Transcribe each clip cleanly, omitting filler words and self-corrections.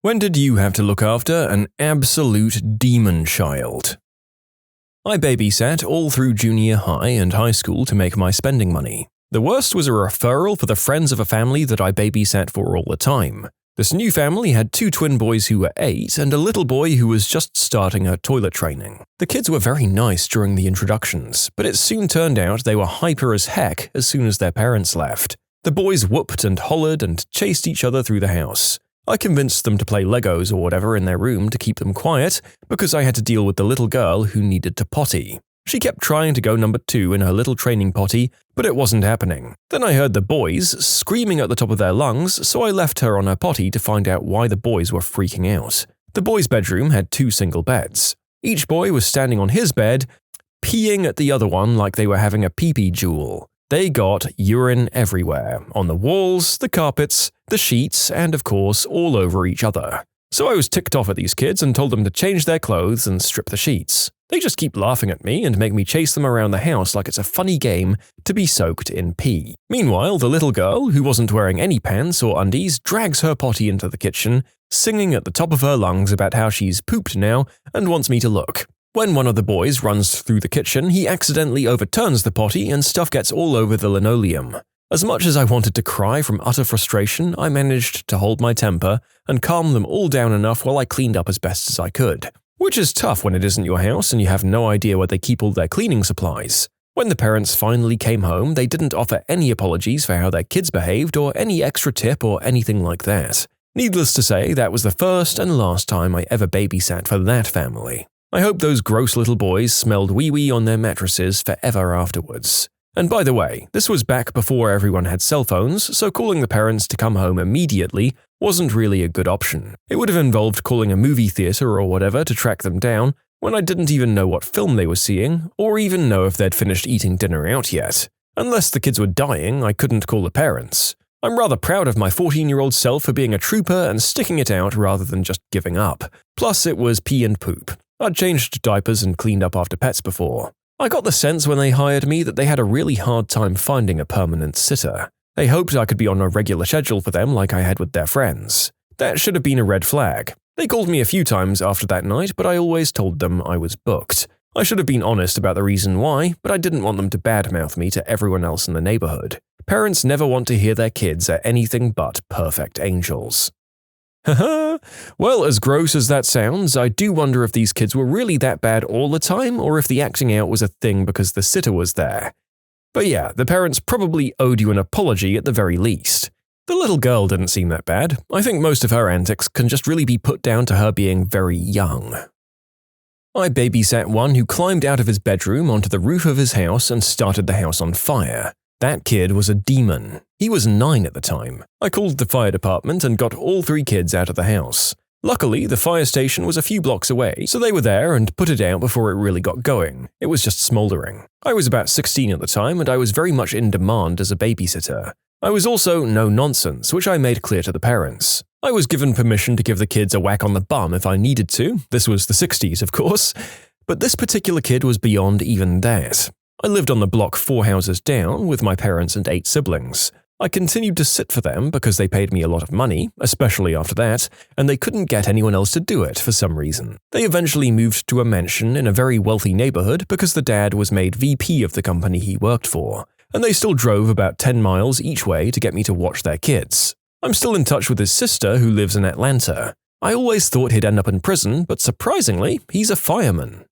When did you have to look after an absolute demon child? I babysat all through junior high and high school to make my spending money. The worst was a referral for the friends of a family that I babysat for all the time. This new family had 2 twin boys who were 8 and a little boy who was just starting her toilet training. The kids were very nice during the introductions, but it soon turned out they were hyper as heck as soon as their parents left. The boys whooped and hollered and chased each other through the house. I convinced them to play Legos or whatever in their room to keep them quiet because I had to deal with the little girl who needed to potty. She kept trying to go number 2 in her little training potty, but it wasn't happening. Then I heard the boys screaming at the top of their lungs, so I left her on her potty to find out why the boys were freaking out. The boys' bedroom had 2 single beds. Each boy was standing on his bed, peeing at the other one like they were having a pee-pee duel. They got urine everywhere, on the walls, the carpets, the sheets, and of course, all over each other. So I was ticked off at these kids and told them to change their clothes and strip the sheets. They just keep laughing at me and make me chase them around the house like it's a funny game to be soaked in pee. Meanwhile, the little girl, who wasn't wearing any pants or undies, drags her potty into the kitchen, singing at the top of her lungs about how she's pooped now and wants me to look. When one of the boys runs through the kitchen, he accidentally overturns the potty and stuff gets all over the linoleum. As much as I wanted to cry from utter frustration, I managed to hold my temper and calm them all down enough while I cleaned up as best as I could. Which is tough when it isn't your house and you have no idea where they keep all their cleaning supplies. When the parents finally came home, they didn't offer any apologies for how their kids behaved or any extra tip or anything like that. Needless to say, that was the first and last time I ever babysat for that family. I hope those gross little boys smelled wee-wee on their mattresses forever afterwards. And by the way, this was back before everyone had cell phones, so calling the parents to come home immediately wasn't really a good option. It would have involved calling a movie theater or whatever to track them down when I didn't even know what film they were seeing, or even know if they'd finished eating dinner out yet. Unless the kids were dying, I couldn't call the parents. I'm rather proud of my 14-year-old self for being a trooper and sticking it out rather than just giving up. Plus, it was pee and poop. I'd changed diapers and cleaned up after pets before. I got the sense when they hired me that they had a really hard time finding a permanent sitter. They hoped I could be on a regular schedule for them like I had with their friends. That should have been a red flag. They called me a few times after that night, but I always told them I was booked. I should have been honest about the reason why, but I didn't want them to badmouth me to everyone else in the neighborhood. Parents never want to hear their kids are anything but perfect angels. Haha. Well, as gross as that sounds, I do wonder if these kids were really that bad all the time or if the acting out was a thing because the sitter was there. But yeah, the parents probably owed you an apology at the very least. The little girl didn't seem that bad. I think most of her antics can just really be put down to her being very young. I babysat one who climbed out of his bedroom onto the roof of his house and started the house on fire. That kid was a demon. He was 9 at the time. I called the fire department and got all 3 kids out of the house. Luckily, the fire station was a few blocks away, so they were there and put it out before it really got going. It was just smoldering. I was about 16 at the time and I was very much in demand as a babysitter. I was also no nonsense, which I made clear to the parents. I was given permission to give the kids a whack on the bum if I needed to. This was the 60s, of course. But this particular kid was beyond even that. I lived on the block 4 houses down with my parents and 8 siblings. I continued to sit for them because they paid me a lot of money, especially after that, and they couldn't get anyone else to do it for some reason. They eventually moved to a mansion in a very wealthy neighborhood because the dad was made VP of the company he worked for, and they still drove about 10 miles each way to get me to watch their kids. I'm still in touch with his sister who lives in Atlanta. I always thought he'd end up in prison, but surprisingly, he's a fireman.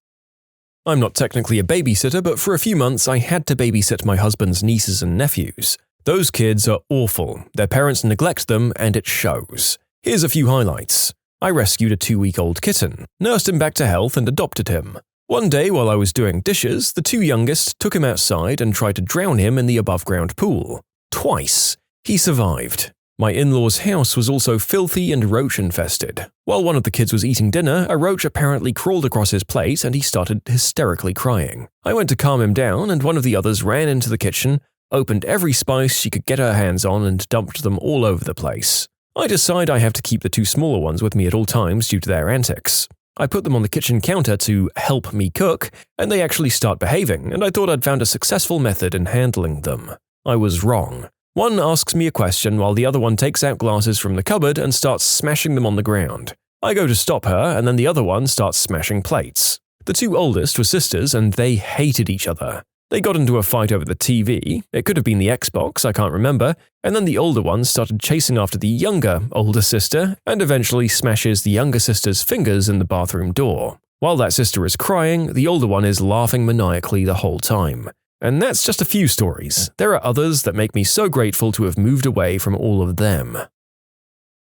I'm not technically a babysitter, but for a few months I had to babysit my husband's nieces and nephews. Those kids are awful. Their parents neglect them, and it shows. Here's a few highlights. I rescued a 2-week-old kitten, nursed him back to health, and adopted him. One day while I was doing dishes, the 2 youngest took him outside and tried to drown him in the above-ground pool. Twice. He survived. My in-laws' house was also filthy and roach-infested. While one of the kids was eating dinner, a roach apparently crawled across his plate and he started hysterically crying. I went to calm him down and one of the others ran into the kitchen, opened every spice she could get her hands on and dumped them all over the place. I decide I have to keep the 2 smaller ones with me at all times due to their antics. I put them on the kitchen counter to help me cook, and they actually start behaving, and I thought I'd found a successful method in handling them. I was wrong. One asks me a question while the other one takes out glasses from the cupboard and starts smashing them on the ground. I go to stop her, and then the other one starts smashing plates. The two oldest were sisters, and they hated each other. They got into a fight over the TV, it could have been the Xbox, I can't remember, and then the older one started chasing after the older sister, and eventually smashes the younger sister's fingers in the bathroom door. While that sister is crying, the older one is laughing maniacally the whole time. And that's just a few stories. There are others that make me so grateful to have moved away from all of them.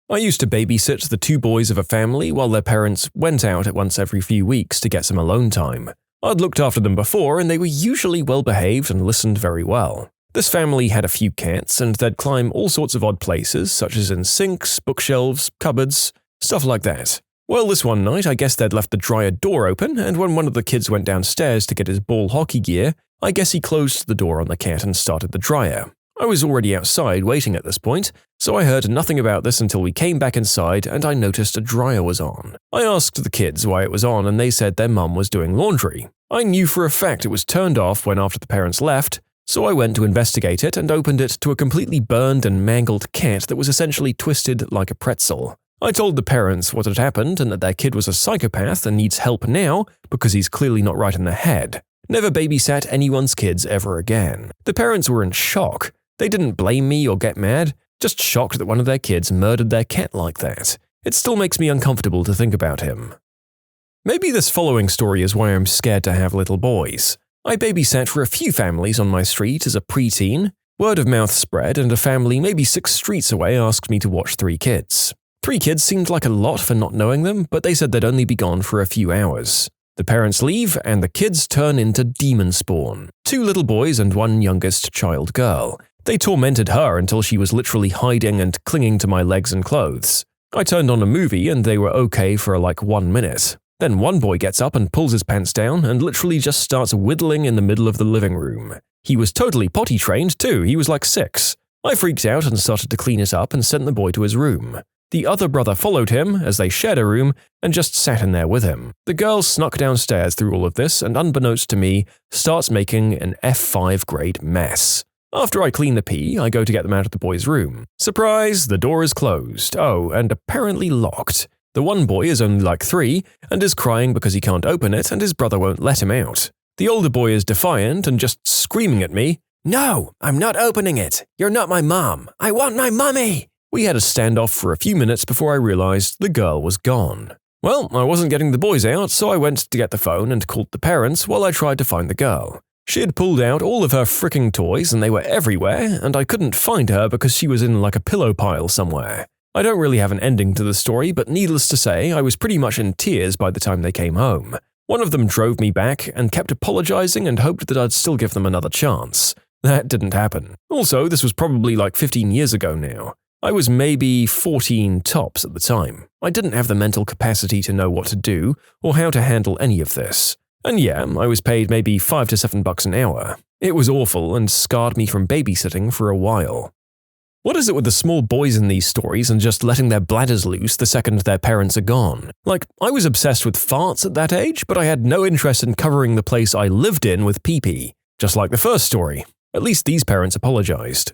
I used to babysit the two boys of a family while their parents went out once every few weeks to get some alone time. I'd looked after them before, and they were usually well-behaved and listened very well. This family had a few cats, and they'd climb all sorts of odd places, such as in sinks, bookshelves, cupboards, stuff like that. Well, this one night, I guess they'd left the dryer door open, and when one of the kids went downstairs to get his ball hockey gear, I guess he closed the door on the cat and started the dryer. I was already outside waiting at this point, so I heard nothing about this until we came back inside and I noticed a dryer was on. I asked the kids why it was on and they said their mum was doing laundry. I knew for a fact it was turned off when after the parents left, so I went to investigate it and opened it to a completely burned and mangled cat that was essentially twisted like a pretzel. I told the parents what had happened and that their kid was a psychopath and needs help now because he's clearly not right in the head. Never babysat anyone's kids ever again. The parents were in shock. They didn't blame me or get mad, just shocked that one of their kids murdered their cat like that. It still makes me uncomfortable to think about him. Maybe this following story is why I'm scared to have little boys. I babysat for a few families on my street as a preteen. Word of mouth spread, and a family maybe 6 streets away asked me to watch 3 kids. 3 kids seemed like a lot for not knowing them, but they said they'd only be gone for a few hours. The parents leave, and the kids turn into demon spawn. 2 little boys and 1 youngest child girl. They tormented her until she was literally hiding and clinging to my legs and clothes. I turned on a movie and they were okay for like 1 minute. Then one boy gets up and pulls his pants down and literally just starts whittling in the middle of the living room. He was totally potty trained too, he was like 6. I freaked out and started to clean it up and sent the boy to his room. The other brother followed him, as they shared a room, and just sat in there with him. The girl snuck downstairs through all of this and unbeknownst to me, starts making an F5 grade mess. After I clean the pee, I go to get them out of the boy's room. Surprise, the door is closed. Oh, and apparently locked. The one boy is only like 3 and is crying because he can't open it and his brother won't let him out. The older boy is defiant and just screaming at me, "No, I'm not opening it. You're not my mom. I want my mummy." We had a standoff for a few minutes before I realized the girl was gone. Well, I wasn't getting the boys out, so I went to get the phone and called the parents while I tried to find the girl. She had pulled out all of her fricking toys and they were everywhere, and I couldn't find her because she was in like a pillow pile somewhere. I don't really have an ending to the story, but needless to say, I was pretty much in tears by the time they came home. One of them drove me back and kept apologizing and hoped that I'd still give them another chance. That didn't happen. Also, this was probably like 15 years ago now. I was maybe 14 tops at the time. I didn't have the mental capacity to know what to do or how to handle any of this. And yeah, I was paid maybe $5 to $7 an hour. It was awful and scarred me from babysitting for a while. What is it with the small boys in these stories and just letting their bladders loose the second their parents are gone? Like, I was obsessed with farts at that age, but I had no interest in covering the place I lived in with pee-pee. Just like the first story. At least these parents apologized.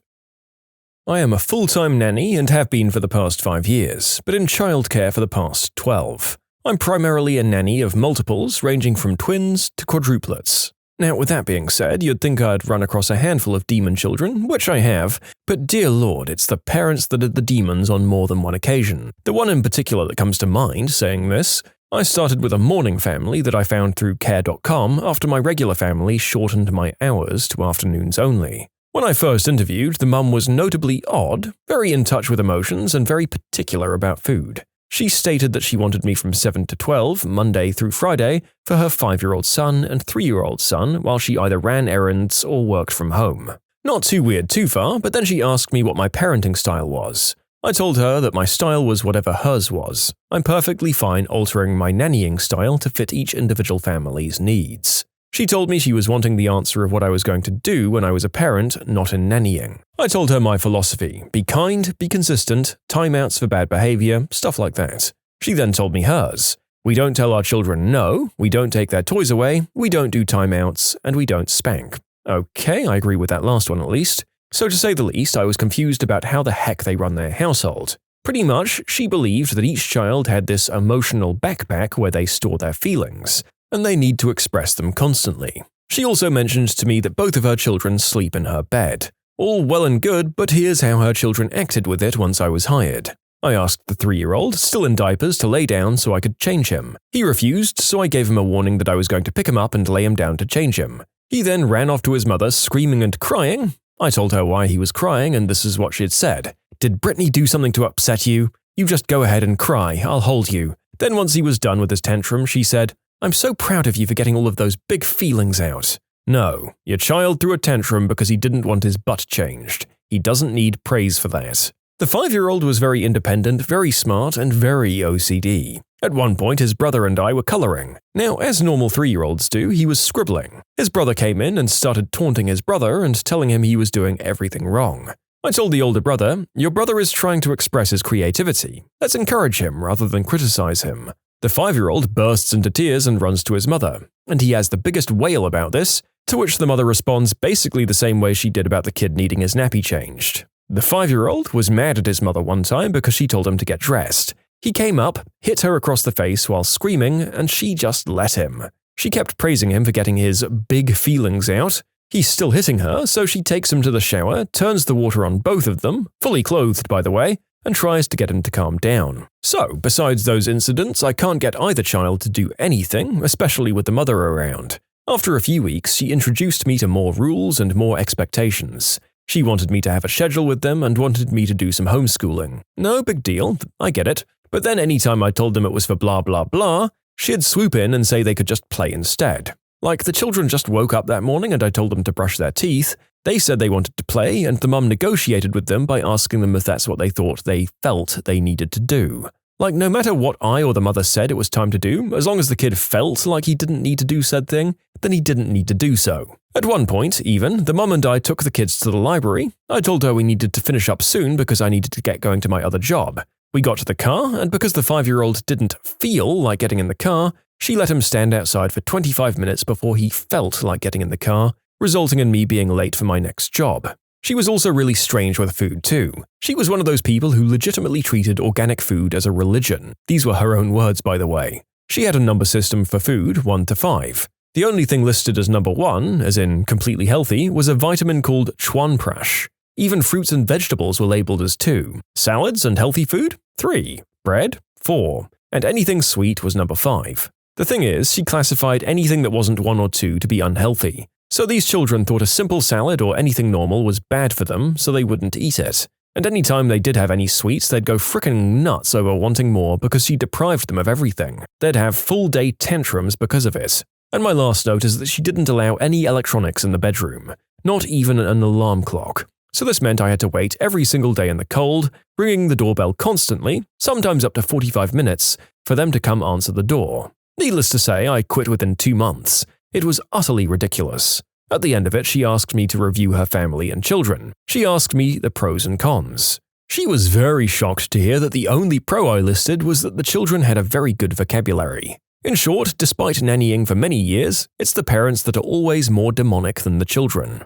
I am a full-time nanny and have been for the past 5 years, but in childcare for the past 12. I'm primarily a nanny of multiples ranging from twins to quadruplets. Now, with that being said, you'd think I'd run across a handful of demon children, which I have, but dear lord, it's the parents that are the demons on more than one occasion. The one in particular that comes to mind saying this, I started with a morning family that I found through care.com after my regular family shortened my hours to afternoons only. When I first interviewed, the mum was notably odd, very in touch with emotions, and very particular about food. She stated that she wanted me from 7 to 12, Monday through Friday, for her 5-year-old son and 3-year-old son while she either ran errands or worked from home. Not too weird too far, but then she asked me what my parenting style was. I told her that my style was whatever hers was. I'm perfectly fine altering my nannying style to fit each individual family's needs. She told me she was wanting the answer of what I was going to do when I was a parent, not in nannying. I told her my philosophy: be kind, be consistent, timeouts for bad behavior, stuff like that. She then told me hers. We don't tell our children no, we don't take their toys away, we don't do timeouts, and we don't spank. Okay, I agree with that last one at least. So to say the least, I was confused about how the heck they run their household. Pretty much, she believed that each child had this emotional backpack where they store their feelings, and they need to express them constantly. She also mentioned to me that both of her children sleep in her bed. All well and good, but here's how her children acted with it once I was hired. I asked the 3-year-old, still in diapers, to lay down so I could change him. He refused, so I gave him a warning that I was going to pick him up and lay him down to change him. He then ran off to his mother, screaming and crying. I told her why he was crying, and this is what she had said. "Did Brittany do something to upset you? You just go ahead and cry, I'll hold you." Then once he was done with his tantrum, she said, "I'm so proud of you for getting all of those big feelings out." No, your child threw a tantrum because he didn't want his butt changed. He doesn't need praise for that. The 5-year-old was very independent, very smart, and very OCD. At one point, his brother and I were coloring. Now, as normal 3-year-olds do, he was scribbling. His brother came in and started taunting his brother and telling him he was doing everything wrong. I told the older brother, "Your brother is trying to express his creativity. Let's encourage him rather than criticize him." The 5-year-old bursts into tears and runs to his mother, and he has the biggest wail about this, to which the mother responds basically the same way she did about the kid needing his nappy changed. The 5-year-old was mad at his mother one time because she told him to get dressed. He came up, hit her across the face while screaming, and she just let him. She kept praising him for getting his big feelings out. He's still hitting her, so she takes him to the shower, turns the water on both of them, fully clothed by the way, and tries to get him to calm down. So, besides those incidents, I can't get either child to do anything, especially with the mother around. After a few weeks, she introduced me to more rules and more expectations. She wanted me to have a schedule with them and wanted me to do some homeschooling. No big deal, I get it. But then anytime I told them it was for blah blah blah, she'd swoop in and say they could just play instead. Like the children just woke up that morning and I told them to brush their teeth. They said they wanted to play and the mum negotiated with them by asking them if that's what they thought they felt they needed to do. Like no matter what I or the mother said it was time to do, as long as the kid felt like he didn't need to do said thing, then he didn't need to do so. At one point, even, the mum and I took the kids to the library. I told her we needed to finish up soon because I needed to get going to my other job. We got to the car, and because the 5-year-old didn't feel like getting in the car, she let him stand outside for 25 minutes before he felt like getting in the car, resulting in me being late for my next job. She was also really strange with food too. She was one of those people who legitimately treated organic food as a religion. These were her own words, by the way. She had a number system for food, 1 to 5. The only thing listed as number 1, as in completely healthy, was a vitamin called chwanprash. Even fruits and vegetables were labeled as 2. Salads and healthy food? 3. Bread? 4. And anything sweet was number 5. The thing is, she classified anything that wasn't 1 or 2 to be unhealthy. So these children thought a simple salad or anything normal was bad for them, so they wouldn't eat it. And anytime they did have any sweets, they'd go frickin' nuts over wanting more because she deprived them of everything. They'd have full-day tantrums because of it. And my last note is that she didn't allow any electronics in the bedroom, not even an alarm clock. So this meant I had to wait every single day in the cold, ringing the doorbell constantly, sometimes up to 45 minutes, for them to come answer the door. Needless to say, I quit within 2 months. It was utterly ridiculous. At the end of it, she asked me to review her family and children. She asked me the pros and cons. She was very shocked to hear that the only pro I listed was that the children had a very good vocabulary. In short, despite nannying for many years, it's the parents that are always more demonic than the children.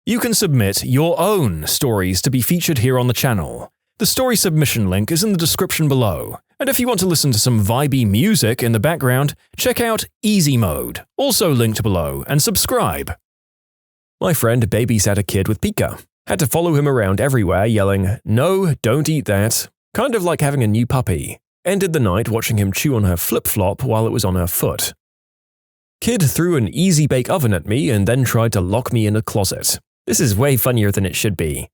You can submit your own stories to be featured here on the channel. The story submission link is in the description below. And if you want to listen to some vibey music in the background, check out easymode, also linked below, and subscribe. My friend babysat a kid with pica. Had to follow him around everywhere yelling, "No, don't eat that." Kind of like having a new puppy. Ended the night watching him chew on her flip-flop while it was on her foot. Kid threw an easy bake oven at me and then tried to lock me in a closet. This is way funnier than it should be.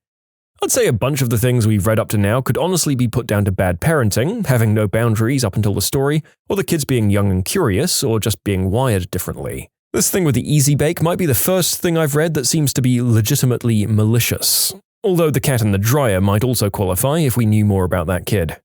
I'd say a bunch of the things we've read up to now could honestly be put down to bad parenting, having no boundaries up until the story, or the kids being young and curious, or just being wired differently. This thing with the easy bake might be the first thing I've read that seems to be legitimately malicious. Although the cat in the dryer might also qualify if we knew more about that kid.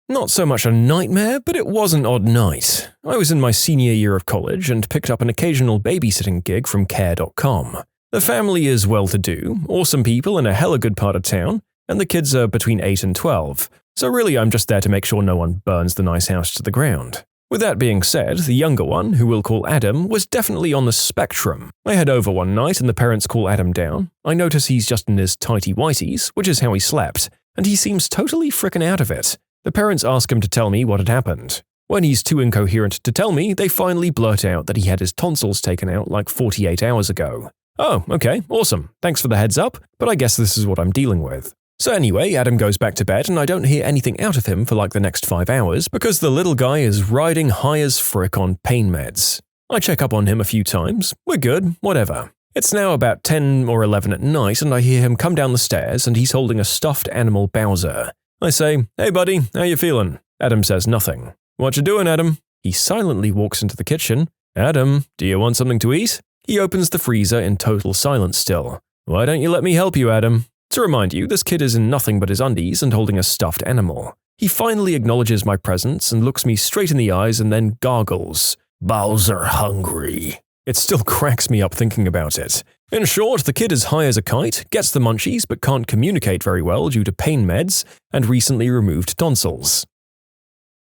Not so much a nightmare, but it was an odd night. I was in my senior year of college and picked up an occasional babysitting gig from care.com. The family is well-to-do, awesome people in a hella good part of town, and the kids are between 8 and 12, so really I'm just there to make sure no one burns the nice house to the ground. With that being said, the younger one, who we'll call Adam, was definitely on the spectrum. I head over one night and the parents call Adam down. I notice he's just in his tighty-whities, which is how he slept, and he seems totally frickin' out of it. The parents ask him to tell me what had happened. When he's too incoherent to tell me, they finally blurt out that he had his tonsils taken out like 48 hours ago. Oh, okay, awesome. Thanks for the heads up, but I guess this is what I'm dealing with. So anyway, Adam goes back to bed and I don't hear anything out of him for like the next 5 hours because the little guy is riding high as frick on pain meds. I check up on him a few times. We're good, whatever. It's now about 10 or 11 at night and I hear him come down the stairs and he's holding a stuffed animal Bowser. I say, "Hey buddy, how you feeling?" Adam says nothing. "What you doing, Adam?" He silently walks into the kitchen. "Adam, do you want something to eat?" He opens the freezer in total silence still. "Why don't you let me help you, Adam?" To remind you, this kid is in nothing but his undies and holding a stuffed animal. He finally acknowledges my presence and looks me straight in the eyes and then gargles, "Bowser hungry." It still cracks me up thinking about it. In short, the kid is high as a kite, gets the munchies but can't communicate very well due to pain meds and recently removed tonsils.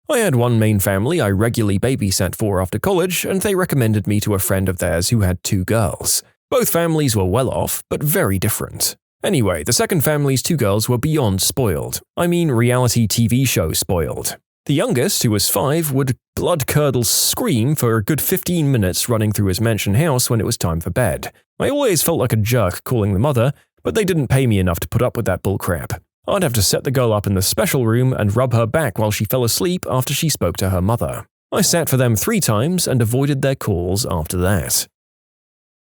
I had one main family I regularly babysat for after college, and they recommended me to a friend of theirs who had 2 girls. Both families were well off, but very different. Anyway, the second family's 2 girls were beyond spoiled. I mean reality TV show spoiled. The youngest, who was 5, would blood-curdle scream for a good 15 minutes running through his mansion house when it was time for bed. I always felt like a jerk calling the mother, but they didn't pay me enough to put up with that bullcrap. I'd have to set the girl up in the special room and rub her back while she fell asleep after she spoke to her mother. I sat for them 3 times and avoided their calls after that.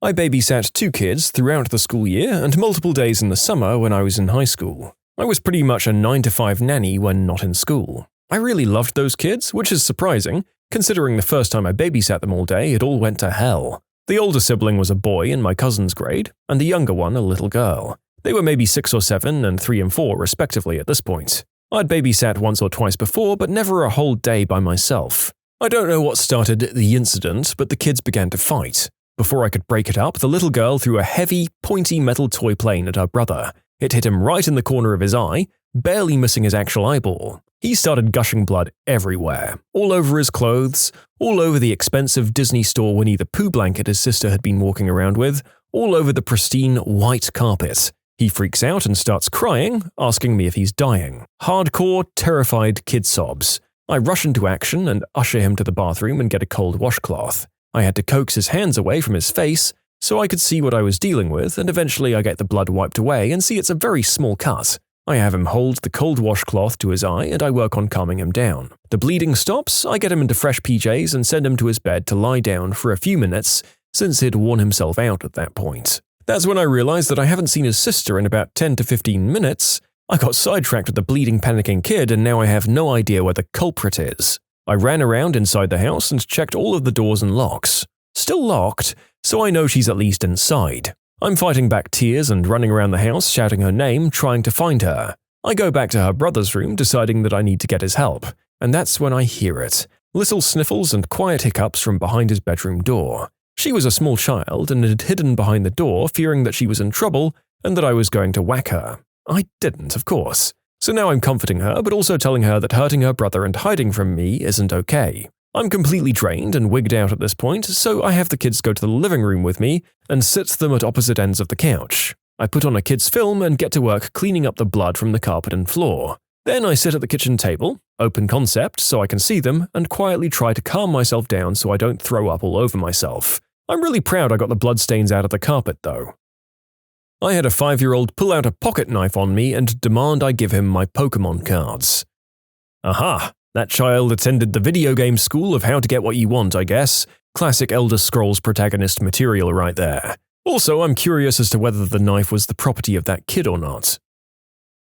I babysat 2 kids throughout the school year and multiple days in the summer when I was in high school. I was pretty much a 9-to-5 nanny when not in school. I really loved those kids, which is surprising, considering the first time I babysat them all day, it all went to hell. The older sibling was a boy in my cousin's grade, and the younger one a little girl. They were maybe 6 or 7 and 3 and 4 respectively at this point. I'd babysat once or twice before, but never a whole day by myself. I don't know what started the incident, but the kids began to fight. Before I could break it up, the little girl threw a heavy, pointy metal toy plane at her brother. It hit him right in the corner of his eye, barely missing his actual eyeball. He started gushing blood everywhere, all over his clothes, all over the expensive Disney store Winnie the Pooh blanket his sister had been walking around with, all over the pristine white carpet. He freaks out and starts crying, asking me if he's dying. Hardcore, terrified kid sobs. I rush into action and usher him to the bathroom and get a cold washcloth. I had to coax his hands away from his face so I could see what I was dealing with, and eventually I get the blood wiped away and see it's a very small cut. I have him hold the cold washcloth to his eye and I work on calming him down. The bleeding stops, I get him into fresh PJs and send him to his bed to lie down for a few minutes since he'd worn himself out at that point. That's when I realized that I haven't seen his sister in about 10 to 15 minutes. I got sidetracked with the bleeding, panicking kid and now I have no idea where the culprit is. I ran around inside the house and checked all of the doors and locks. Still locked, so I know she's at least inside. I'm fighting back tears and running around the house shouting her name, trying to find her. I go back to her brother's room deciding that I need to get his help, and that's when I hear it. Little sniffles and quiet hiccups from behind his bedroom door. She was a small child and had hidden behind the door fearing that she was in trouble and that I was going to whack her. I didn't, of course. So now I'm comforting her but also telling her that hurting her brother and hiding from me isn't okay. I'm completely drained and wigged out at this point, so I have the kids go to the living room with me and sit them at opposite ends of the couch. I put on a kid's film and get to work cleaning up the blood from the carpet and floor. Then I sit at the kitchen table, open concept so I can see them, and quietly try to calm myself down so I don't throw up all over myself. I'm really proud I got the bloodstains out of the carpet though. I had a 5-year-old pull out a pocket knife on me and demand I give him my Pokemon cards. Aha! That child attended the video game school of how to get what you want, I guess. Classic Elder Scrolls protagonist material right there. Also, I'm curious as to whether the knife was the property of that kid or not.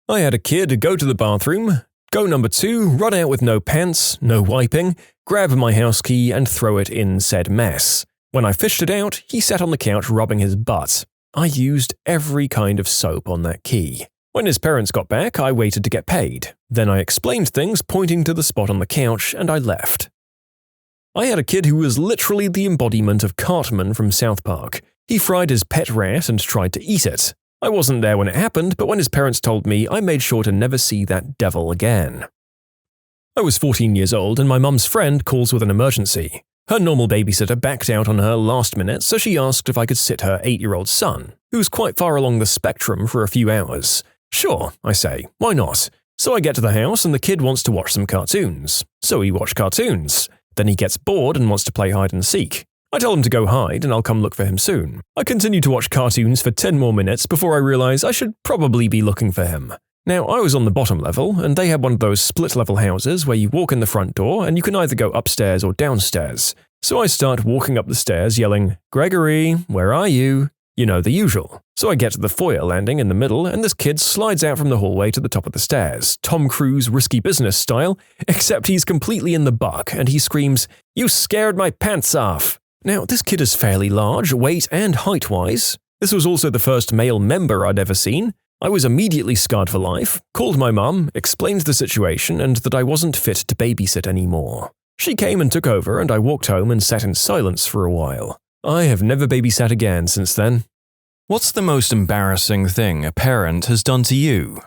I had a kid go to the bathroom, go number 2, run out with no pants, no wiping, grab my house key and throw it in said mess. When I fished it out, he sat on the couch rubbing his butt. I used every kind of soap on that key. When his parents got back, I waited to get paid. Then I explained things, pointing to the spot on the couch, and I left. I had a kid who was literally the embodiment of Cartman from South Park. He fried his pet rat and tried to eat it. I wasn't there when it happened, but when his parents told me, I made sure to never see that devil again. I was 14 years old and my mum's friend calls with an emergency. Her normal babysitter backed out on her last minute, so she asked if I could sit her 8-year-old son, who's quite far along the spectrum, for a few hours. Sure, I say, why not? So I get to the house and the kid wants to watch some cartoons. So we watch cartoons. Then he gets bored and wants to play hide and seek. I tell him to go hide and I'll come look for him soon. I continue to watch cartoons for 10 more minutes before I realize I should probably be looking for him. Now, I was on the bottom level, and they had one of those split-level houses where you walk in the front door and you can either go upstairs or downstairs. So I start walking up the stairs yelling, "Gregory, where are you?" You know, the usual. So I get to the foyer landing in the middle, and this kid slides out from the hallway to the top of the stairs, Tom Cruise risky business style, except he's completely in the buck, and he screams, "You scared my pants off!" Now, this kid is fairly large, weight and height-wise. This was also the first male member I'd ever seen. I was immediately scarred for life, called my mum, explained the situation and that I wasn't fit to babysit anymore. She came and took over and I walked home and sat in silence for a while. I have never babysat again since then. What's the most embarrassing thing a parent has done to you?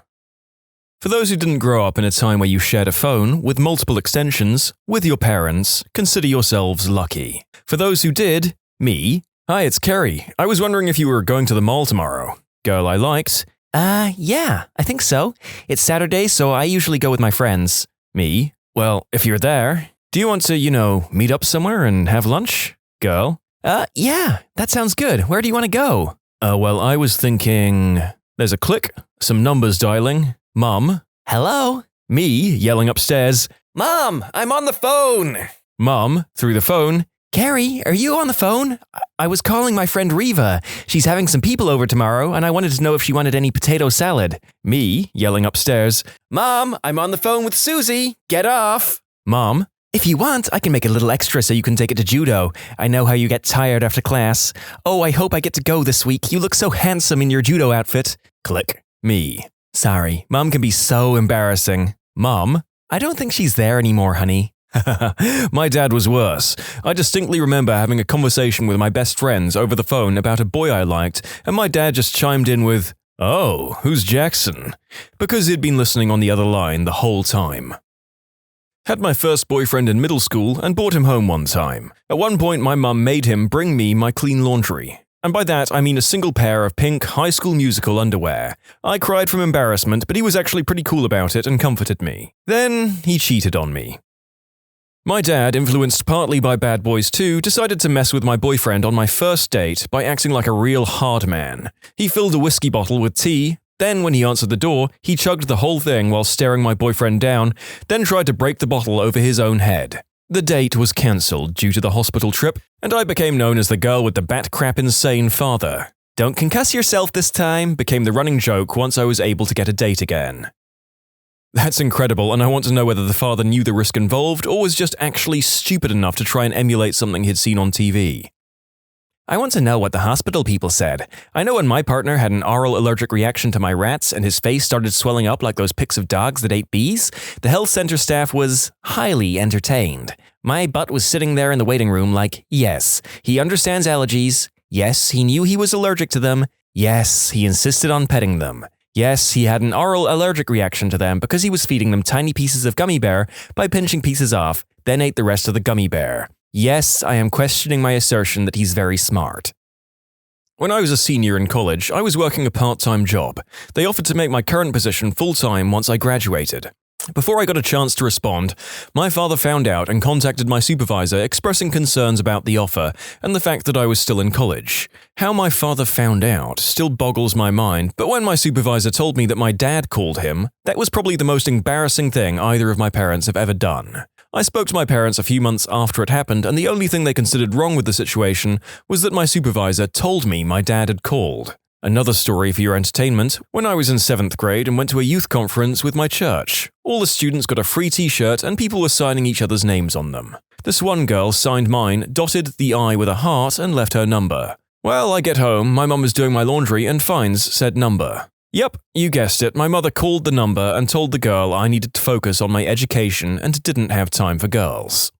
For those who didn't grow up in a time where you shared a phone with multiple extensions with your parents, consider yourselves lucky. For those who did, me. Hi, it's Kerry. I was wondering if you were going to the mall tomorrow. Girl I liked. Yeah, I think so. It's Saturday, so I usually go with my friends. Me. Well, if you're there, do you want to, meet up somewhere and have lunch? Girl. Yeah, that sounds good. Where do you want to go? Well, I was thinking… There's a click, some numbers dialing. Mum. Hello? Me, yelling upstairs. Mom, I'm on the phone! Mum, through the phone. Carrie, are you on the phone? I was calling my friend Reva. She's having some people over tomorrow, and I wanted to know if she wanted any potato salad. Me, yelling upstairs. Mom, I'm on the phone with Susie. Get off! Mom. If you want, I can make a little extra so you can take it to judo. I know how you get tired after class. Oh, I hope I get to go this week. You look so handsome in your judo outfit. Click. Me. Sorry, Mom can be so embarrassing. Mom. I don't think she's there anymore, honey. My dad was worse. I distinctly remember having a conversation with my best friends over the phone about a boy I liked, and my dad just chimed in with, "Oh, who's Jackson?" because he'd been listening on the other line the whole time. Had my first boyfriend in middle school and brought him home one time. At one point, my mum made him bring me my clean laundry. And by that, I mean a single pair of pink High School Musical underwear. I cried from embarrassment, but he was actually pretty cool about it and comforted me. Then, he cheated on me. My dad, influenced partly by Bad Boys 2, decided to mess with my boyfriend on my first date by acting like a real hard man. He filled a whiskey bottle with tea, then when he answered the door, he chugged the whole thing while staring my boyfriend down, then tried to break the bottle over his own head. The date was cancelled due to the hospital trip, and I became known as the girl with the bat crap insane father. "Don't concuss yourself this time," became the running joke once I was able to get a date again. That's incredible, and I want to know whether the father knew the risk involved or was just actually stupid enough to try and emulate something he'd seen on TV. I want to know what the hospital people said. I know when my partner had an oral allergic reaction to my rats and his face started swelling up like those pics of dogs that ate bees, the health center staff was highly entertained. My butt was sitting there in the waiting room like, yes, he understands allergies. Yes, he knew he was allergic to them. Yes, he insisted on petting them. Yes, he had an oral allergic reaction to them because he was feeding them tiny pieces of gummy bear by pinching pieces off, then ate the rest of the gummy bear. Yes, I am questioning my assertion that he's very smart. When I was a senior in college, I was working a part-time job. They offered to make my current position full-time once I graduated. Before I got a chance to respond, my father found out and contacted my supervisor expressing concerns about the offer and the fact that I was still in college. How my father found out still boggles my mind, but when my supervisor told me that my dad called him, that was probably the most embarrassing thing either of my parents have ever done. I spoke to my parents a few months after it happened, and the only thing they considered wrong with the situation was that my supervisor told me my dad had called. Another story for your entertainment, when I was in 7th grade and went to a youth conference with my church. All the students got a free t-shirt and people were signing each other's names on them. This one girl signed mine, dotted the I with a heart and left her number. Well, I get home, my mum was doing my laundry and finds said number. Yep, you guessed it, my mother called the number and told the girl I needed to focus on my education and didn't have time for girls.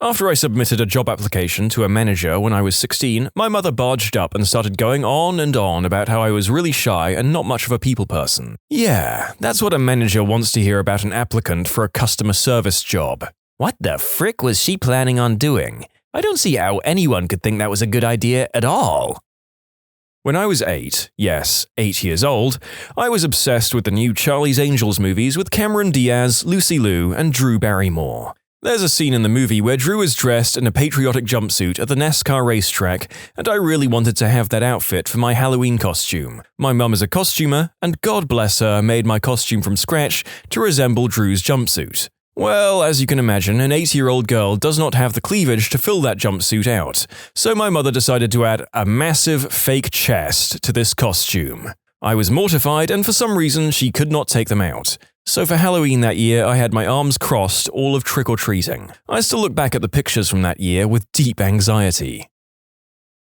After I submitted a job application to a manager when I was 16, my mother barged up and started going on and on about how I was really shy and not much of a people person. Yeah, that's what a manager wants to hear about an applicant for a customer service job. What the frick was she planning on doing? I don't see how anyone could think that was a good idea at all. When I was 8, yes, 8 years old, I was obsessed with the new Charlie's Angels movies with Cameron Diaz, Lucy Liu, and Drew Barrymore. There's a scene in the movie where Drew is dressed in a patriotic jumpsuit at the NASCAR racetrack, and I really wanted to have that outfit for my Halloween costume. My mum is a costumer, and God bless her, made my costume from scratch to resemble Drew's jumpsuit. Well, as you can imagine, an 8-year-old girl does not have the cleavage to fill that jumpsuit out, so my mother decided to add a massive fake chest to this costume. I was mortified, and for some reason she could not take them out. So for Halloween that year, I had my arms crossed all of trick-or-treating. I still look back at the pictures from that year with deep anxiety.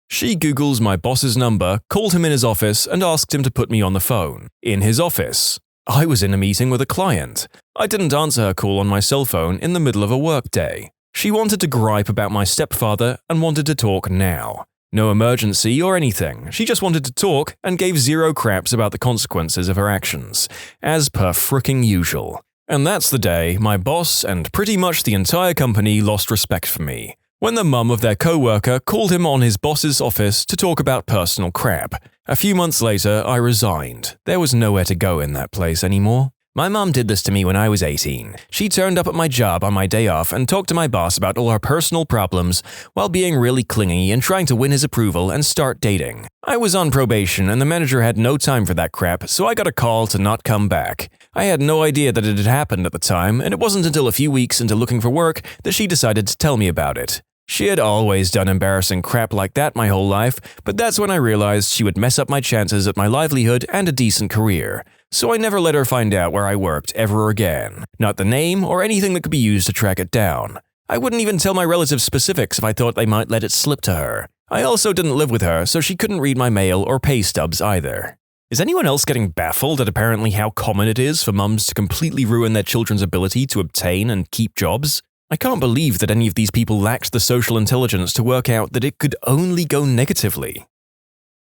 She Googles my boss's number, called him in his office, and asked him to put me on the phone. In his office. I was in a meeting with a client. I didn't answer her call on my cell phone in the middle of a workday. She wanted to gripe about my stepfather and wanted to talk now. No emergency or anything, she just wanted to talk and gave zero craps about the consequences of her actions, as per fricking usual. And that's the day my boss and pretty much the entire company lost respect for me, when the mum of their co-worker called him on his boss's office to talk about personal crap. A few months later, I resigned. There was nowhere to go in that place anymore. My mom did this to me when I was 18. She turned up at my job on my day off and talked to my boss about all her personal problems while being really clingy and trying to win his approval and start dating. I was on probation and the manager had no time for that crap, so I got a call to not come back. I had no idea that it had happened at the time, and it wasn't until a few weeks into looking for work that she decided to tell me about it. She had always done embarrassing crap like that my whole life, but that's when I realized she would mess up my chances at my livelihood and a decent career. So I never let her find out where I worked ever again. Not the name or anything that could be used to track it down. I wouldn't even tell my relatives specifics if I thought they might let it slip to her. I also didn't live with her, so she couldn't read my mail or pay stubs either. Is anyone else getting baffled at apparently how common it is for mums to completely ruin their children's ability to obtain and keep jobs? I can't believe that any of these people lacked the social intelligence to work out that it could only go negatively.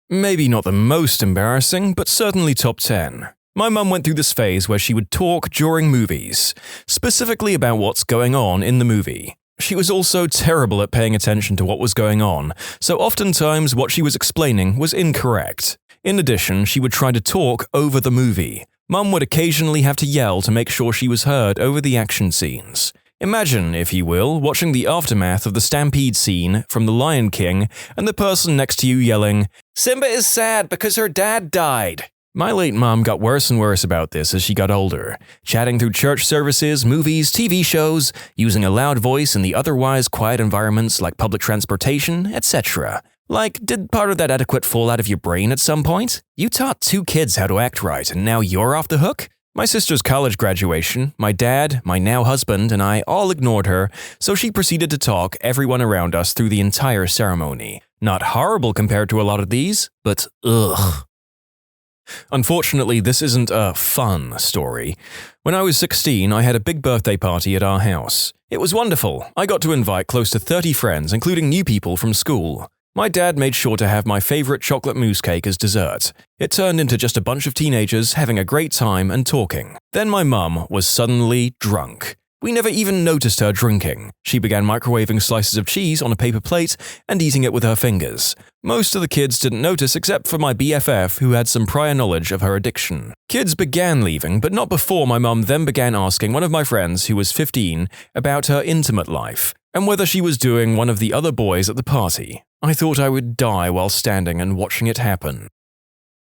Maybe not the most embarrassing, but certainly top 10. My mum went through this phase where she would talk during movies, specifically about what's going on in the movie. She was also terrible at paying attention to what was going on, so oftentimes what she was explaining was incorrect. In addition, she would try to talk over the movie. Mum would occasionally have to yell to make sure she was heard over the action scenes. Imagine, if you will, watching the aftermath of the stampede scene from The Lion King and the person next to you yelling, "Simba is sad because her dad died." My late mom got worse and worse about this as she got older, chatting through church services, movies, TV shows, using a loud voice in the otherwise quiet environments like public transportation, etc. Like, did part of that etiquette fall out of your brain at some point? You taught 2 kids how to act right, and now you're off the hook? My sister's college graduation, my dad, my now husband, and I all ignored her, so she proceeded to talk everyone around us through the entire ceremony. Not horrible compared to a lot of these, but ugh. Unfortunately, this isn't a fun story. When I was 16, I had a big birthday party at our house. It was wonderful. I got to invite close to 30 friends, including new people from school. My dad made sure to have my favorite chocolate mousse cake as dessert. It turned into just a bunch of teenagers having a great time and talking. Then my mum was suddenly drunk. We never even noticed her drinking. She began microwaving slices of cheese on a paper plate and eating it with her fingers. Most of the kids didn't notice except for my BFF, who had some prior knowledge of her addiction. Kids began leaving, but not before my mum then began asking one of my friends, who was 15, about her intimate life, and whether she was doing one of the other boys at the party. I thought I would die while standing and watching it happen.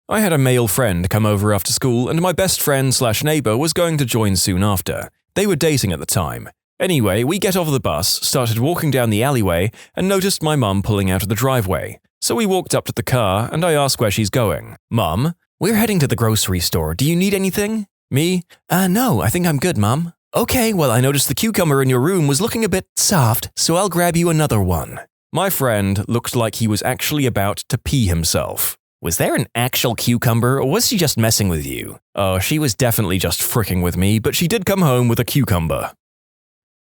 I had a male friend come over after school, and my best friend/neighbor was going to join soon after. They were dating at the time. Anyway, we get off the bus, started walking down the alleyway, and noticed my mum pulling out of the driveway. So we walked up to the car, and I asked where she's going. "Mum, we're heading to the grocery store. Do you need anything?" Me? No, I think I'm good, Mum." "Okay, well, I noticed the cucumber in your room was looking a bit soft, so I'll grab you another one." My friend looked like he was actually about to pee himself. Was there an actual cucumber, or was she just messing with you? Oh, she was definitely just fricking with me, but she did come home with a cucumber.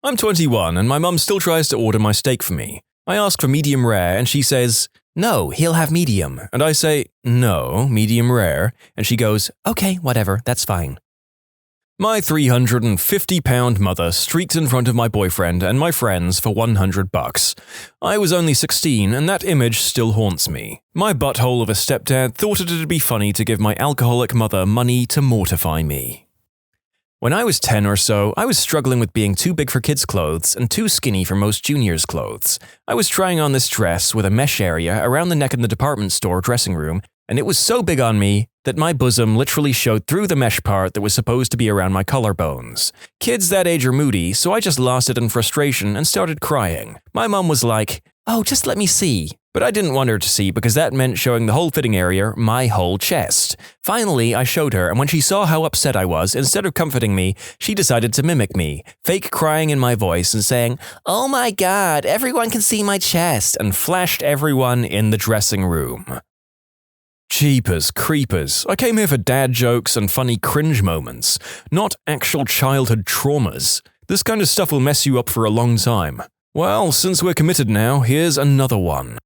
I'm 21 and my mum still tries to order my steak for me. I ask for medium rare and she says, "No, he'll have medium." And I say, "No, medium rare." And she goes, "Okay, whatever, that's fine." My 350-pound mother streaked in front of my boyfriend and my friends for $100. I was only 16 and that image still haunts me. My butthole of a stepdad thought it'd be funny to give my alcoholic mother money to mortify me. When I was 10 or so, I was struggling with being too big for kids' clothes and too skinny for most juniors' clothes. I was trying on this dress with a mesh area around the neck in the department store dressing room, and it was so big on me that my bosom literally showed through the mesh part that was supposed to be around my collarbones. Kids that age are moody, so I just lost it in frustration and started crying. My mum was like, "Oh, just let me see." But I didn't want her to see because that meant showing the whole fitting area, my whole chest. Finally, I showed her, and when she saw how upset I was, instead of comforting me, she decided to mimic me, fake crying in my voice and saying, "Oh my god, everyone can see my chest," and flashed everyone in the dressing room. Jeepers creepers, I came here for dad jokes and funny cringe moments, not actual childhood traumas. This kind of stuff will mess you up for a long time. Well, since we're committed now, here's another one.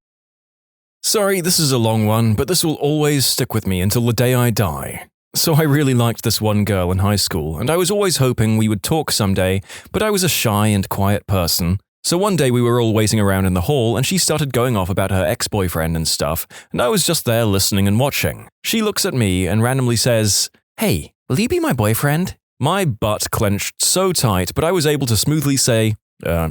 Sorry, this is a long one, but this will always stick with me until the day I die. So I really liked this one girl in high school, and I was always hoping we would talk someday, but I was a shy and quiet person. So one day we were all waiting around in the hall, and she started going off about her ex-boyfriend and stuff, and I was just there listening and watching. She looks at me and randomly says, "Hey, will you be my boyfriend?" My butt clenched so tight, but I was able to smoothly say,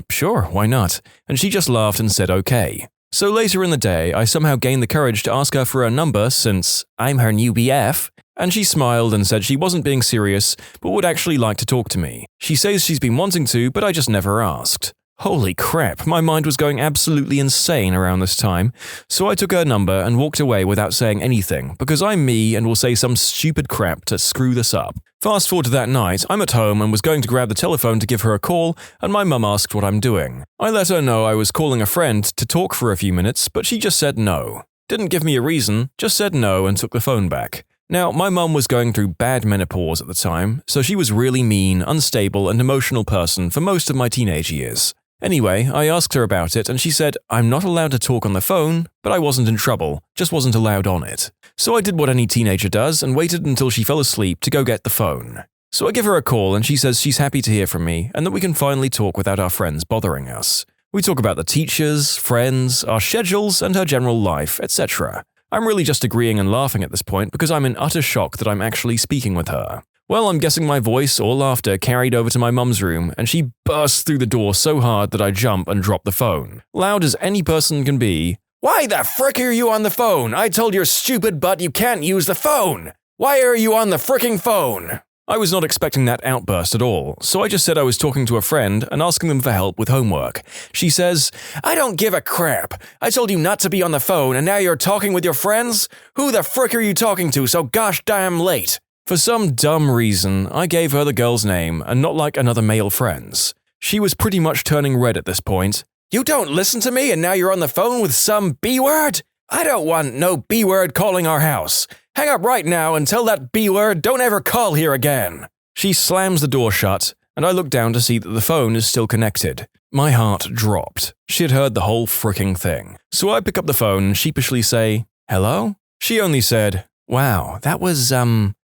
"Sure, why not?" And she just laughed and said okay. So later in the day, I somehow gained the courage to ask her for her number since I'm her new BF, and she smiled and said she wasn't being serious, but would actually like to talk to me. She says she's been wanting to, but I just never asked. Holy crap, my mind was going absolutely insane around this time, so I took her number and walked away without saying anything, because I'm me and will say some stupid crap to screw this up. Fast forward to that night, I'm at home and was going to grab the telephone to give her a call, and my mum asked what I'm doing. I let her know I was calling a friend to talk for a few minutes, but she just said no. Didn't give me a reason, just said no and took the phone back. Now, my mum was going through bad menopause at the time, so she was really mean, unstable, and emotional person for most of my teenage years. Anyway, I asked her about it and she said, I'm not allowed to talk on the phone, but I wasn't in trouble, just wasn't allowed on it. So I did what any teenager does and waited until she fell asleep to go get the phone. So I give her a call and she says she's happy to hear from me and that we can finally talk without our friends bothering us. We talk about the teachers, friends, our schedules, and her general life, etc. I'm really just agreeing and laughing at this point because I'm in utter shock that I'm actually speaking with her. Well, I'm guessing my voice or laughter carried over to my mum's room, and she bursts through the door so hard that I jump and drop the phone. Loud as any person can be, "Why the frick are you on the phone? I told your stupid butt you can't use the phone! Why are you on the fricking phone?" I was not expecting that outburst at all, so I just said I was talking to a friend and asking them for help with homework. She says, "I don't give a crap. I told you not to be on the phone, and now you're talking with your friends? Who the frick are you talking to so gosh damn late?" For some dumb reason, I gave her the girl's name and not like another male friend's. She was pretty much turning red at this point. "You don't listen to me and now you're on the phone with some B-word? I don't want no B-word calling our house. Hang up right now and tell that B-word don't ever call here again." She slams the door shut, and I look down to see that the phone is still connected. My heart dropped. She had heard the whole fricking thing. So I pick up the phone and sheepishly say, "Hello?" She only said, "Wow, that was,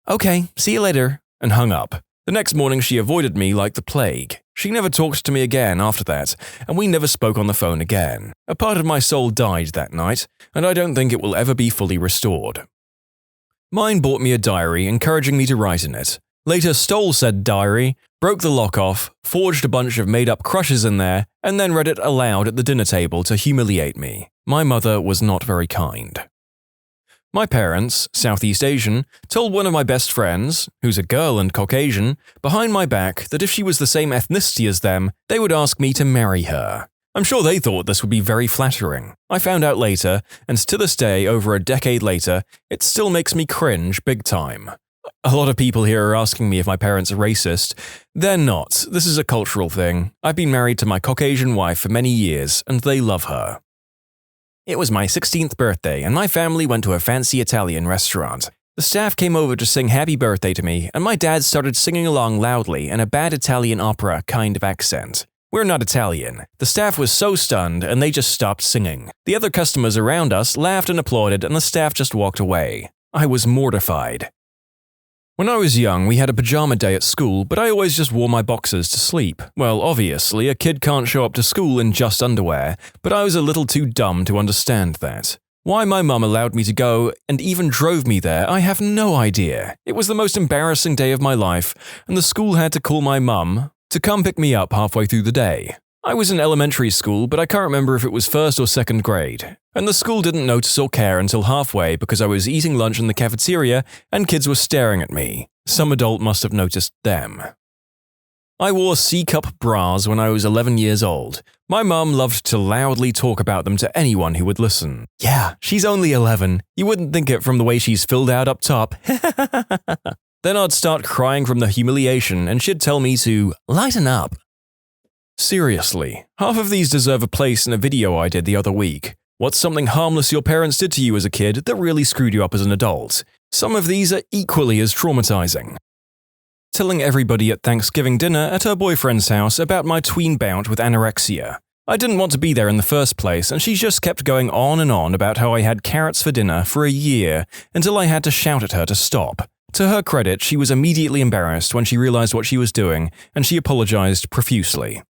okay, see you later," and hung up. The next morning she avoided me like the plague. She never talked to me again after that, and we never spoke on the phone again. A part of my soul died that night, and I don't think it will ever be fully restored. Mine bought me a diary encouraging me to write in it. Later stole said diary, broke the lock off, forged a bunch of made-up crushes in there, and then read it aloud at the dinner table to humiliate me. My mother was not very kind. My parents, Southeast Asian, told one of my best friends, who's a girl and Caucasian, behind my back that if she was the same ethnicity as them, they would ask me to marry her. I'm sure they thought this would be very flattering. I found out later, and to this day, over a decade later, it still makes me cringe big time. A lot of people here are asking me if my parents are racist. They're not. This is a cultural thing. I've been married to my Caucasian wife for many years, and they love her. It was my 16th birthday, and my family went to a fancy Italian restaurant. The staff came over to sing happy birthday to me, and my dad started singing along loudly in a bad Italian opera kind of accent. We're not Italian. The staff was so stunned and they just stopped singing. The other customers around us laughed and applauded and the staff just walked away. I was mortified. When I was young, we had a pajama day at school, but I always just wore my boxers to sleep. Well, obviously, a kid can't show up to school in just underwear, but I was a little too dumb to understand that. Why my mum allowed me to go and even drove me there, I have no idea. It was the most embarrassing day of my life, and the school had to call my mum to come pick me up halfway through the day. I was in elementary school, but I can't remember if it was first or second grade. And the school didn't notice or care until halfway because I was eating lunch in the cafeteria and kids were staring at me. Some adult must have noticed them. I wore C-cup bras when I was 11 years old. My mum loved to loudly talk about them to anyone who would listen. Yeah, she's only 11. You wouldn't think it from the way she's filled out up top. Then I'd start crying from the humiliation and she'd tell me to lighten up. Seriously, half of these deserve a place in a video I did the other week. What's something harmless your parents did to you as a kid that really screwed you up as an adult? Some of these are equally as traumatizing. Telling everybody at Thanksgiving dinner at her boyfriend's house about my tween bout with anorexia. I didn't want to be there in the first place, and she just kept going on and on about how I had carrots for dinner for a year until I had to shout at her to stop. To her credit, she was immediately embarrassed when she realized what she was doing, and she apologized profusely.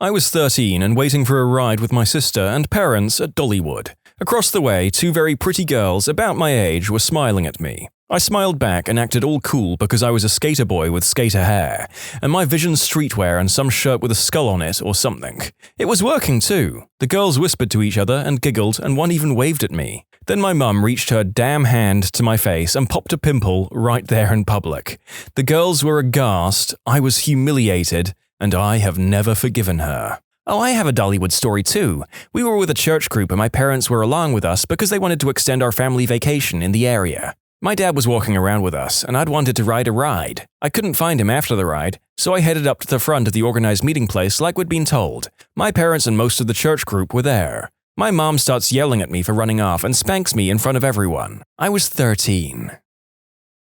I was 13 and waiting for a ride with my sister and parents at Dollywood. Across the way, two very pretty girls about my age were smiling at me. I smiled back and acted all cool because I was a skater boy with skater hair, and my Vision's streetwear and some shirt with a skull on it or something. It was working too. The girls whispered to each other and giggled, and one even waved at me. Then my mum reached her damn hand to my face and popped a pimple right there in public. The girls were aghast, I was humiliated, and I have never forgiven her. Oh, I have a Dollywood story too. We were with a church group and my parents were along with us because they wanted to extend our family vacation in the area. My dad was walking around with us and I'd wanted to ride a ride. I couldn't find him after the ride, so I headed up to the front of the organized meeting place like we'd been told. My parents and most of the church group were there. My mom starts yelling at me for running off and spanks me in front of everyone. I was 13.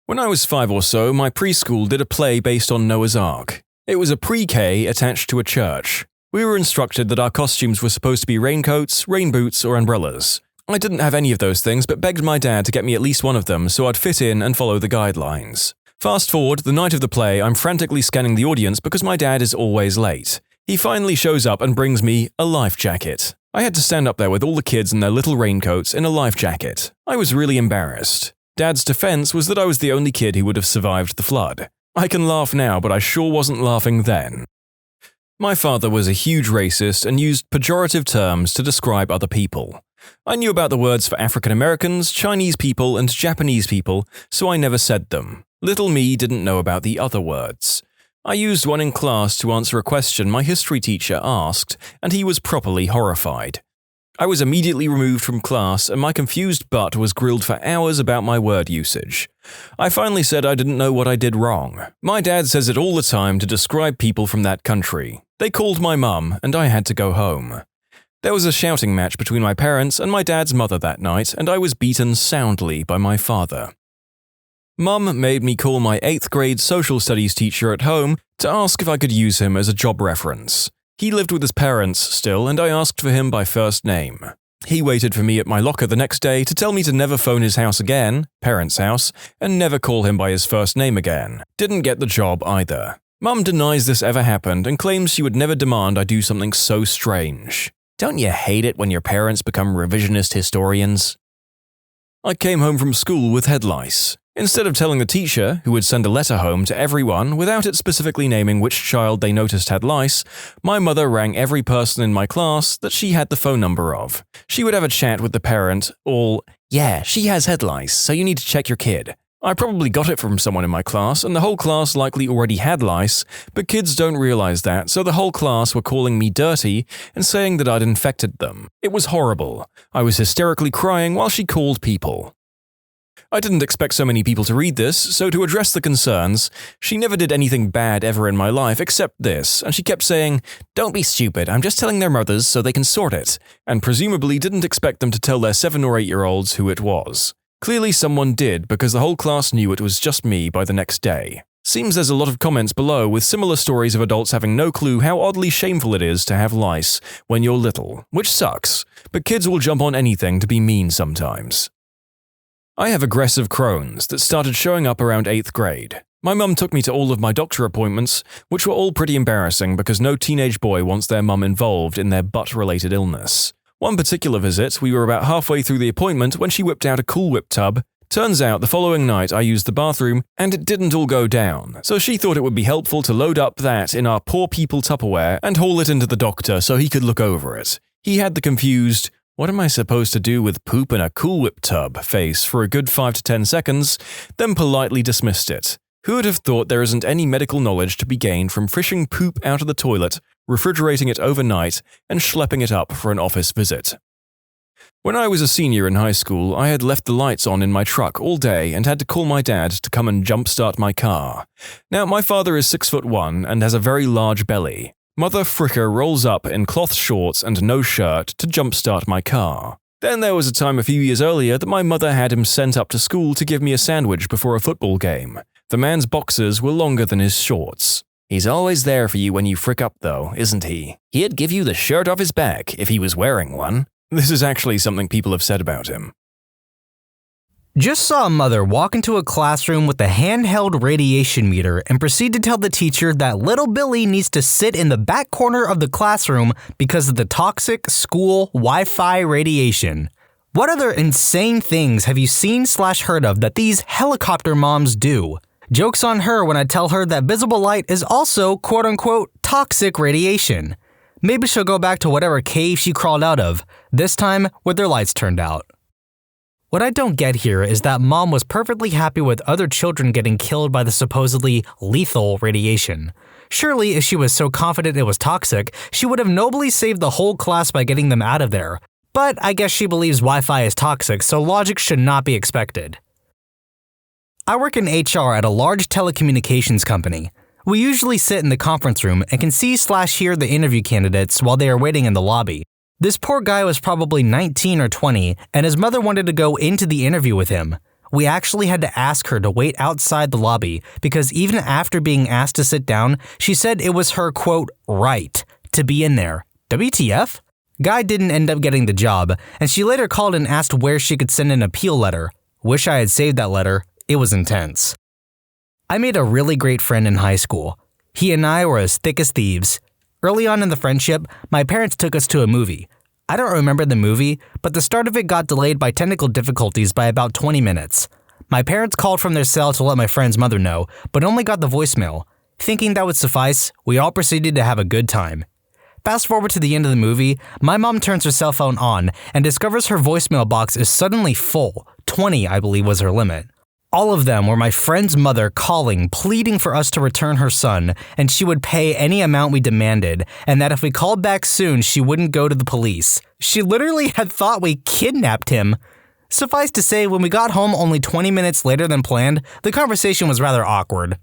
When I was 5 or so, my preschool did a play based on Noah's Ark. It was a pre-K attached to a church. We were instructed that our costumes were supposed to be raincoats, rain boots, or umbrellas. I didn't have any of those things but begged my dad to get me at least one of them so I'd fit in and follow the guidelines. Fast forward, the night of the play, I'm frantically scanning the audience because my dad is always late. He finally shows up and brings me a life jacket. I had to stand up there with all the kids in their little raincoats in a life jacket. I was really embarrassed. Dad's defense was that I was the only kid who would have survived the flood. I can laugh now, but I sure wasn't laughing then. My father was a huge racist and used pejorative terms to describe other people. I knew about the words for African Americans, Chinese people, and Japanese people, so I never said them. Little me didn't know about the other words. I used one in class to answer a question my history teacher asked, and he was properly horrified. I was immediately removed from class and my confused butt was grilled for hours about my word usage. I finally said I didn't know what I did wrong. My dad says it all the time to describe people from that country. They called my mum and I had to go home. There was a shouting match between my parents and my dad's mother that night and I was beaten soundly by my father. Mum made me call my 8th grade social studies teacher at home to ask if I could use him as a job reference. He lived with his parents still and I asked for him by first name. He waited for me at my locker the next day to tell me to never phone his house again, parents' house, and never call him by his first name again. Didn't get the job either. Mum denies this ever happened and claims she would never demand I do something so strange. Don't you hate it when your parents become revisionist historians? I came home from school with head lice. Instead of telling the teacher, who would send a letter home to everyone without it specifically naming which child they noticed had lice, my mother rang every person in my class that she had the phone number of. She would have a chat with the parent, all, "Yeah, she has head lice, so you need to check your kid." I probably got it from someone in my class, and the whole class likely already had lice, but kids don't realize that, so the whole class were calling me dirty and saying that I'd infected them. It was horrible. I was hysterically crying while she called people. I didn't expect so many people to read this, so to address the concerns, she never did anything bad ever in my life except this, and she kept saying, "Don't be stupid, I'm just telling their mothers so they can sort it," and presumably didn't expect them to tell their 7 or 8-year-olds who it was. Clearly someone did because the whole class knew it was just me by the next day. Seems there's a lot of comments below with similar stories of adults having no clue how oddly shameful it is to have lice when you're little, which sucks, but kids will jump on anything to be mean sometimes. I have aggressive Crohn's that started showing up around 8th grade. My mum took me to all of my doctor appointments, which were all pretty embarrassing because no teenage boy wants their mum involved in their butt-related illness. One particular visit, we were about halfway through the appointment when she whipped out a Cool Whip tub. Turns out the following night I used the bathroom and it didn't all go down, so she thought it would be helpful to load up that in our poor people Tupperware and haul it into the doctor so he could look over it. He had the confused, "What am I supposed to do with poop in a Cool Whip tub?" face for a good 5 to 10 seconds, then politely dismissed it. Who would have thought there isn't any medical knowledge to be gained from fishing poop out of the toilet, refrigerating it overnight, and schlepping it up for an office visit? When I was a senior in high school, I had left the lights on in my truck all day and had to call my dad to come and jumpstart my car. Now, my father is 6'1" and has a very large belly. Mother Fricker rolls up in cloth shorts and no shirt to jumpstart my car. Then there was a time a few years earlier that my mother had him sent up to school to give me a sandwich before a football game. The man's boxers were longer than his shorts. He's always there for you when you frick up though, isn't he? He'd give you the shirt off his back if he was wearing one. This is actually something people have said about him. Just saw a mother walk into a classroom with a handheld radiation meter and proceed to tell the teacher that little Billy needs to sit in the back corner of the classroom because of the toxic school Wi-Fi radiation. What other insane things have you seen/heard of that these helicopter moms do? Joke's on her when I tell her that visible light is also quote-unquote toxic radiation. Maybe she'll go back to whatever cave she crawled out of, this time with their lights turned out. What I don't get here is that mom was perfectly happy with other children getting killed by the supposedly lethal radiation. Surely, if she was so confident it was toxic, she would have nobly saved the whole class by getting them out of there. But I guess she believes Wi-Fi is toxic, so logic should not be expected. I work in HR at a large telecommunications company. We usually sit in the conference room and can see/hear the interview candidates while they are waiting in the lobby. This poor guy was probably 19 or 20, and his mother wanted to go into the interview with him. We actually had to ask her to wait outside the lobby because even after being asked to sit down, she said it was her, quote, right to be in there. WTF? Guy didn't end up getting the job, and she later called and asked where she could send an appeal letter. Wish I had saved that letter. It was intense. I made a really great friend in high school. He and I were as thick as thieves. Early on in the friendship, my parents took us to a movie. I don't remember the movie, but the start of it got delayed by technical difficulties by about 20 minutes. My parents called from their cell to let my friend's mother know, but only got the voicemail. Thinking that would suffice, we all proceeded to have a good time. Fast forward to the end of the movie, my mom turns her cell phone on and discovers her voicemail box is suddenly full. 20, I believe, was her limit. All of them were my friend's mother calling, pleading for us to return her son, and she would pay any amount we demanded, and that if we called back soon, she wouldn't go to the police. She literally had thought we kidnapped him. Suffice to say, when we got home only 20 minutes later than planned, the conversation was rather awkward.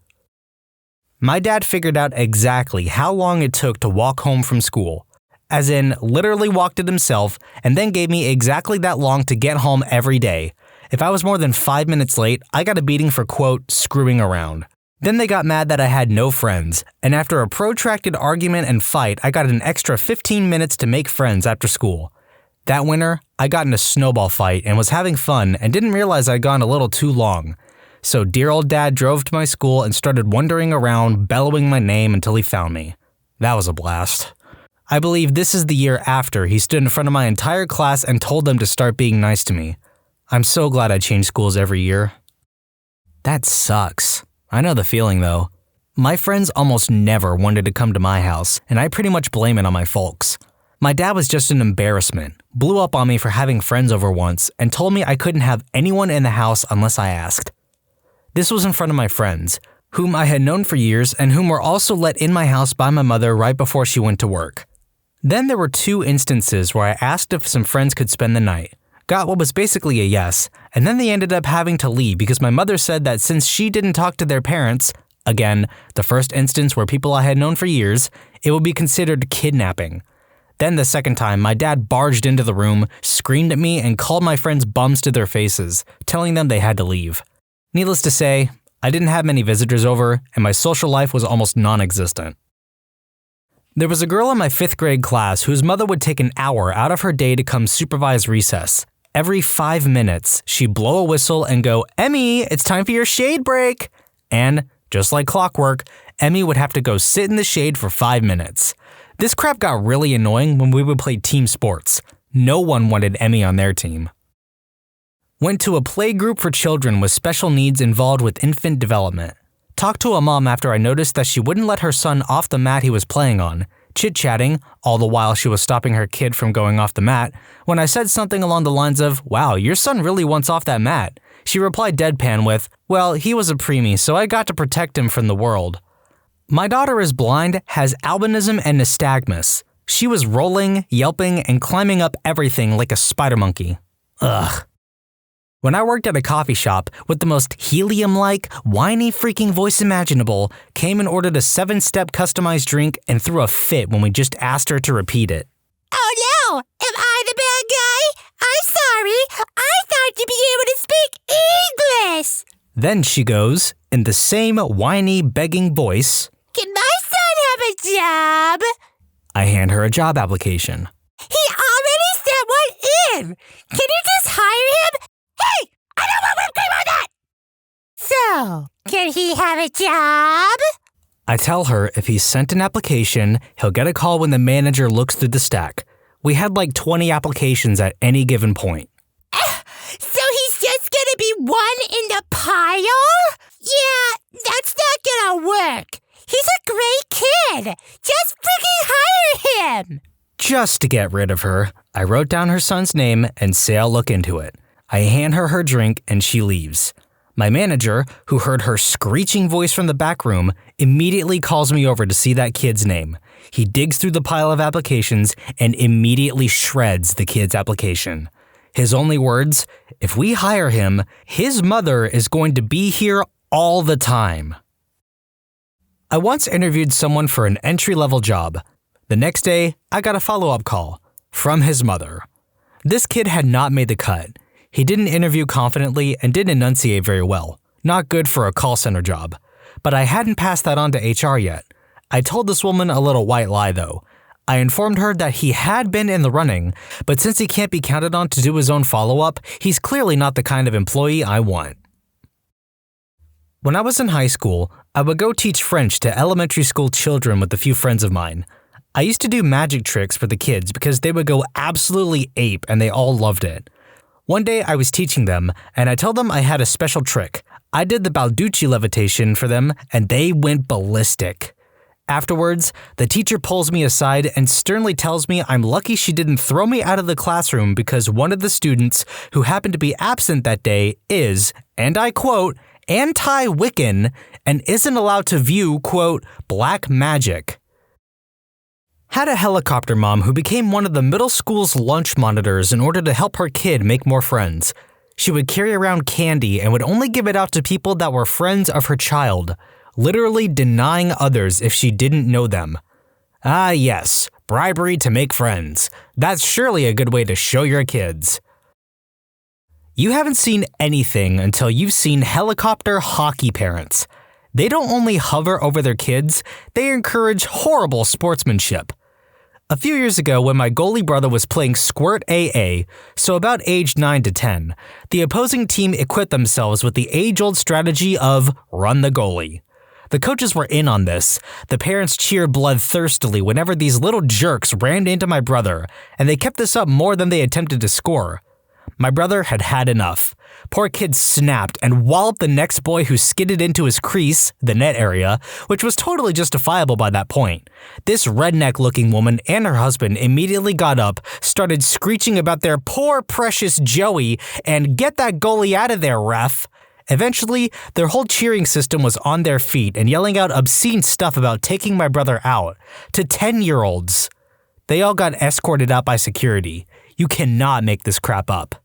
My dad figured out exactly how long it took to walk home from school. As in, literally walked it himself, and then gave me exactly that long to get home every day. If I was more than 5 minutes late, I got a beating for, quote, screwing around. Then they got mad that I had no friends, and after a protracted argument and fight, I got an extra 15 minutes to make friends after school. That winter, I got in a snowball fight and was having fun and didn't realize I'd gone a little too long. So dear old dad drove to my school and started wandering around, bellowing my name until he found me. That was a blast. I believe this is the year after he stood in front of my entire class and told them to start being nice to me. I'm so glad I change schools every year. That sucks. I know the feeling though. My friends almost never wanted to come to my house, and I pretty much blame it on my folks. My dad was just an embarrassment, blew up on me for having friends over once, and told me I couldn't have anyone in the house unless I asked. This was in front of my friends, whom I had known for years and whom were also let in my house by my mother right before she went to work. Then there were 2 instances where I asked if some friends could spend the night. Got what was basically a yes, and then they ended up having to leave because my mother said that since she didn't talk to their parents, again, the first instance where people I had known for years, it would be considered kidnapping. Then the second time, my dad barged into the room, screamed at me, and called my friends bums to their faces, telling them they had to leave. Needless to say, I didn't have many visitors over, and my social life was almost non-existent. There was a girl in my 5th grade class whose mother would take an hour out of her day to come supervise recess. Every 5 minutes, she'd blow a whistle and go, "Emmy, it's time for your shade break." And, just like clockwork, Emmy would have to go sit in the shade for 5 minutes. This crap got really annoying when we would play team sports. No one wanted Emmy on their team. Went to a play group for children with special needs involved with infant development. Talked to a mom after I noticed that she wouldn't let her son off the mat he was playing on, chit-chatting, all the while she was stopping her kid from going off the mat. When I said something along the lines of, "Wow, your son really wants off that mat," she replied deadpan with, "Well, he was a preemie, so I got to protect him from the world." My daughter is blind, has albinism and nystagmus. She was rolling, yelping, and climbing up everything like a spider monkey. Ugh. When I worked at a coffee shop with the most helium-like, whiny freaking voice imaginable, came and ordered a 7-step customized drink and threw a fit when we just asked her to repeat it. "Oh no! Am I the bad guy? I'm sorry! I thought you'd be able to speak English!" Then she goes, in the same whiny, begging voice, "Can my son have a job?" I hand her a job application. "He already sent one in! Can you just hire him? Hey! I don't want whipped cream on that!" "So, can he have a job?" I tell her if he's sent an application, he'll get a call when the manager looks through the stack. We had like 20 applications at any given point. So he's just gonna be one in the pile? Yeah, that's not gonna work. He's a great kid. Just freaking hire him. Just to get rid of her, I wrote down her son's name and say I'll look into it. I hand her her drink and she leaves. My manager, who heard her screeching voice from the back room, immediately calls me over to see that kid's name. He digs through the pile of applications and immediately shreds the kid's application. His only words, "If we hire him, his mother is going to be here all the time." I once interviewed someone for an entry-level job. The next day, I got a follow-up call from his mother. This kid had not made the cut. He didn't interview confidently and didn't enunciate very well. Not good for a call center job. But I hadn't passed that on to HR yet. I told this woman a little white lie though. I informed her that he had been in the running, but since he can't be counted on to do his own follow-up, he's clearly not the kind of employee I want. When I was in high school, I would go teach French to elementary school children with a few friends of mine. I used to do magic tricks for the kids because they would go absolutely ape and they all loved it. One day I was teaching them, and I told them I had a special trick. I did the Balducci levitation for them, and they went ballistic. Afterwards, the teacher pulls me aside and sternly tells me I'm lucky she didn't throw me out of the classroom because one of the students, who happened to be absent that day, is, and I quote, anti-Wiccan and isn't allowed to view, quote, black magic. Had a helicopter mom who became one of the middle school's lunch monitors in order to help her kid make more friends. She would carry around candy and would only give it out to people that were friends of her child, literally denying others if she didn't know them. Ah yes, bribery to make friends. That's surely a good way to show your kids. You haven't seen anything until you've seen helicopter hockey parents. They don't only hover over their kids, they encourage horrible sportsmanship. A few years ago, when my goalie brother was playing Squirt AA, so about age 9 to 10, the opposing team equipped themselves with the age-old strategy of run the goalie. The coaches were in on this. The parents cheered bloodthirstily whenever these little jerks ran into my brother, and they kept this up more than they attempted to score. My brother had had enough. Poor kid snapped and walloped the next boy who skidded into his crease, the net area, which was totally justifiable by that point. This redneck-looking woman and her husband immediately got up, started screeching about their poor precious Joey, and get that goalie out of there, ref. Eventually, their whole cheering system was on their feet and yelling out obscene stuff about taking my brother out, to 10-year-olds. They all got escorted out by security. You cannot make this crap up.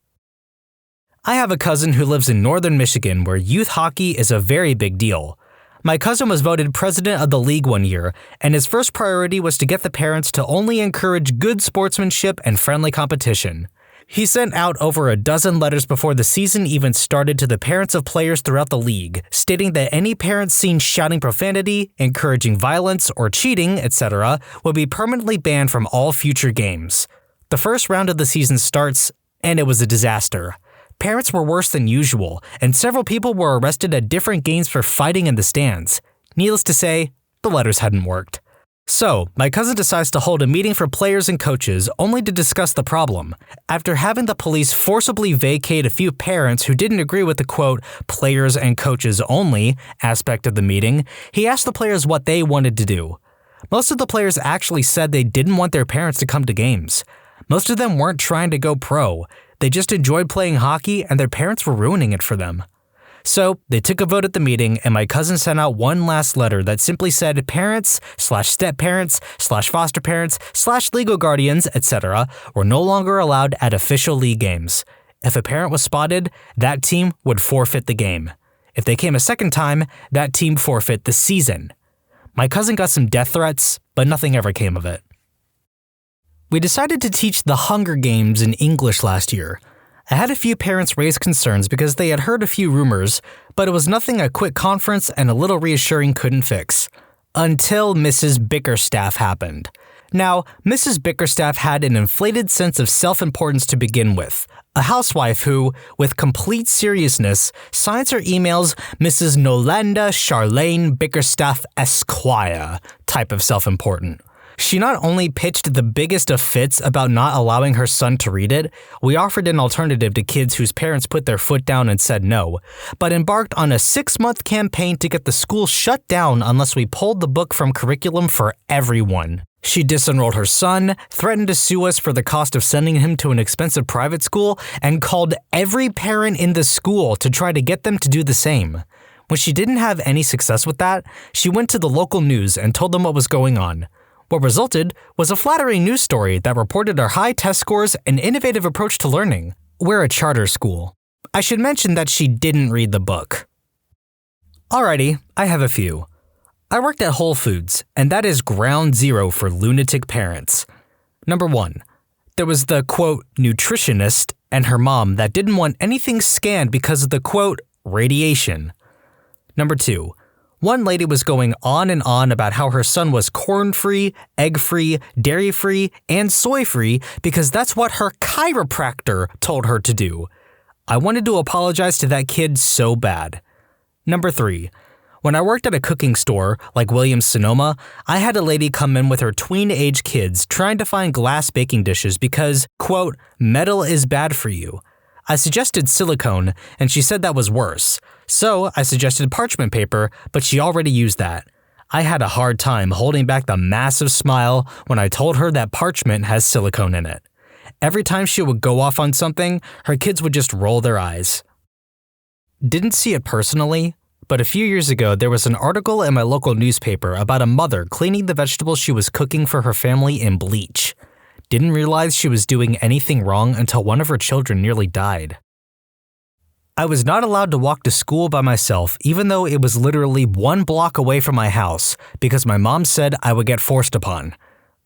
I have a cousin who lives in northern Michigan where youth hockey is a very big deal. My cousin was voted president of the league one year, and his first priority was to get the parents to only encourage good sportsmanship and friendly competition. He sent out over a dozen letters before the season even started to the parents of players throughout the league, stating that any parents seen shouting profanity, encouraging violence, or cheating, etc., would be permanently banned from all future games. The first round of the season starts, and it was a disaster. Parents were worse than usual, and several people were arrested at different games for fighting in the stands. Needless to say, the letters hadn't worked. So, my cousin decides to hold a meeting for players and coaches only to discuss the problem. After having the police forcibly vacate a few parents who didn't agree with the quote, players and coaches only aspect of the meeting, he asked the players what they wanted to do. Most of the players actually said they didn't want their parents to come to games. Most of them weren't trying to go pro. They just enjoyed playing hockey and their parents were ruining it for them. So, they took a vote at the meeting and my cousin sent out one last letter that simply said parents/step-parents/foster parents/legal guardians, etc. were no longer allowed at official league games. If a parent was spotted, that team would forfeit the game. If they came a second time, that team forfeit the season. My cousin got some death threats, but nothing ever came of it. We decided to teach the Hunger Games in English last year. I had a few parents raise concerns because they had heard a few rumors, but it was nothing a quick conference and a little reassuring couldn't fix. Until Mrs. Bickerstaff happened. Now, Mrs. Bickerstaff had an inflated sense of self-importance to begin with. A housewife who, with complete seriousness, signs her emails Mrs. Nolanda Charlene Bickerstaff Esquire type of self-important. She not only pitched the biggest of fits about not allowing her son to read it, we offered an alternative to kids whose parents put their foot down and said no, but embarked on a 6-month campaign to get the school shut down unless we pulled the book from curriculum for everyone. She disenrolled her son, threatened to sue us for the cost of sending him to an expensive private school, and called every parent in the school to try to get them to do the same. When she didn't have any success with that, she went to the local news and told them what was going on. What resulted was a flattering news story that reported our high test scores and innovative approach to learning. We're a charter school. I should mention that she didn't read the book. Alrighty, I have a few. I worked at Whole Foods, and that is ground zero for lunatic parents. Number 1. There was the, quote, nutritionist and her mom that didn't want anything scanned because of the, quote, radiation. Number 2. One lady was going on and on about how her son was corn-free, egg-free, dairy-free, and soy-free because that's what her chiropractor told her to do. I wanted to apologize to that kid so bad. Number 3. When I worked at a cooking store, like Williams-Sonoma, I had a lady come in with her tween-age kids trying to find glass baking dishes because, quote, metal is bad for you. I suggested silicone, and she said that was worse. So I suggested parchment paper, but she already used that. I had a hard time holding back the massive smile when I told her that parchment has silicone in it. Every time she would go off on something, her kids would just roll their eyes. Didn't see it personally, but a few years ago there was an article in my local newspaper about a mother cleaning the vegetables she was cooking for her family in bleach. Didn't realize she was doing anything wrong until one of her children nearly died. I was not allowed to walk to school by myself even though it was literally 1 block away from my house because my mom said I would get forced upon.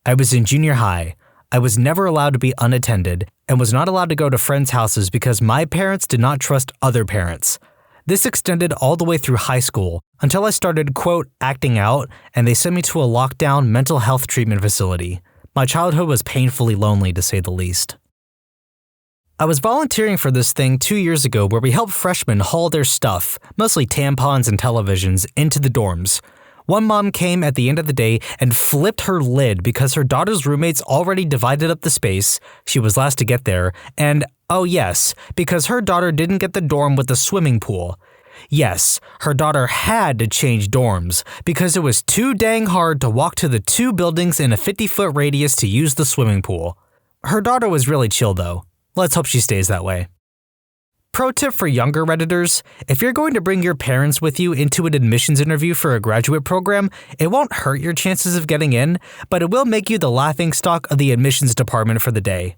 I was in junior high. I was never allowed to be unattended and was not allowed to go to friends' houses because my parents did not trust other parents. This extended all the way through high school until I started, quote, acting out and they sent me to a lockdown mental health treatment facility. My childhood was painfully lonely, to say the least. I was volunteering for this thing 2 years ago where we helped freshmen haul their stuff, mostly tampons and televisions, into the dorms. One mom came at the end of the day and flipped her lid because her daughter's roommates already divided up the space, she was last to get there, and, oh yes, because her daughter didn't get the dorm with the swimming pool. Yes, her daughter had to change dorms because it was too dang hard to walk to the 2 buildings in a 50-foot radius to use the swimming pool. Her daughter was really chill though. Let's hope she stays that way. Pro tip for younger Redditors, if you're going to bring your parents with you into an admissions interview for a graduate program, it won't hurt your chances of getting in, but it will make you the laughingstock of the admissions department for the day.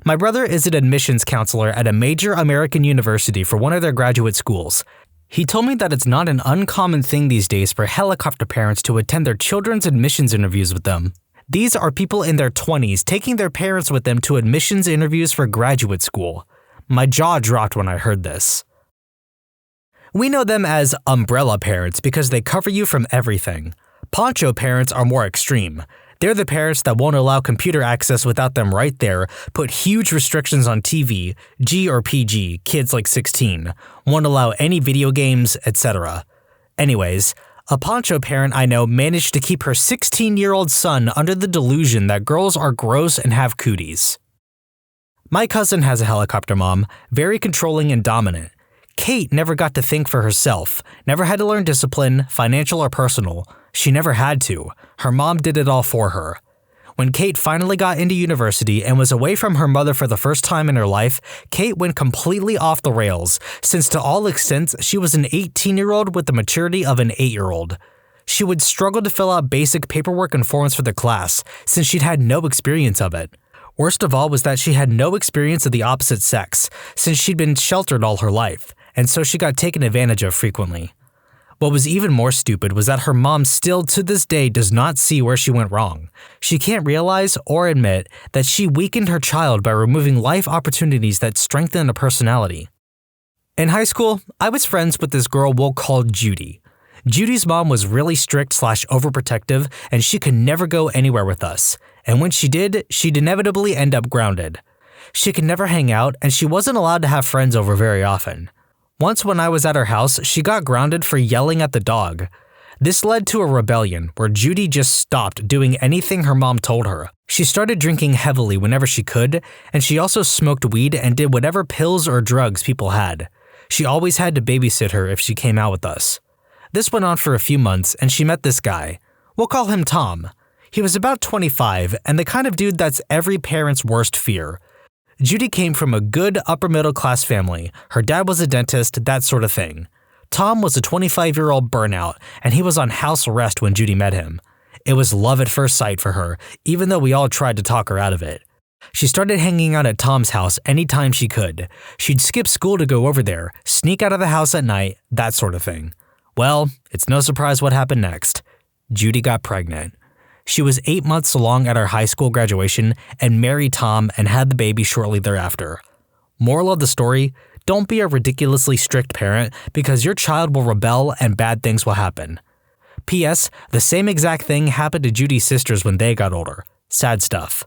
My brother is an admissions counselor at a major American university for one of their graduate schools. He told me that it's not an uncommon thing these days for helicopter parents to attend their children's admissions interviews with them. These are people in their 20s taking their parents with them to admissions interviews for graduate school. My jaw dropped when I heard this. We know them as umbrella parents because they cover you from everything. Poncho parents are more extreme. They're the parents that won't allow computer access without them right there, put huge restrictions on TV, G or PG, kids like 16, won't allow any video games, etc. Anyways, a Poncho parent I know managed to keep her 16-year-old son under the delusion that girls are gross and have cooties. My cousin has a helicopter mom, very controlling and dominant. Kate never got to think for herself, never had to learn discipline, financial or personal. She never had to. Her mom did it all for her. When Kate finally got into university and was away from her mother for the first time in her life, Kate went completely off the rails, since to all extents she was an 18-year-old with the maturity of an 8-year-old. She would struggle to fill out basic paperwork and forms for the class, since she'd had no experience of it. Worst of all was that she had no experience of the opposite sex, since she'd been sheltered all her life, and so she got taken advantage of frequently. What was even more stupid was that her mom still to this day does not see where she went wrong. She can't realize or admit that she weakened her child by removing life opportunities that strengthen a personality. In high school, I was friends with this girl we'll call Judy. Judy's mom was really strict/overprotective, and she could never go anywhere with us. And when she did, she'd inevitably end up grounded. She could never hang out, and she wasn't allowed to have friends over very often. Once when I was at her house, she got grounded for yelling at the dog. This led to a rebellion where Judy just stopped doing anything her mom told her. She started drinking heavily whenever she could, and she also smoked weed and did whatever pills or drugs people had. She always had to babysit her if she came out with us. This went on for a few months, and she met this guy. We'll call him Tom. He was about 25, and the kind of dude that's every parent's worst fear. Judy came from a good upper-middle-class family. Her dad was a dentist, that sort of thing. Tom was a 25-year-old burnout, and he was on house arrest when Judy met him. It was love at first sight for her, even though we all tried to talk her out of it. She started hanging out at Tom's house anytime she could. She'd skip school to go over there, sneak out of the house at night, that sort of thing. Well, it's no surprise what happened next. Judy got pregnant. She was 8 months along at our high school graduation and married Tom and had the baby shortly thereafter. Moral of the story, don't be a ridiculously strict parent because your child will rebel and bad things will happen. P.S. The same exact thing happened to Judy's sisters when they got older. Sad stuff.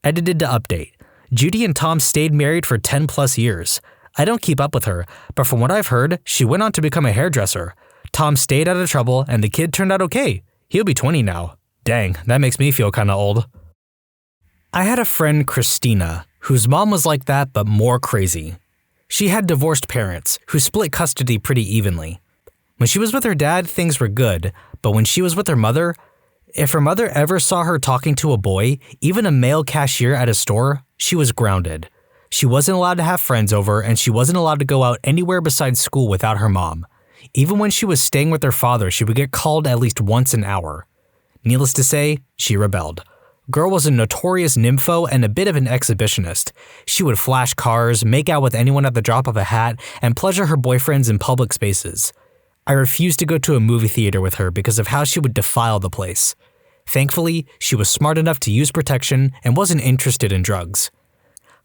Edited to update. Judy and Tom stayed married for 10 plus years. I don't keep up with her, but from what I've heard, she went on to become a hairdresser. Tom stayed out of trouble and the kid turned out okay. He'll be 20 now. Dang, that makes me feel kinda old. I had a friend, Christina, whose mom was like that but more crazy. She had divorced parents who split custody pretty evenly. When she was with her dad, things were good, but when she was with her mother, if her mother ever saw her talking to a boy, even a male cashier at a store, she was grounded. She wasn't allowed to have friends over, and she wasn't allowed to go out anywhere besides school without her mom. Even when she was staying with her father, she would get called at least once an hour. Needless to say, she rebelled. Girl was a notorious nympho and a bit of an exhibitionist. She would flash cars, make out with anyone at the drop of a hat, and pleasure her boyfriends in public spaces. I refused to go to a movie theater with her because of how she would defile the place. Thankfully, she was smart enough to use protection and wasn't interested in drugs.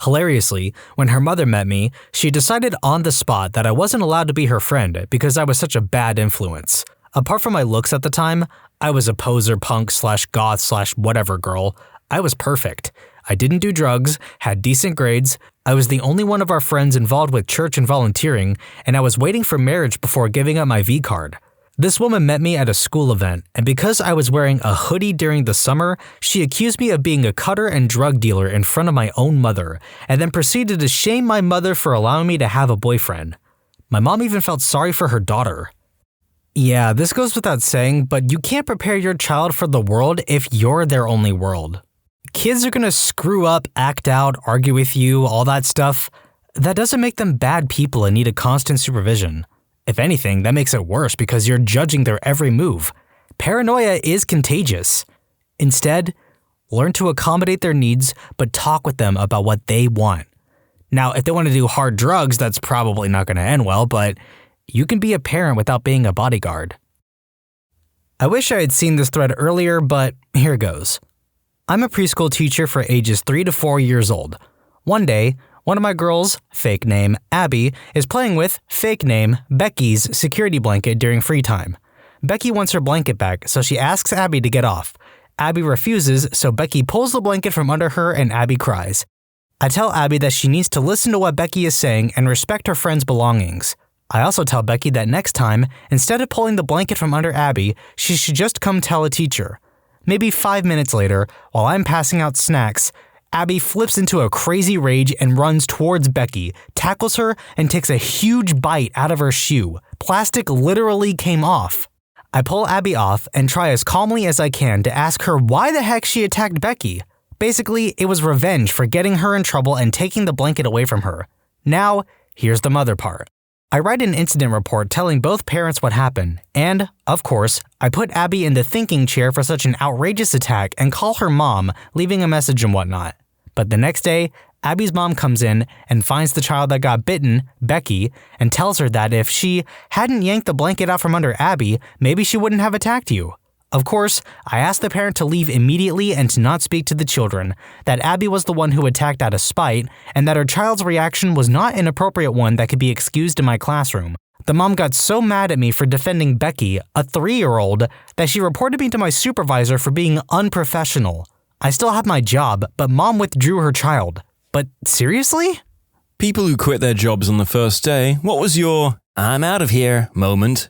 Hilariously, when her mother met me, she decided on the spot that I wasn't allowed to be her friend because I was such a bad influence. Apart from my looks at the time, I was a poser punk/goth/whatever girl. I was perfect. I didn't do drugs, had decent grades, I was the only one of our friends involved with church and volunteering, and I was waiting for marriage before giving up my V-card. This woman met me at a school event, and because I was wearing a hoodie during the summer, she accused me of being a cutter and drug dealer in front of my own mother, and then proceeded to shame my mother for allowing me to have a boyfriend. My mom even felt sorry for her daughter. Yeah, this goes without saying, but you can't prepare your child for the world if you're their only world. Kids are gonna screw up, act out, argue with you, all that stuff. That doesn't make them bad people and need a constant supervision. If anything, that makes it worse because you're judging their every move. Paranoia is contagious. Instead, learn to accommodate their needs, but talk with them about what they want. Now, if they want to do hard drugs, that's probably not going to end well, but you can be a parent without being a bodyguard. I wish I had seen this thread earlier, but here goes. I'm a preschool teacher for ages 3 to 4 years old. One day, one of my girls, fake name Abby, is playing with, fake name, Becky's security blanket during free time. Becky wants her blanket back, so she asks Abby to get off. Abby refuses, so Becky pulls the blanket from under her and Abby cries. I tell Abby that she needs to listen to what Becky is saying and respect her friend's belongings. I also tell Becky that next time, instead of pulling the blanket from under Abby, she should just come tell a teacher. Maybe 5 minutes later, while I'm passing out snacks, Abby flips into a crazy rage and runs towards Becky, tackles her, and takes a huge bite out of her shoe. Plastic literally came off. I pull Abby off and try as calmly as I can to ask her why the heck she attacked Becky. Basically, it was revenge for getting her in trouble and taking the blanket away from her. Now, here's the mother part. I write an incident report telling both parents what happened, and, of course, I put Abby in the thinking chair for such an outrageous attack and call her mom, leaving a message and whatnot. But the next day, Abby's mom comes in and finds the child that got bitten, Becky, and tells her that if she hadn't yanked the blanket out from under Abby, maybe she wouldn't have attacked you. Of course, I asked the parent to leave immediately and to not speak to the children, that Abby was the one who attacked out of spite, and that her child's reaction was not an appropriate one that could be excused in my classroom. The mom got so mad at me for defending Becky, a 3-year-old, that she reported me to my supervisor for being unprofessional. I still have my job, but mom withdrew her child. But seriously? People who quit their jobs on the first day, what was your "I'm out of here" moment?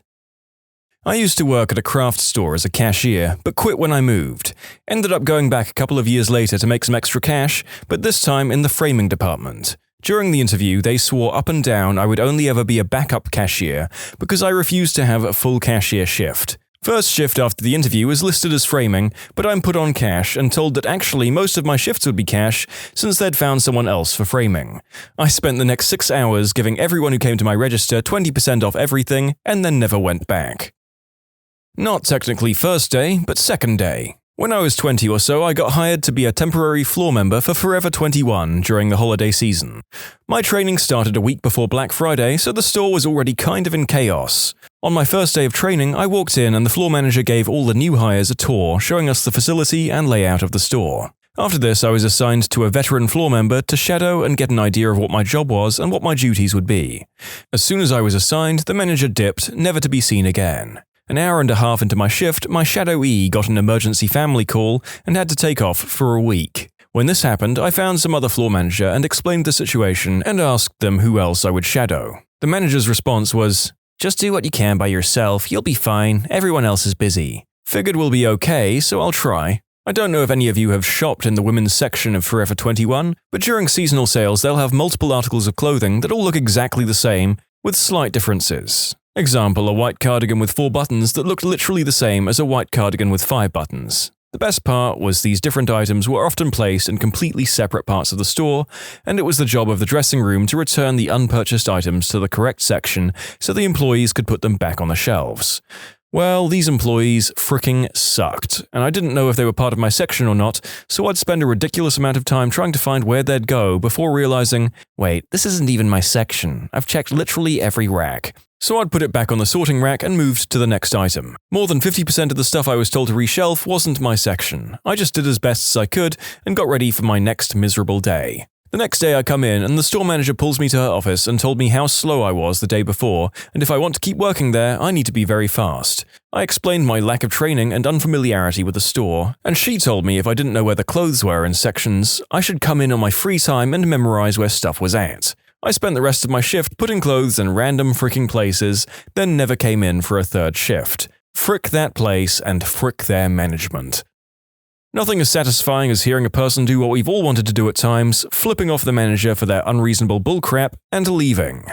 I used to work at a craft store as a cashier, but quit when I moved. Ended up going back a couple of years later to make some extra cash, but this time in the framing department. During the interview, they swore up and down I would only ever be a backup cashier because I refused to have a full cashier shift. First shift after the interview was listed as framing, but I'm put on cash and told that actually most of my shifts would be cash since they'd found someone else for framing. I spent the next 6 hours giving everyone who came to my register 20% off everything and then never went back. Not technically first day, but second day. When I was 20 or so, I got hired to be a temporary floor member for Forever 21 during the holiday season. My training started a week before Black Friday, so the store was already kind of in chaos. On my first day of training, I walked in and the floor manager gave all the new hires a tour, showing us the facility and layout of the store. After this, I was assigned to a veteran floor member to shadow and get an idea of what my job was and what my duties would be. As soon as I was assigned, the manager dipped, never to be seen again. An hour and a half into my shift, my shadowee got an emergency family call and had to take off for a week. When this happened, I found some other floor manager and explained the situation and asked them who else I would shadow. The manager's response was, "Just do what you can by yourself, you'll be fine, everyone else is busy." Figured we'll be okay, so I'll try. I don't know if any of you have shopped in the women's section of Forever 21, but during seasonal sales they'll have multiple articles of clothing that all look exactly the same, with slight differences. Example, a white cardigan with 4 buttons that looked literally the same as a white cardigan with 5 buttons. The best part was these different items were often placed in completely separate parts of the store, and it was the job of the dressing room to return the unpurchased items to the correct section so the employees could put them back on the shelves. Well, these employees fricking sucked, and I didn't know if they were part of my section or not, so I'd spend a ridiculous amount of time trying to find where they'd go before realizing, wait, this isn't even my section. I've checked literally every rack. So I'd put it back on the sorting rack and moved to the next item. More than 50% of the stuff I was told to reshelf wasn't my section. I just did as best as I could and got ready for my next miserable day. The next day I come in and the store manager pulls me to her office and told me how slow I was the day before, and if I want to keep working there, I need to be very fast. I explained my lack of training and unfamiliarity with the store, and she told me if I didn't know where the clothes were in sections, I should come in on my free time and memorize where stuff was at. I spent the rest of my shift putting clothes in random freaking places, then never came in for a third shift. Frick that place and frick their management. Nothing as satisfying as hearing a person do what we've all wanted to do at times, flipping off the manager for their unreasonable bullcrap and leaving.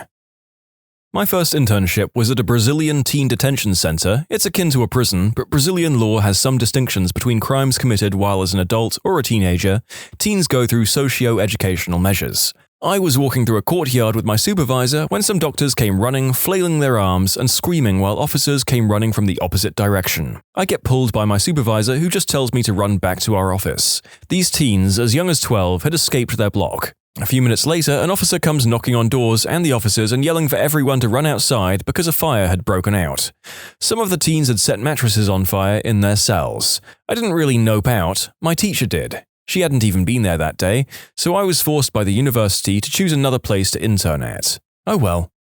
My first internship was at a Brazilian teen detention center. It's akin to a prison, but Brazilian law has some distinctions between crimes committed while as an adult or a teenager. Teens go through socio-educational measures. I was walking through a courtyard with my supervisor when some doctors came running, flailing their arms and screaming while officers came running from the opposite direction. I get pulled by my supervisor who just tells me to run back to our office. These teens, as young as 12, had escaped their block. A few minutes later, an officer comes knocking on doors and the offices and yelling for everyone to run outside because a fire had broken out. Some of the teens had set mattresses on fire in their cells. I didn't really nope out, my teacher did. She hadn't even been there that day, so I was forced by the university to choose another place to intern at. Oh well.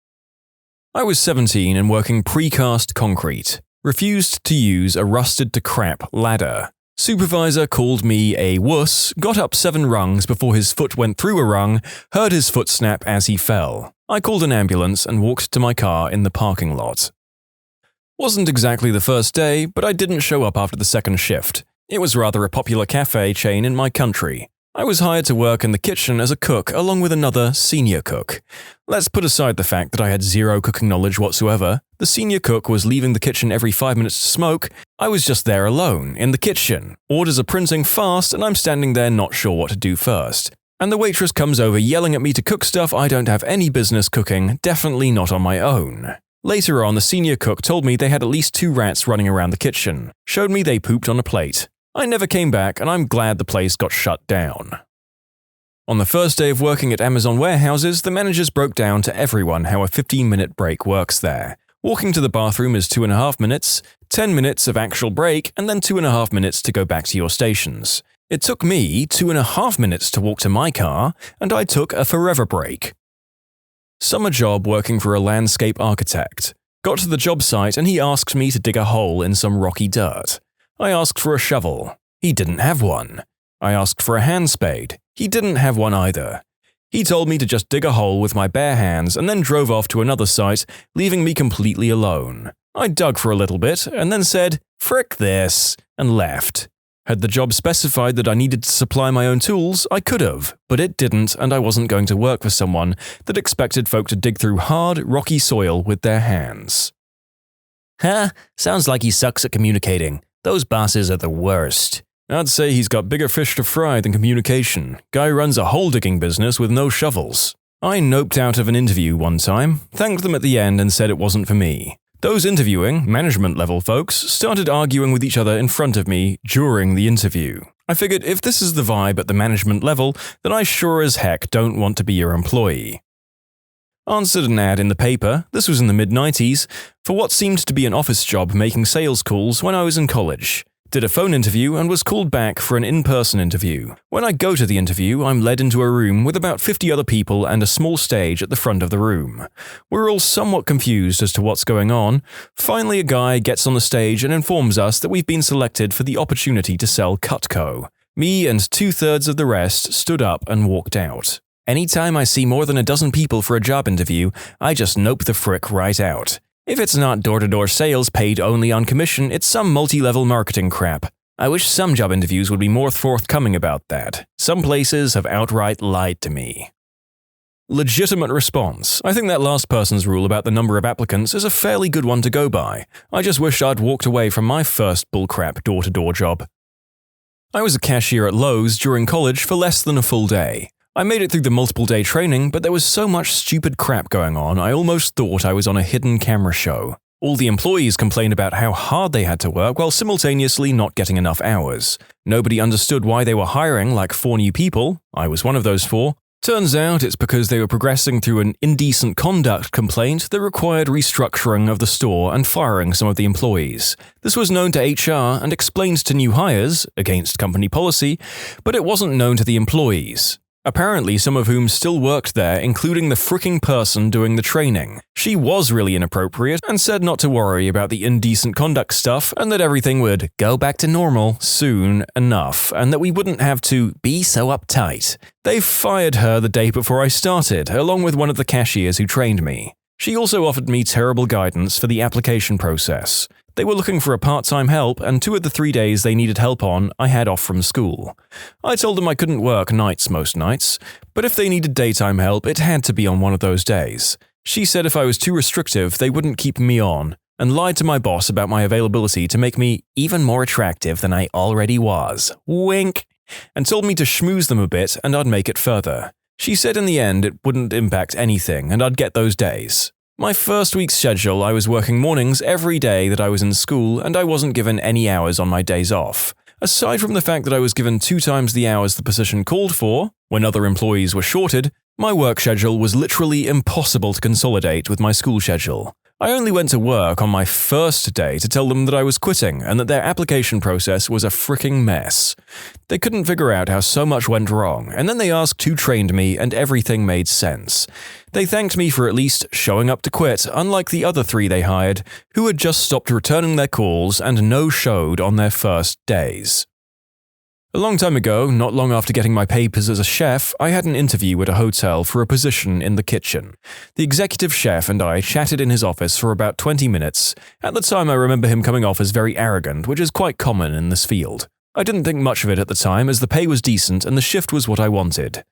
I was 17 and working precast concrete. Refused to use a rusted-to-crap ladder. Supervisor called me a wuss, got up 7 rungs before his foot went through a rung, heard his foot snap as he fell. I called an ambulance and walked to my car in the parking lot. Wasn't exactly the first day, but I didn't show up after the second shift. It was rather a popular cafe chain in my country. I was hired to work in the kitchen as a cook along with another senior cook. Let's put aside the fact that I had zero cooking knowledge whatsoever. The senior cook was leaving the kitchen every 5 minutes to smoke. I was just there alone, in the kitchen. Orders are printing fast and I'm standing there not sure what to do first. And the waitress comes over yelling at me to cook stuff I don't have any business cooking, definitely not on my own. Later on, the senior cook told me they had at least 2 rats running around the kitchen. Showed me they pooped on a plate. I never came back, and I'm glad the place got shut down. On the first day of working at Amazon warehouses, the managers broke down to everyone how a 15-minute break works there. Walking to the bathroom is 2.5 minutes, 10 minutes of actual break, and then 2.5 minutes to go back to your stations. It took me 2.5 minutes to walk to my car, and I took a forever break. Summer job working for a landscape architect. Got to the job site and he asked me to dig a hole in some rocky dirt. I asked for a shovel. He didn't have one. I asked for a hand spade. He didn't have one either. He told me to just dig a hole with my bare hands and then drove off to another site, leaving me completely alone. I dug for a little bit and then said, "Frick this," and left. Had the job specified that I needed to supply my own tools, I could have, but it didn't, and I wasn't going to work for someone that expected folk to dig through hard, rocky soil with their hands. Sounds like he sucks at communicating. Those bosses are the worst. I'd say he's got bigger fish to fry than communication. Guy runs a hole-digging business with no shovels. I noped out of an interview one time, thanked them at the end and said it wasn't for me. Those interviewing, management-level folks, started arguing with each other in front of me during the interview. I figured if this is the vibe at the management level, then I sure as heck don't want to be your employee. Answered an ad in the paper, this was in the mid-90s, for what seemed to be an office job making sales calls when I was in college. Did a phone interview and was called back for an in-person interview. When I go to the interview, I'm led into a room with about 50 other people and a small stage at the front of the room. We're all somewhat confused as to what's going on. Finally, a guy gets on the stage and informs us that we've been selected for the opportunity to sell Cutco. Me and 2/3 of the rest stood up and walked out. Anytime I see more than a dozen people for a job interview, I just nope the frick right out. If it's not door-to-door sales paid only on commission, it's some multi-level marketing crap. I wish some job interviews would be more forthcoming about that. Some places have outright lied to me. Legitimate response. I think that last person's rule about the number of applicants is a fairly good one to go by. I just wish I'd walked away from my first bullcrap door-to-door job. I was a cashier at Lowe's during college for less than a full day. I made it through the multiple-day training, but there was so much stupid crap going on, I almost thought I was on a hidden camera show. All the employees complained about how hard they had to work while simultaneously not getting enough hours. Nobody understood why they were hiring like 4 new people. I was one of those 4. Turns out it's because they were progressing through an indecent conduct complaint that required restructuring of the store and firing some of the employees. This was known to HR and explained to new hires, against company policy, but it wasn't known to the employees. Apparently some of whom still worked there, including the fricking person doing the training. She was really inappropriate and said not to worry about the indecent conduct stuff and that everything would go back to normal soon enough and that we wouldn't have to be so uptight. They fired her the day before I started, along with one of the cashiers who trained me. She also offered me terrible guidance for the application process. They were looking for a part-time help, and 2 of the 3 days they needed help on, I had off from school. I told them I couldn't work nights most nights, but if they needed daytime help, it had to be on one of those days. She said if I was too restrictive, they wouldn't keep me on, and lied to my boss about my availability to make me even more attractive than I already was. Wink! And told me to schmooze them a bit and I'd make it further. She said in the end it wouldn't impact anything and I'd get those days. My first week's schedule, I was working mornings every day that I was in school and I wasn't given any hours on my days off. Aside from the fact that I was given 2 times the hours the position called for, When other employees were shorted, my work schedule was literally impossible to consolidate with my school schedule. I only went to work on my first day to tell them that I was quitting and that their application process was a fricking mess. They couldn't figure out how so much went wrong, and then they asked who trained me and everything made sense. They thanked me for at least showing up to quit, unlike the other 3 they hired, who had just stopped returning their calls and no-showed on their first days. A long time ago, not long after getting my papers as a chef, I had an interview at a hotel for a position in the kitchen. The executive chef and I chatted in his office for about 20 minutes. At the time, I remember him coming off as very arrogant, which is quite common in this field. I didn't think much of it at the time, as the pay was decent and the shift was what I wanted.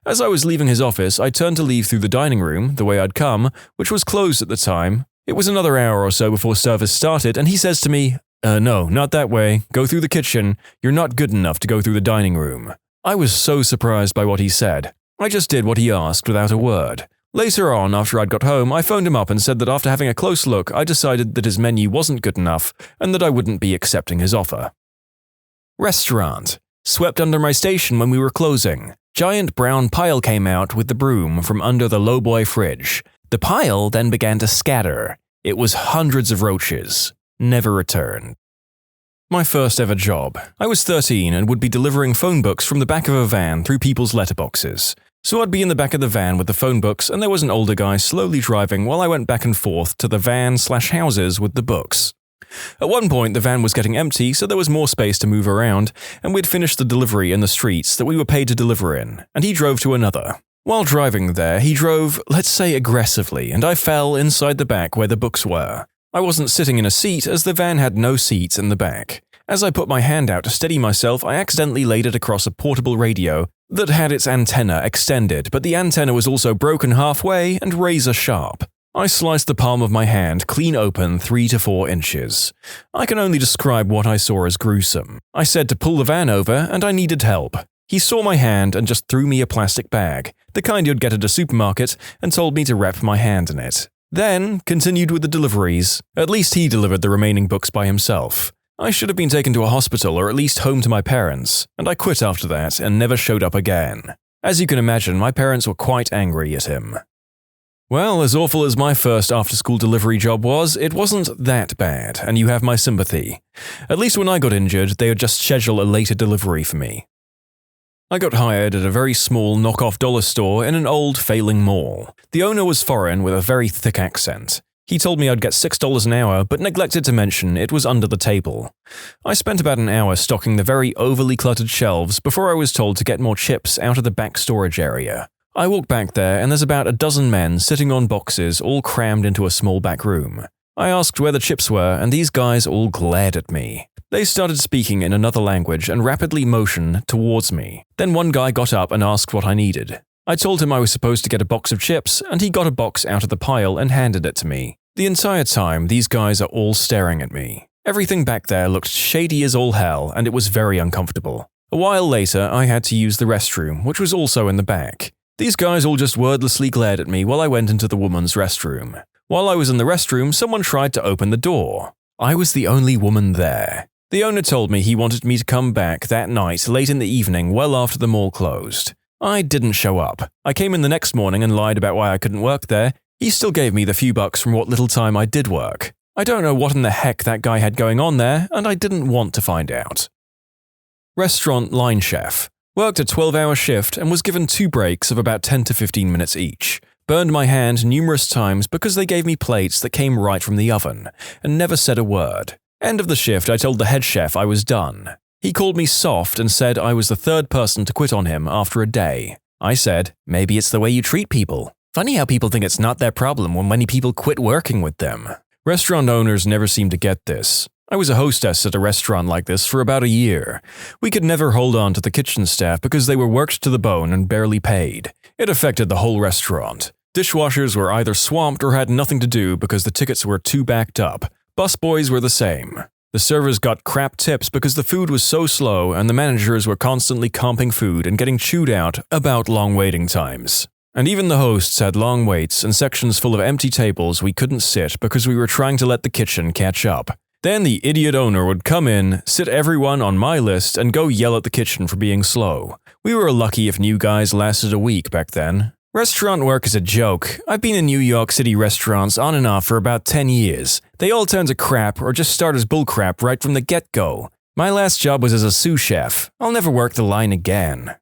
As I was leaving his office, I turned to leave through the dining room, the way I'd come, which was closed at the time. It was another hour or so before service started, and he says to me, "No, not that way. Go through the kitchen. You're not good enough to go through the dining room." I was so surprised by what he said. I just did what he asked without a word. Later on, after I'd got home, I phoned him up and said that after having a close look, I decided that his menu wasn't good enough and that I wouldn't be accepting his offer. Restaurant. Swept under my station when we were closing. Giant brown pile came out with the broom from under the lowboy fridge. The pile then began to scatter. It was hundreds of roaches. Never returned. My first ever job. I was 13 and would be delivering phone books from the back of a van through people's letterboxes. So I'd be in the back of the van with the phone books, and there was an older guy slowly driving while I went back and forth to the van/houses with the books. At one point, the van was getting empty, so there was more space to move around, and we'd finished the delivery in the streets that we were paid to deliver in, and he drove to another. While driving there, he drove, let's say, aggressively, and I fell inside the back where the books were. I wasn't sitting in a seat as the van had no seats in the back. As I put my hand out to steady myself, I accidentally laid it across a portable radio that had its antenna extended, but the antenna was also broken halfway and razor sharp. I sliced the palm of my hand clean open 3 to 4 inches. I can only describe what I saw as gruesome. I said to pull the van over and I needed help. He saw my hand and just threw me a plastic bag, the kind you'd get at a supermarket, and told me to wrap my hand in it. Then continued with the deliveries. At least he delivered the remaining books by himself. I should have been taken to a hospital or at least home to my parents, and I quit after that and never showed up again. As you can imagine, my parents were quite angry at him. Well, as awful as my first after-school delivery job was, it wasn't that bad, and you have my sympathy. At least when I got injured, they would just schedule a later delivery for me. I got hired at a very small knockoff dollar store in an old, failing mall. The owner was foreign with a very thick accent. He told me I'd get $6 an hour, but neglected to mention it was under the table. I spent about an hour stocking the very overly cluttered shelves before I was told to get more chips out of the back storage area. I walk back there and there's about a dozen men sitting on boxes all crammed into a small back room. I asked where the chips were and these guys all glared at me. They started speaking in another language and rapidly motioned towards me. Then one guy got up and asked what I needed. I told him I was supposed to get a box of chips, and he got a box out of the pile and handed it to me. The entire time, these guys are all staring at me. Everything back there looked shady as all hell, and it was very uncomfortable. A while later, I had to use the restroom, which was also in the back. These guys all just wordlessly glared at me while I went into the woman's restroom. While I was in the restroom, someone tried to open the door. I was the only woman there. The owner told me he wanted me to come back that night late in the evening well after the mall closed. I didn't show up. I came in the next morning and lied about why I couldn't work there. He still gave me the few bucks from what little time I did work. I don't know what in the heck that guy had going on there, and I didn't want to find out. Restaurant line chef. Worked a 12-hour shift and was given 2 breaks of about 10 to 15 minutes each. Burned my hand numerous times because they gave me plates that came right from the oven, and never said a word. End of the shift, I told the head chef I was done. He called me soft and said I was the 3rd person to quit on him after a day. I said, maybe it's the way you treat people. Funny how people think it's not their problem when many people quit working with them. Restaurant owners never seem to get this. I was a hostess at a restaurant like this for about a year. We could never hold on to the kitchen staff because they were worked to the bone and barely paid. It affected the whole restaurant. Dishwashers were either swamped or had nothing to do because the tickets were too backed up. Busboys were the same. The servers got crap tips because the food was so slow and the managers were constantly comping food and getting chewed out about long waiting times. And even the hosts had long waits and sections full of empty tables we couldn't sit because we were trying to let the kitchen catch up. Then the idiot owner would come in, sit everyone on my list, and go yell at the kitchen for being slow. We were lucky if new guys lasted a week back then. Restaurant work is a joke. I've been in New York City restaurants on and off for about 10 years. They all turn to crap or just start as bullcrap right from the get-go. My last job was as a sous chef. I'll never work the line again.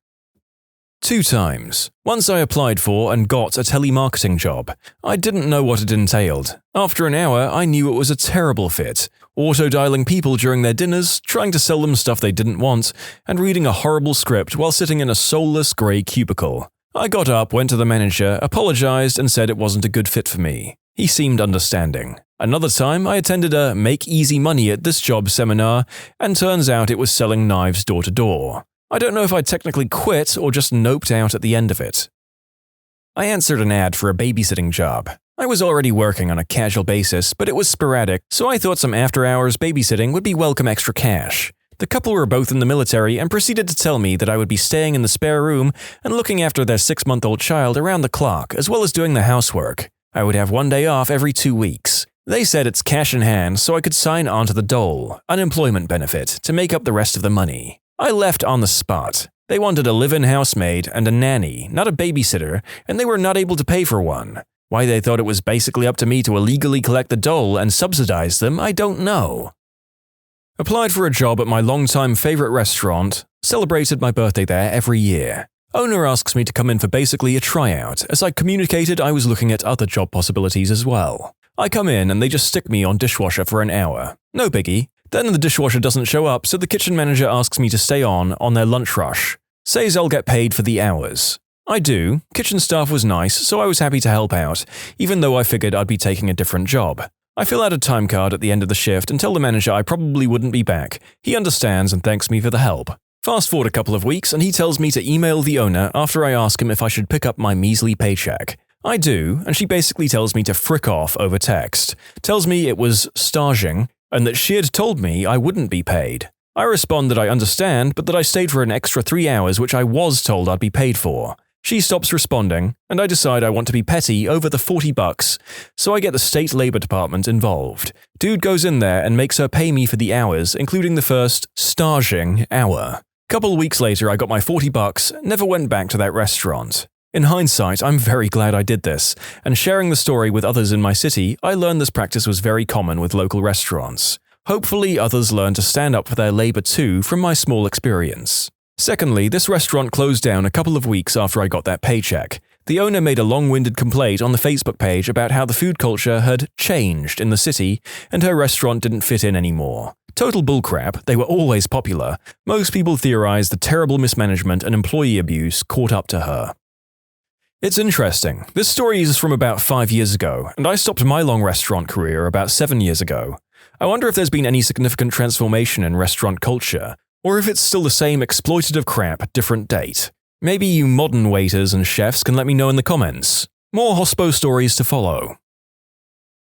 2 times. Once I applied for and got a telemarketing job. I didn't know what it entailed. After an hour, I knew it was a terrible fit. Auto-dialing people during their dinners, trying to sell them stuff they didn't want, and reading a horrible script while sitting in a soulless grey cubicle. I got up, went to the manager, apologized, and said it wasn't a good fit for me. He seemed understanding. Another time, I attended a Make Easy Money at This Job seminar, and turns out it was selling knives door to door. I don't know if I technically quit or just noped out at the end of it. I answered an ad for a babysitting job. I was already working on a casual basis, but it was sporadic, so I thought some after-hours babysitting would be welcome extra cash. The couple were both in the military and proceeded to tell me that I would be staying in the spare room and looking after their 6-month-old child around the clock, as well as doing the housework. I would have 1 day off every 2 weeks. They said it's cash in hand, so I could sign on to the dole, unemployment benefit, to make up the rest of the money. I left on the spot. They wanted a live-in housemaid and a nanny, not a babysitter, and they were not able to pay for one. Why they thought it was basically up to me to illegally collect the dole and subsidize them, I don't know. Applied for a job at my longtime favorite restaurant, celebrated my birthday there every year. Owner asks me to come in for basically a tryout, as I communicated I was looking at other job possibilities as well. I come in and they just stick me on dishwasher for an hour. No biggie. Then the dishwasher doesn't show up, so the kitchen manager asks me to stay on their lunch rush. Says I'll get paid for the hours. I do. Kitchen staff was nice, so I was happy to help out, even though I figured I'd be taking a different job. I fill out a time card at the end of the shift and tell the manager I probably wouldn't be back. He understands and thanks me for the help. Fast forward a couple of weeks and he tells me to email the owner after I ask him if I should pick up my measly paycheck. I do, and she basically tells me to frick off over text. Tells me it was staging and that she had told me I wouldn't be paid. I respond that I understand, but that I stayed for an extra 3 hours which I was told I'd be paid for. She stops responding, and I decide I want to be petty over the $40, so I get the state labor department involved. Dude goes in there and makes her pay me for the hours, including the first staging hour. Couple weeks later, I got my $40, never went back to that restaurant. In hindsight, I'm very glad I did this, and sharing the story with others in my city, I learned this practice was very common with local restaurants. Hopefully, others learn to stand up for their labor too from my small experience. Secondly, this restaurant closed down a couple of weeks after I got that paycheck. The owner made a long-winded complaint on the Facebook page about how the food culture had changed in the city and her restaurant didn't fit in anymore. Total bullcrap, they were always popular. Most people theorized the terrible mismanagement and employee abuse caught up to her. It's interesting. This story is from about 5 years ago, and I stopped my long restaurant career about 7 years ago. I wonder if there's been any significant transformation in restaurant culture, or if it's still the same exploitative crap at different date. Maybe you modern waiters and chefs can let me know in the comments. More hospo stories to follow.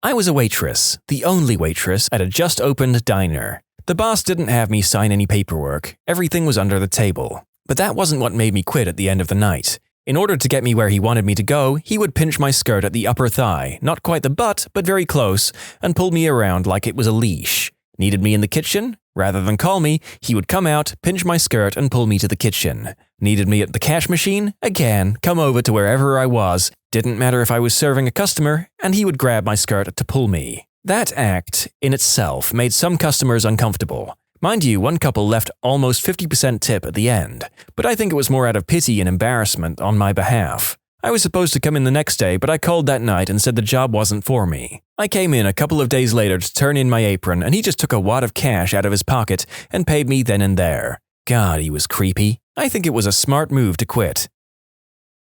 I was a waitress, the only waitress at a just-opened diner. The boss didn't have me sign any paperwork, everything was under the table. But that wasn't what made me quit at the end of the night. In order to get me where he wanted me to go, he would pinch my skirt at the upper thigh, not quite the butt, but very close, and pull me around like it was a leash. Needed me in the kitchen? Rather than call me, he would come out, pinch my skirt, and pull me to the kitchen. Needed me at the cash machine? Again, come over to wherever I was. Didn't matter if I was serving a customer, and he would grab my skirt to pull me. That act, in itself, made some customers uncomfortable. Mind you, one couple left almost 50% tip at the end, but I think it was more out of pity and embarrassment on my behalf. I was supposed to come in the next day, but I called that night and said the job wasn't for me. I came in a couple of days later to turn in my apron, and he just took a wad of cash out of his pocket and paid me then and there. God, he was creepy. I think it was a smart move to quit.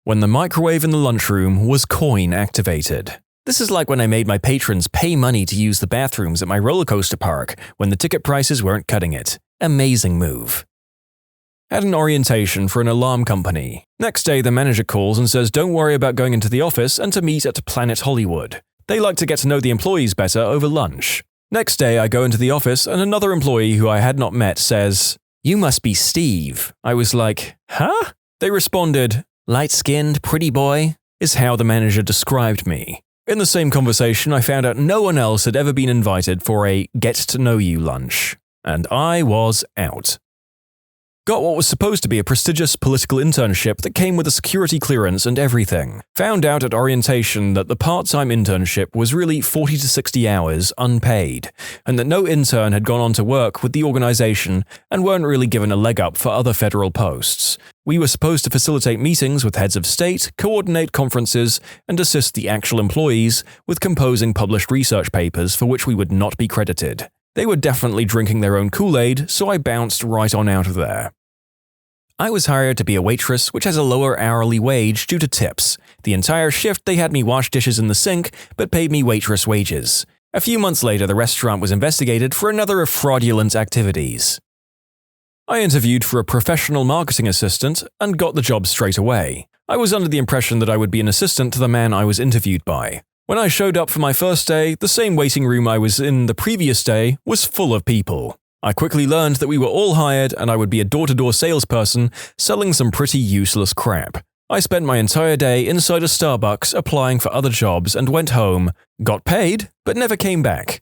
When the microwave in the lunchroom was coin activated. This is like when I made my patrons pay money to use the bathrooms at my roller coaster park when the ticket prices weren't cutting it. Amazing move. Had an orientation for an alarm company. Next day, the manager calls and says don't worry about going into the office and to meet at Planet Hollywood. They like to get to know the employees better over lunch. Next day, I go into the office and another employee who I had not met says, "You must be Steve." I was like, huh? They responded, "Light-skinned, pretty boy," is how the manager described me. In the same conversation, I found out no one else had ever been invited for a get-to-know-you lunch, and I was out. Got what was supposed to be a prestigious political internship that came with a security clearance and everything. Found out at orientation that the part-time internship was really 40 to 60 hours unpaid, and that no intern had gone on to work with the organization and weren't really given a leg up for other federal posts. We were supposed to facilitate meetings with heads of state, coordinate conferences, and assist the actual employees with composing published research papers for which we would not be credited. They were definitely drinking their own Kool-Aid, so I bounced right on out of there. I was hired to be a waitress, which has a lower hourly wage due to tips. The entire shift they had me wash dishes in the sink, but paid me waitress wages. A few months later, the restaurant was investigated for another of fraudulent activities. I interviewed for a professional marketing assistant and got the job straight away. I was under the impression that I would be an assistant to the man I was interviewed by. When I showed up for my first day, the same waiting room I was in the previous day was full of people. I quickly learned that we were all hired and I would be a door-to-door salesperson selling some pretty useless crap. I spent my entire day inside a Starbucks applying for other jobs and went home, got paid, but never came back.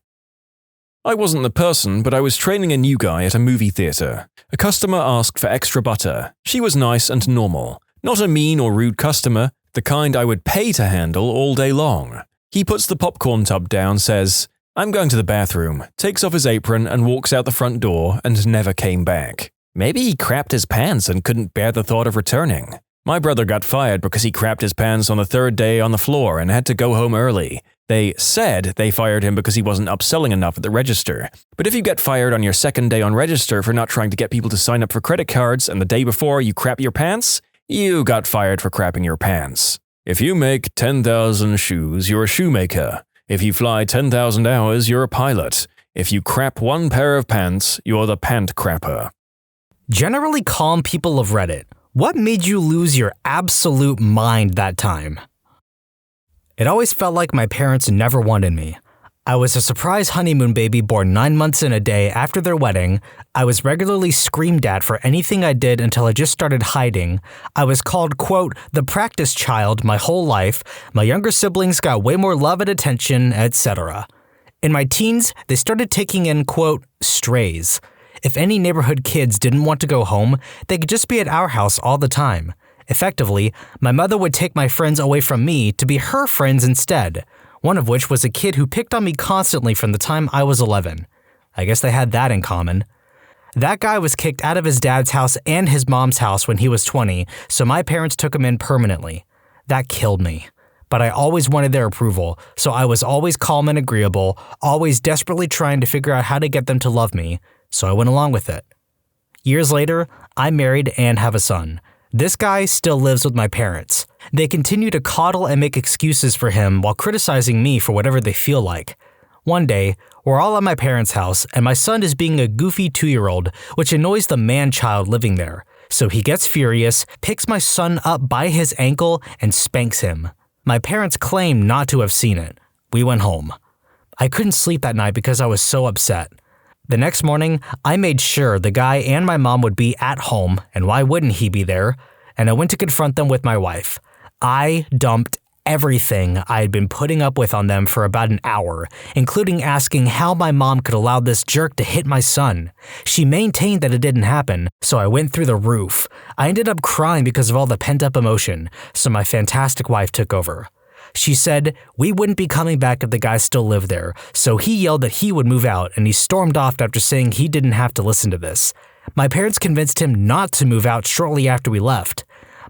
I wasn't the person, but I was training a new guy at a movie theater. A customer asked for extra butter. She was nice and normal. Not a mean or rude customer, the kind I would pay to handle all day long. He puts the popcorn tub down, says, "I'm going to the bathroom," takes off his apron and walks out the front door and never came back. Maybe he crapped his pants and couldn't bear the thought of returning. My brother got fired because he crapped his pants on the third day on the floor and had to go home early. They said they fired him because he wasn't upselling enough at the register. But if you get fired on your second day on register for not trying to get people to sign up for credit cards and the day before you crap your pants, you got fired for crapping your pants. If you make 10,000 shoes, you're a shoemaker. If you fly 10,000 hours, you're a pilot. If you crap one pair of pants, you're the pant crapper. Generally calm people of Reddit, what made you lose your absolute mind that time? It always felt like my parents never wanted me. I was a surprise honeymoon baby born 9 months and a day after their wedding. I was regularly screamed at for anything I did until I just started hiding. I was called, quote, the practice child my whole life. My younger siblings got way more love and attention, etc. In my teens, they started taking in, quote, strays. If any neighborhood kids didn't want to go home, they could just be at our house all the time. Effectively, my mother would take my friends away from me to be her friends instead. One of which was a kid who picked on me constantly from the time I was 11. I guess they had that in common. That guy was kicked out of his dad's house and his mom's house when he was 20, so my parents took him in permanently. That killed me. But I always wanted their approval, so I was always calm and agreeable, always desperately trying to figure out how to get them to love me, so I went along with it. Years later, I'm married and have a son. This guy still lives with my parents. They continue to coddle and make excuses for him while criticizing me for whatever they feel like. One day, we're all at my parents' house and my son is being a goofy 2-year-old, which annoys the man-child living there. So he gets furious, picks my son up by his ankle, and spanks him. My parents claim not to have seen it. We went home. I couldn't sleep that night because I was so upset. The next morning, I made sure the guy and my mom would be at home, and why wouldn't he be there? And I went to confront them with my wife. I dumped everything I had been putting up with on them for about an hour, including asking how my mom could allow this jerk to hit my son. She maintained that it didn't happen, so I went through the roof. I ended up crying because of all the pent-up emotion, so my fantastic wife took over. She said we wouldn't be coming back if the guy still lived there, so he yelled that he would move out and he stormed off after saying he didn't have to listen to this. My parents convinced him not to move out shortly after we left.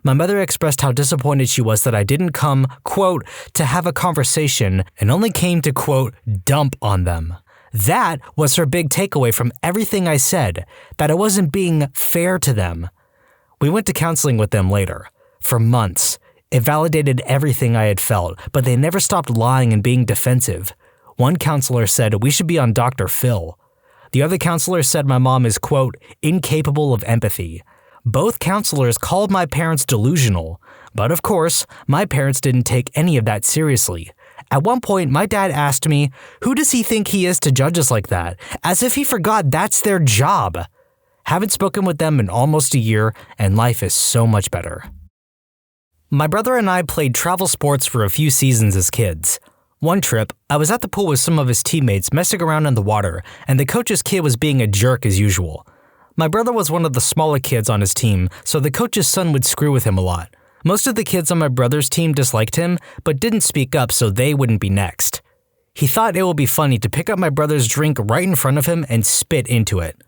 My mother expressed how disappointed she was that I didn't come, quote, to have a conversation and only came to, quote, dump on them. That was her big takeaway from everything I said, that I wasn't being fair to them. We went to counseling with them later. For months. It validated everything I had felt, but they never stopped lying and being defensive. One counselor said we should be on Dr. Phil. The other counselor said my mom is, quote, incapable of empathy. Both counselors called my parents delusional, but of course, my parents didn't take any of that seriously. At one point, my dad asked me, who does he think he is to judge us like that? As if he forgot that's their job. Haven't spoken with them in almost a year, and life is so much better. My brother and I played travel sports for a few seasons as kids. One trip, I was at the pool with some of his teammates messing around in the water, and the coach's kid was being a jerk as usual. My brother was one of the smaller kids on his team, so the coach's son would screw with him a lot. Most of the kids on my brother's team disliked him, but didn't speak up so they wouldn't be next. He thought it would be funny to pick up my brother's drink right in front of him and spit into it.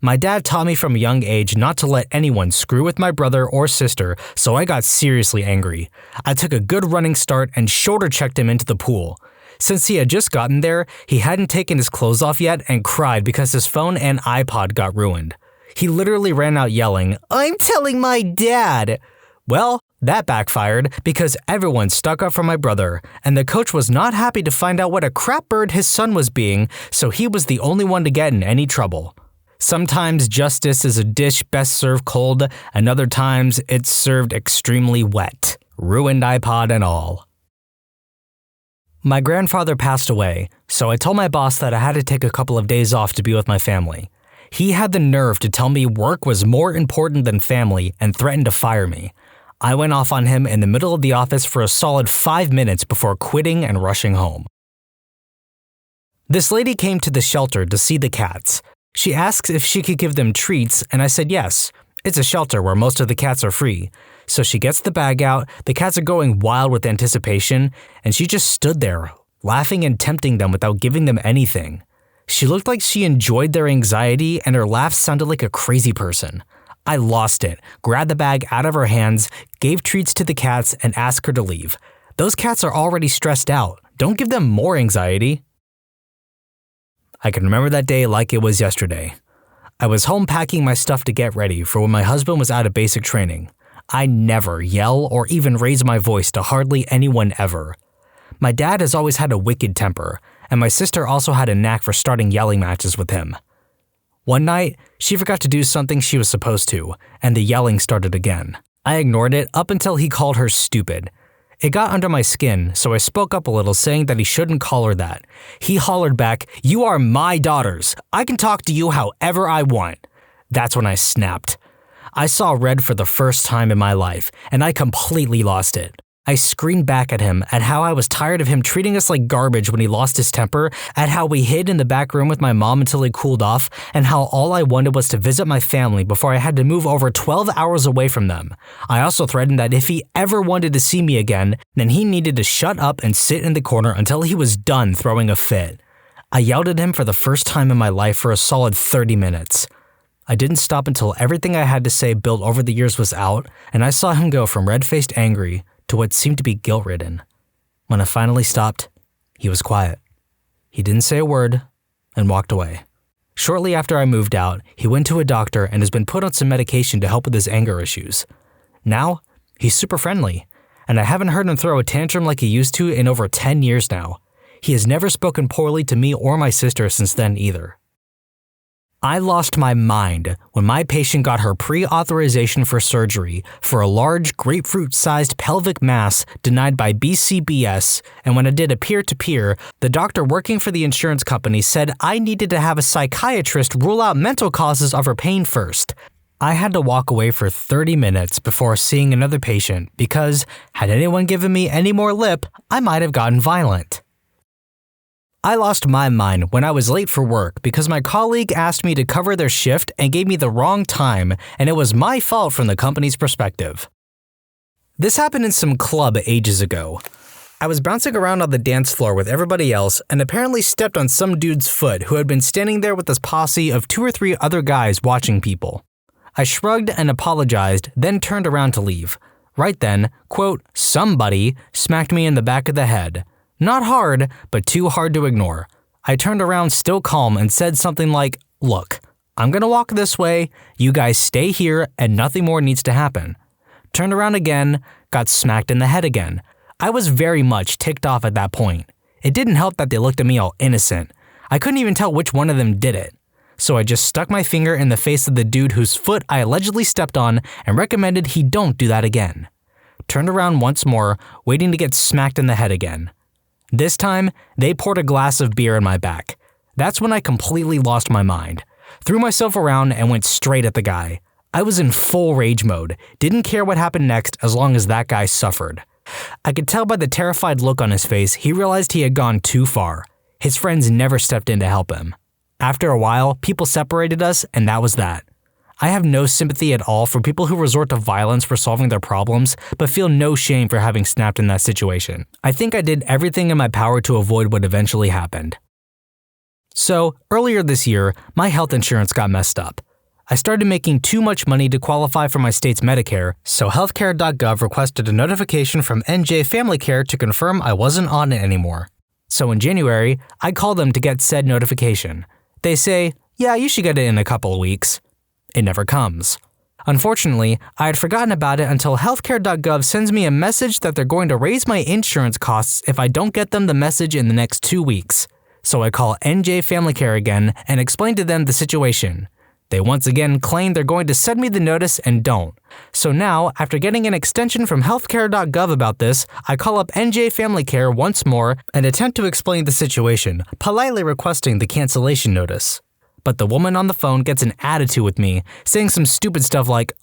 My dad taught me from a young age not to let anyone screw with my brother or sister, so I got seriously angry. I took a good running start and shoulder-checked him into the pool. Since he had just gotten there, he hadn't taken his clothes off yet and cried because his phone and iPod got ruined. He literally ran out yelling, "I'm telling my dad!" Well, that backfired because everyone stuck up for my brother, and the coach was not happy to find out what a crap bird his son was being, so he was the only one to get in any trouble. Sometimes justice is a dish best served cold, and other times it's served extremely wet. Ruined iPod and all. My grandfather passed away, so I told my boss that I had to take a couple of days off to be with my family. He had the nerve to tell me work was more important than family and threatened to fire me. I went off on him in the middle of the office for a solid 5 minutes before quitting and rushing home. This lady came to the shelter to see the cats. She asked if she could give them treats, and I said yes. It's a shelter where most of the cats are free. So she gets the bag out, the cats are going wild with anticipation, and she just stood there, laughing and tempting them without giving them anything. She looked like she enjoyed their anxiety, and her laugh sounded like a crazy person. I lost it, grabbed the bag out of her hands, gave treats to the cats, and asked her to leave. Those cats are already stressed out. Don't give them more anxiety. I can remember that day like it was yesterday. I was home packing my stuff to get ready for when my husband was out of basic training. I never yell or even raise my voice to hardly anyone ever. My dad has always had a wicked temper, and my sister also had a knack for starting yelling matches with him. One night, she forgot to do something she was supposed to, and the yelling started again. I ignored it up until he called her stupid. It got under my skin, so I spoke up a little saying that he shouldn't call her that. He hollered back, "You are my daughters. I can talk to you however I want." That's when I snapped. I saw red for the first time in my life, and I completely lost it. I screamed back at him at how I was tired of him treating us like garbage when he lost his temper, at how we hid in the back room with my mom until he cooled off, and how all I wanted was to visit my family before I had to move over 12 hours away from them. I also threatened that if he ever wanted to see me again, then he needed to shut up and sit in the corner until he was done throwing a fit. I yelled at him for the first time in my life for a solid 30 minutes. I didn't stop until everything I had to say built over the years was out, and I saw him go from red-faced angry to what seemed to be guilt-ridden. When I finally stopped, he was quiet. He didn't say a word and walked away. Shortly after I moved out, he went to a doctor and has been put on some medication to help with his anger issues. Now, he's super friendly, and I haven't heard him throw a tantrum like he used to in over 10 years now. He has never spoken poorly to me or my sister since then either. I lost my mind when my patient got her pre-authorization for surgery for a large grapefruit-sized pelvic mass denied by BCBS, and when I did a peer-to-peer, the doctor working for the insurance company said I needed to have a psychiatrist rule out mental causes of her pain first. I had to walk away for 30 minutes before seeing another patient because, had anyone given me any more lip, I might have gotten violent. I lost my mind when I was late for work because my colleague asked me to cover their shift and gave me the wrong time, and it was my fault from the company's perspective. This happened in some club ages ago. I was bouncing around on the dance floor with everybody else and apparently stepped on some dude's foot who had been standing there with this posse of 2 or 3 other guys watching people. I shrugged and apologized, then turned around to leave. Right then, quote, somebody smacked me in the back of the head. Not hard, but too hard to ignore. I turned around still calm and said something like, "Look, I'm gonna walk this way, you guys stay here and nothing more needs to happen." Turned around again, got smacked in the head again. I was very much ticked off at that point. It didn't help that they looked at me all innocent. I couldn't even tell which one of them did it. So I just stuck my finger in the face of the dude whose foot I allegedly stepped on and recommended he don't do that again. Turned around once more, waiting to get smacked in the head again. This time, they poured a glass of beer in my back. That's when I completely lost my mind. Threw myself around and went straight at the guy. I was in full rage mode, didn't care what happened next as long as that guy suffered. I could tell by the terrified look on his face he realized he had gone too far. His friends never stepped in to help him. After a while, people separated us, and that was that. I have no sympathy at all for people who resort to violence for solving their problems, but feel no shame for having snapped in that situation. I think I did everything in my power to avoid what eventually happened. So, earlier this year, my health insurance got messed up. I started making too much money to qualify for my state's Medicare, so healthcare.gov requested a notification from NJ Family Care to confirm I wasn't on it anymore. So in January, I called them to get said notification. They say, yeah, you should get it in a couple of weeks. It never comes. Unfortunately, I had forgotten about it until healthcare.gov sends me a message that they're going to raise my insurance costs if I don't get them the message in the next 2 weeks. So I call NJ Family Care again and explain to them the situation. They once again claim they're going to send me the notice and don't. So now, after getting an extension from healthcare.gov about this, I call up NJ Family Care once more and attempt to explain the situation, politely requesting the cancellation notice. But the woman on the phone gets an attitude with me, saying some stupid stuff like,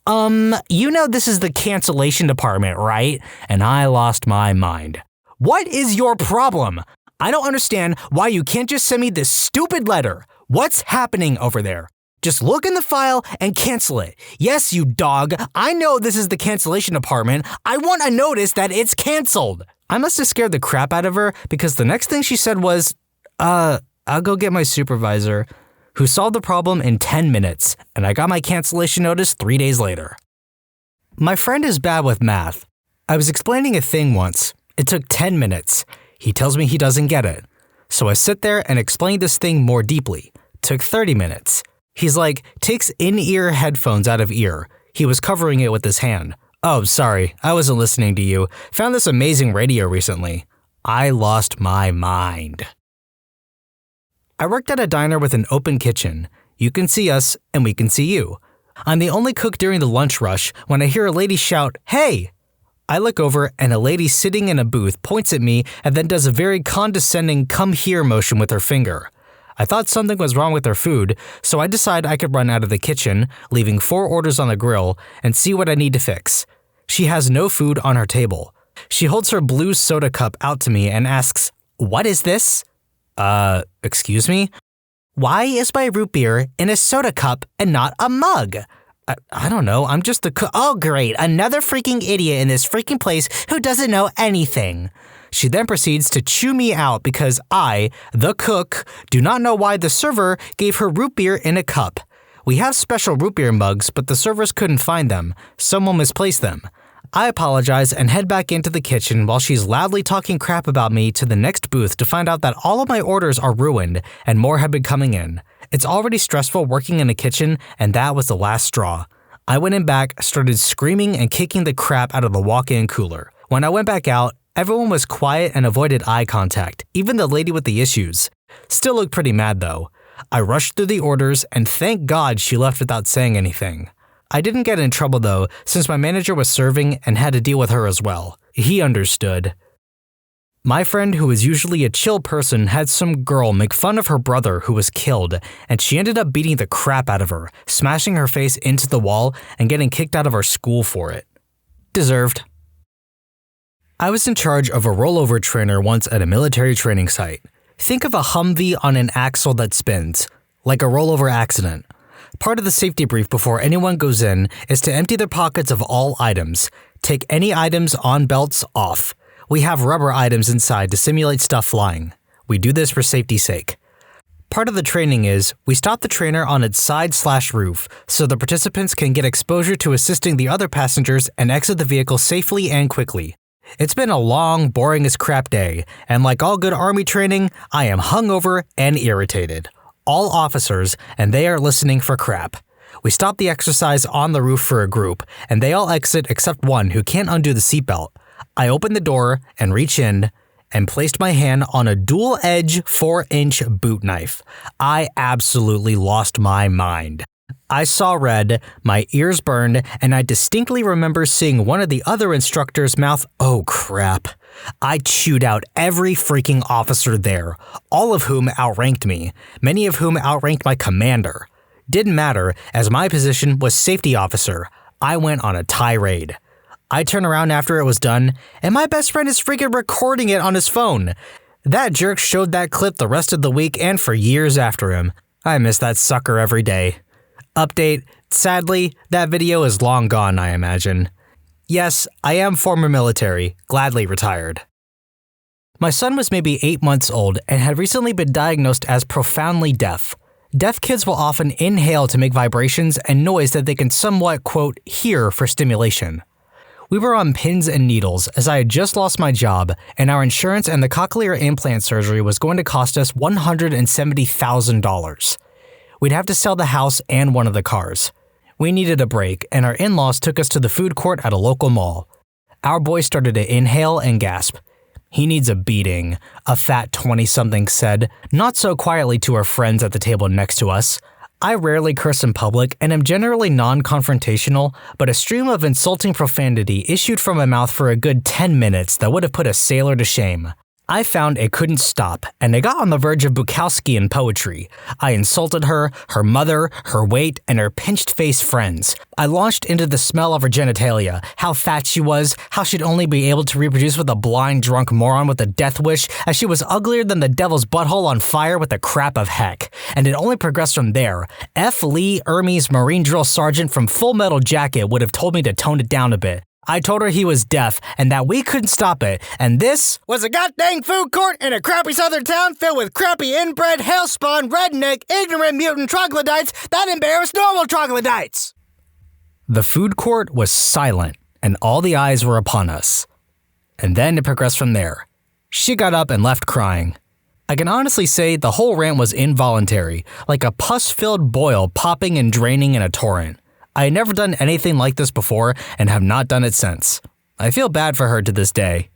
you know this is the cancellation department, right? And I lost my mind. What is your problem? I don't understand why you can't just send me this stupid letter. What's happening over there? Just look in the file and cancel it. Yes, you dog. I know this is the cancellation department. I want a notice that it's canceled. I must have scared the crap out of her because the next thing she said was, I'll go get my supervisor, who solved the problem in 10 minutes, and I got my cancellation notice 3 days later. My friend is bad with math. I was explaining a thing once. It took 10 minutes. He tells me he doesn't get it. So I sit there and explain this thing more deeply. Took 30 minutes. He's like, takes in-ear headphones out of ear. He was covering it with his hand. Oh, sorry, I wasn't listening to you. Found this amazing radio recently. I lost my mind. I worked at a diner with an open kitchen. You can see us, and we can see you. I'm the only cook during the lunch rush when I hear a lady shout, "Hey!" I look over, and a lady sitting in a booth points at me and then does a very condescending come here motion with her finger. I thought something was wrong with her food, so I decide I could run out of the kitchen, leaving 4 orders on the grill, and see what I need to fix. She has no food on her table. She holds her blue soda cup out to me and asks, "What is this?" Excuse me? Why is my root beer in a soda cup and not a mug? I don't know, I'm just the cook. Oh great, another freaking idiot in this freaking place who doesn't know anything. She then proceeds to chew me out because I, the cook, do not know why the server gave her root beer in a cup. We have special root beer mugs, but the servers couldn't find them. Someone misplaced them. I apologize and head back into the kitchen while she's loudly talking crap about me to the next booth to find out that all of my orders are ruined and more have been coming in. It's already stressful working in a kitchen, and that was the last straw. I went in back, started screaming and kicking the crap out of the walk-in cooler. When I went back out, everyone was quiet and avoided eye contact, even the lady with the issues. Still looked pretty mad though. I rushed through the orders and thank God she left without saying anything. I didn't get in trouble though, since my manager was serving and had to deal with her as well. He understood. My friend, who is usually a chill person, had some girl make fun of her brother who was killed, and she ended up beating the crap out of her, smashing her face into the wall and getting kicked out of our school for it. Deserved. I was in charge of a rollover trainer once at a military training site. Think of a Humvee on an axle that spins, like a rollover accident. Part of the safety brief before anyone goes in is to empty their pockets of all items. Take any items on belts off. We have rubber items inside to simulate stuff flying. We do this for safety's sake. Part of the training is we stop the trainer on its side/roof so the participants can get exposure to assisting the other passengers and exit the vehicle safely and quickly. It's been a long, boring as crap day, and like all good army training, I am hungover and irritated. All officers, and they are listening for crap. We stop the exercise on the roof for a group, and they all exit except one who can't undo the seatbelt. I open the door and reach in and placed my hand on a dual-edge 4-inch boot knife. I absolutely lost my mind. I saw red, my ears burned, and I distinctly remember seeing one of the other instructors mouth, "Oh crap." I chewed out every freaking officer there, all of whom outranked me, many of whom outranked my commander. Didn't matter, as my position was safety officer. I went on a tirade. I turn around after it was done, and my best friend is freaking recording it on his phone. That jerk showed that clip the rest of the week and for years after him. I miss that sucker every day. Update, sadly, that video is long gone, I imagine. Yes, I am former military, gladly retired. My son was maybe 8 months old and had recently been diagnosed as profoundly deaf. Deaf kids will often inhale to make vibrations and noise that they can somewhat, quote, hear for stimulation. We were on pins and needles as I had just lost my job, and our insurance and the cochlear implant surgery was going to cost us $170,000. We'd have to sell the house and one of the cars. We needed a break, and our in-laws took us to the food court at a local mall. Our boy started to inhale and gasp. "He needs a beating," a fat 20-something said, not so quietly to our friends at the table next to us. I rarely curse in public and am generally non-confrontational, but a stream of insulting profanity issued from my mouth for a good 10 minutes that would have put a sailor to shame. I found it couldn't stop, and I got on the verge of Bukowski poetry. I insulted her, her mother, her weight, and her pinched-face friends. I launched into the smell of her genitalia, how fat she was, how she'd only be able to reproduce with a blind drunk moron with a death wish, as she was uglier than the devil's butthole on fire with the crap of heck. And it only progressed from there. F. Lee Ermey's Marine Drill Sergeant from Full Metal Jacket would have told me to tone it down a bit. I told her he was deaf and that we couldn't stop it, and this was a goddamn food court in a crappy southern town filled with crappy inbred, hellspawn, redneck, ignorant mutant troglodytes that embarrass normal troglodytes. The food court was silent, and all the eyes were upon us. And then it progressed from there. She got up and left crying. I can honestly say the whole rant was involuntary, like a pus-filled boil popping and draining in a torrent. I had never done anything like this before and have not done it since. I feel bad for her to this day.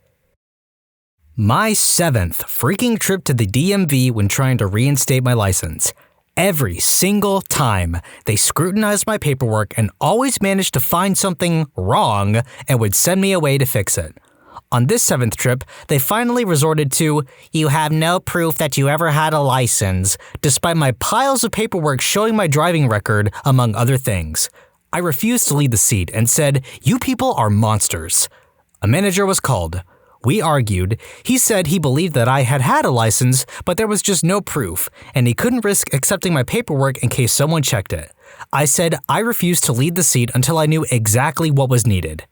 My 7th freaking trip to the DMV when trying to reinstate my license. Every single time, they scrutinized my paperwork and always managed to find something wrong and would send me away to fix it. On this 7th trip, they finally resorted to, "You have no proof that you ever had a license," despite my piles of paperwork showing my driving record, among other things. I refused to leave the seat and said, "You people are monsters." A manager was called. We argued. He said he believed that I had a license, but there was just no proof, and he couldn't risk accepting my paperwork in case someone checked it. I said I refused to leave the seat until I knew exactly what was needed.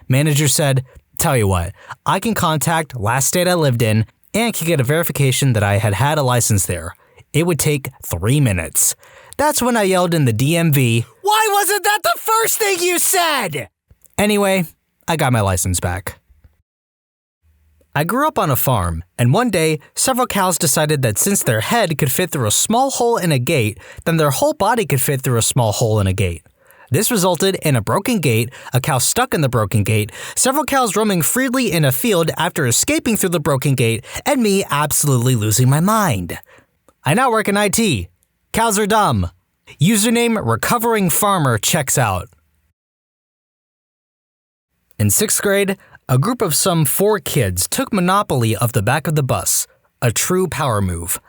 Manager said, "Tell you what, I can contact last state I lived in and can get a verification that I had a license there. It would take 3 minutes. That's when I yelled in the DMV, "Why wasn't that the first thing you said?" Anyway, I got my license back. I grew up on a farm, and one day, several cows decided that since their head could fit through a small hole in a gate, then their whole body could fit through a small hole in a gate. This resulted in a broken gate, a cow stuck in the broken gate, several cows roaming freely in a field after escaping through the broken gate, and me absolutely losing my mind. I now work in IT. Cows are dumb. Username Recovering Farmer checks out. In 6th grade, a group of some 4 kids took monopoly of the back of the bus, a true power move.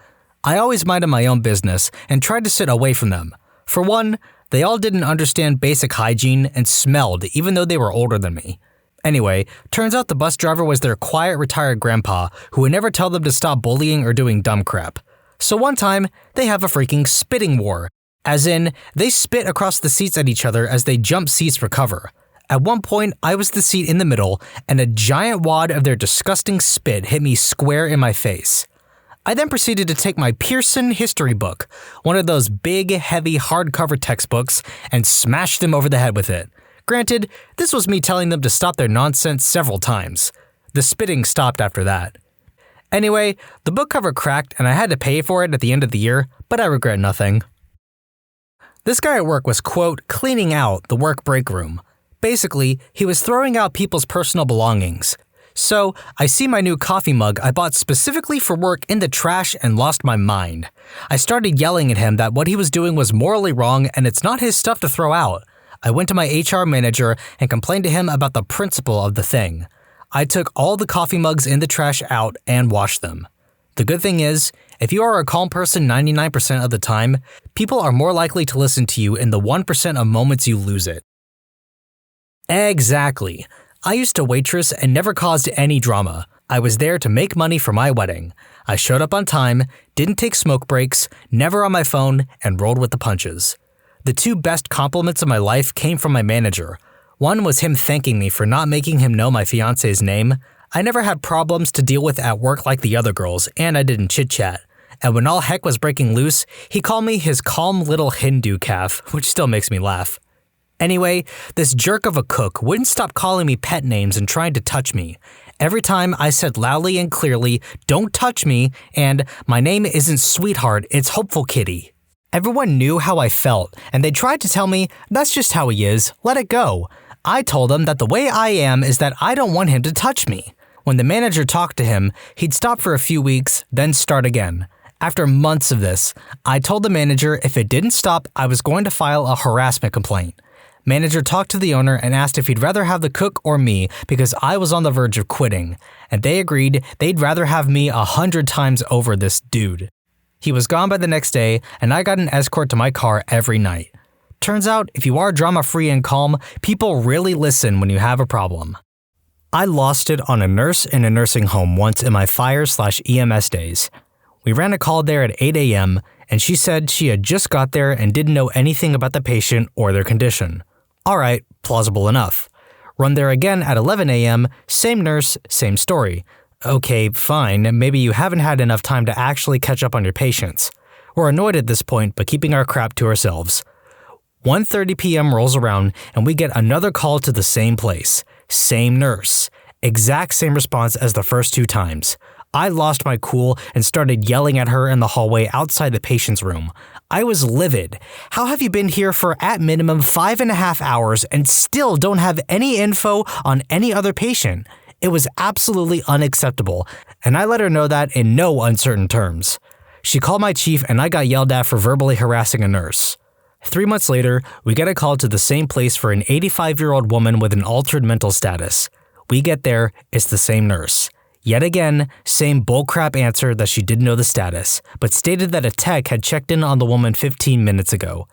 I always minded my own business and tried to sit away from them. For one, they all didn't understand basic hygiene and smelled even though they were older than me. Anyway, turns out the bus driver was their quiet retired grandpa who would never tell them to stop bullying or doing dumb crap. So one time, they have a freaking spitting war. As in, they spit across the seats at each other as they jump seats for cover. At one point, I was the seat in the middle, and a giant wad of their disgusting spit hit me square in my face. I then proceeded to take my Pearson history book, one of those big, heavy hardcover textbooks, and smash them over the head with it. Granted, this was me telling them to stop their nonsense several times. The spitting stopped after that. Anyway, the book cover cracked and I had to pay for it at the end of the year, but I regret nothing. This guy at work was, quote, cleaning out the work break room. Basically, he was throwing out people's personal belongings. So, I see my new coffee mug I bought specifically for work in the trash and lost my mind. I started yelling at him that what he was doing was morally wrong and it's not his stuff to throw out. I went to my HR manager and complained to him about the principle of the thing. I took all the coffee mugs in the trash out and washed them. The good thing is, if you are a calm person 99% of the time, people are more likely to listen to you in the 1% of moments you lose it. Exactly. I used to waitress and never caused any drama. I was there to make money for my wedding. I showed up on time, didn't take smoke breaks, never on my phone, and rolled with the punches. The 2 best compliments of my life came from my manager. One was him thanking me for not making him know my fiance's name. I never had problems to deal with at work like the other girls, and I didn't chit-chat. And when all heck was breaking loose, he called me his calm little Hindu calf, which still makes me laugh. Anyway, this jerk of a cook wouldn't stop calling me pet names and trying to touch me. Every time I said loudly and clearly, "Don't touch me," and "My name isn't Sweetheart, it's Hopeful Kitty." Everyone knew how I felt, and they tried to tell me, "That's just how he is, let it go." I told them that the way I am is that I don't want him to touch me. When the manager talked to him, he'd stop for a few weeks, then start again. After months of this, I told the manager if it didn't stop, I was going to file a harassment complaint. Manager talked to the owner and asked if he'd rather have the cook or me because I was on the verge of quitting, and they agreed they'd rather have me 100 times over this dude. He was gone by the next day, and I got an escort to my car every night. Turns out, if you are drama-free and calm, people really listen when you have a problem. I lost it on a nurse in a nursing home once in my fire/EMS days. We ran a call there at 8 a.m., and she said she had just got there and didn't know anything about the patient or their condition. Alright, plausible enough. Run there again at 11 a.m., same nurse, same story. Okay, fine, maybe you haven't had enough time to actually catch up on your patients. We're annoyed at this point, but keeping our crap to ourselves. 1:30 p.m. rolls around, and we get another call to the same place. Same nurse. Exact same response as the first 2 times. I lost my cool and started yelling at her in the hallway outside the patient's room. I was livid. How have you been here for at minimum 5.5 hours and still don't have any info on any other patient? It was absolutely unacceptable, and I let her know that in no uncertain terms. She called my chief and I got yelled at for verbally harassing a nurse. 3 months later, we get a call to the same place for an 85-year-old woman with an altered mental status. We get there, it's the same nurse. Yet again, same bullcrap answer that she didn't know the status, but stated that a tech had checked in on the woman 15 minutes ago.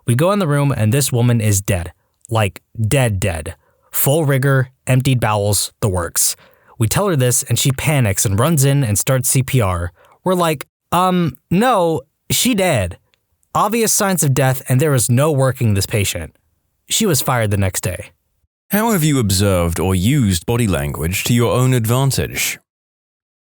We go in the room and this woman is dead. Like, dead. Full rigor, emptied bowels, the works. We tell her this and she panics and runs in and starts CPR. We're like, no, she dead. Obvious signs of death and there is no working this patient. She was fired the next day. How have you observed or used body language to your own advantage?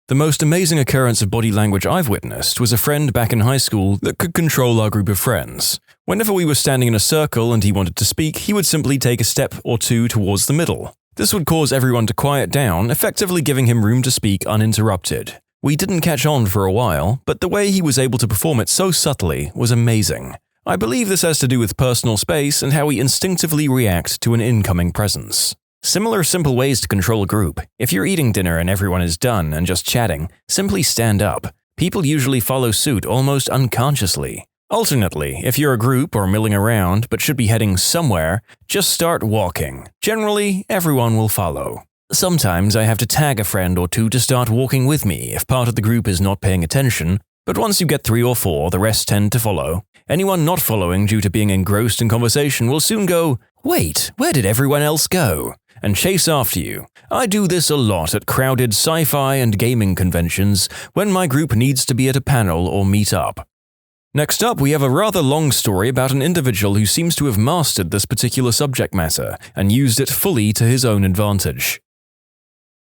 The most amazing occurrence of body language I've witnessed was a friend back in high school that could control our group of friends. Whenever we were standing in a circle and he wanted to speak, he would simply take a step or 2 towards the middle. This would cause everyone to quiet down, effectively giving him room to speak uninterrupted. We didn't catch on for a while, but the way he was able to perform it so subtly was amazing. I believe this has to do with personal space and how we instinctively react to an incoming presence. Similar simple ways to control a group. If you're eating dinner and everyone is done and just chatting, simply stand up. People usually follow suit almost unconsciously. Alternately, if you're a group or milling around but should be heading somewhere, just start walking. Generally, everyone will follow. Sometimes I have to tag a friend or 2 to start walking with me if part of the group is not paying attention, but once you get 3 or 4, the rest tend to follow. Anyone not following due to being engrossed in conversation will soon go, "Wait, where did everyone else go?" and chase after you. I do this a lot at crowded sci-fi and gaming conventions when my group needs to be at a panel or meet up. Next up, we have a rather long story about an individual who seems to have mastered this particular subject matter and used it fully to his own advantage.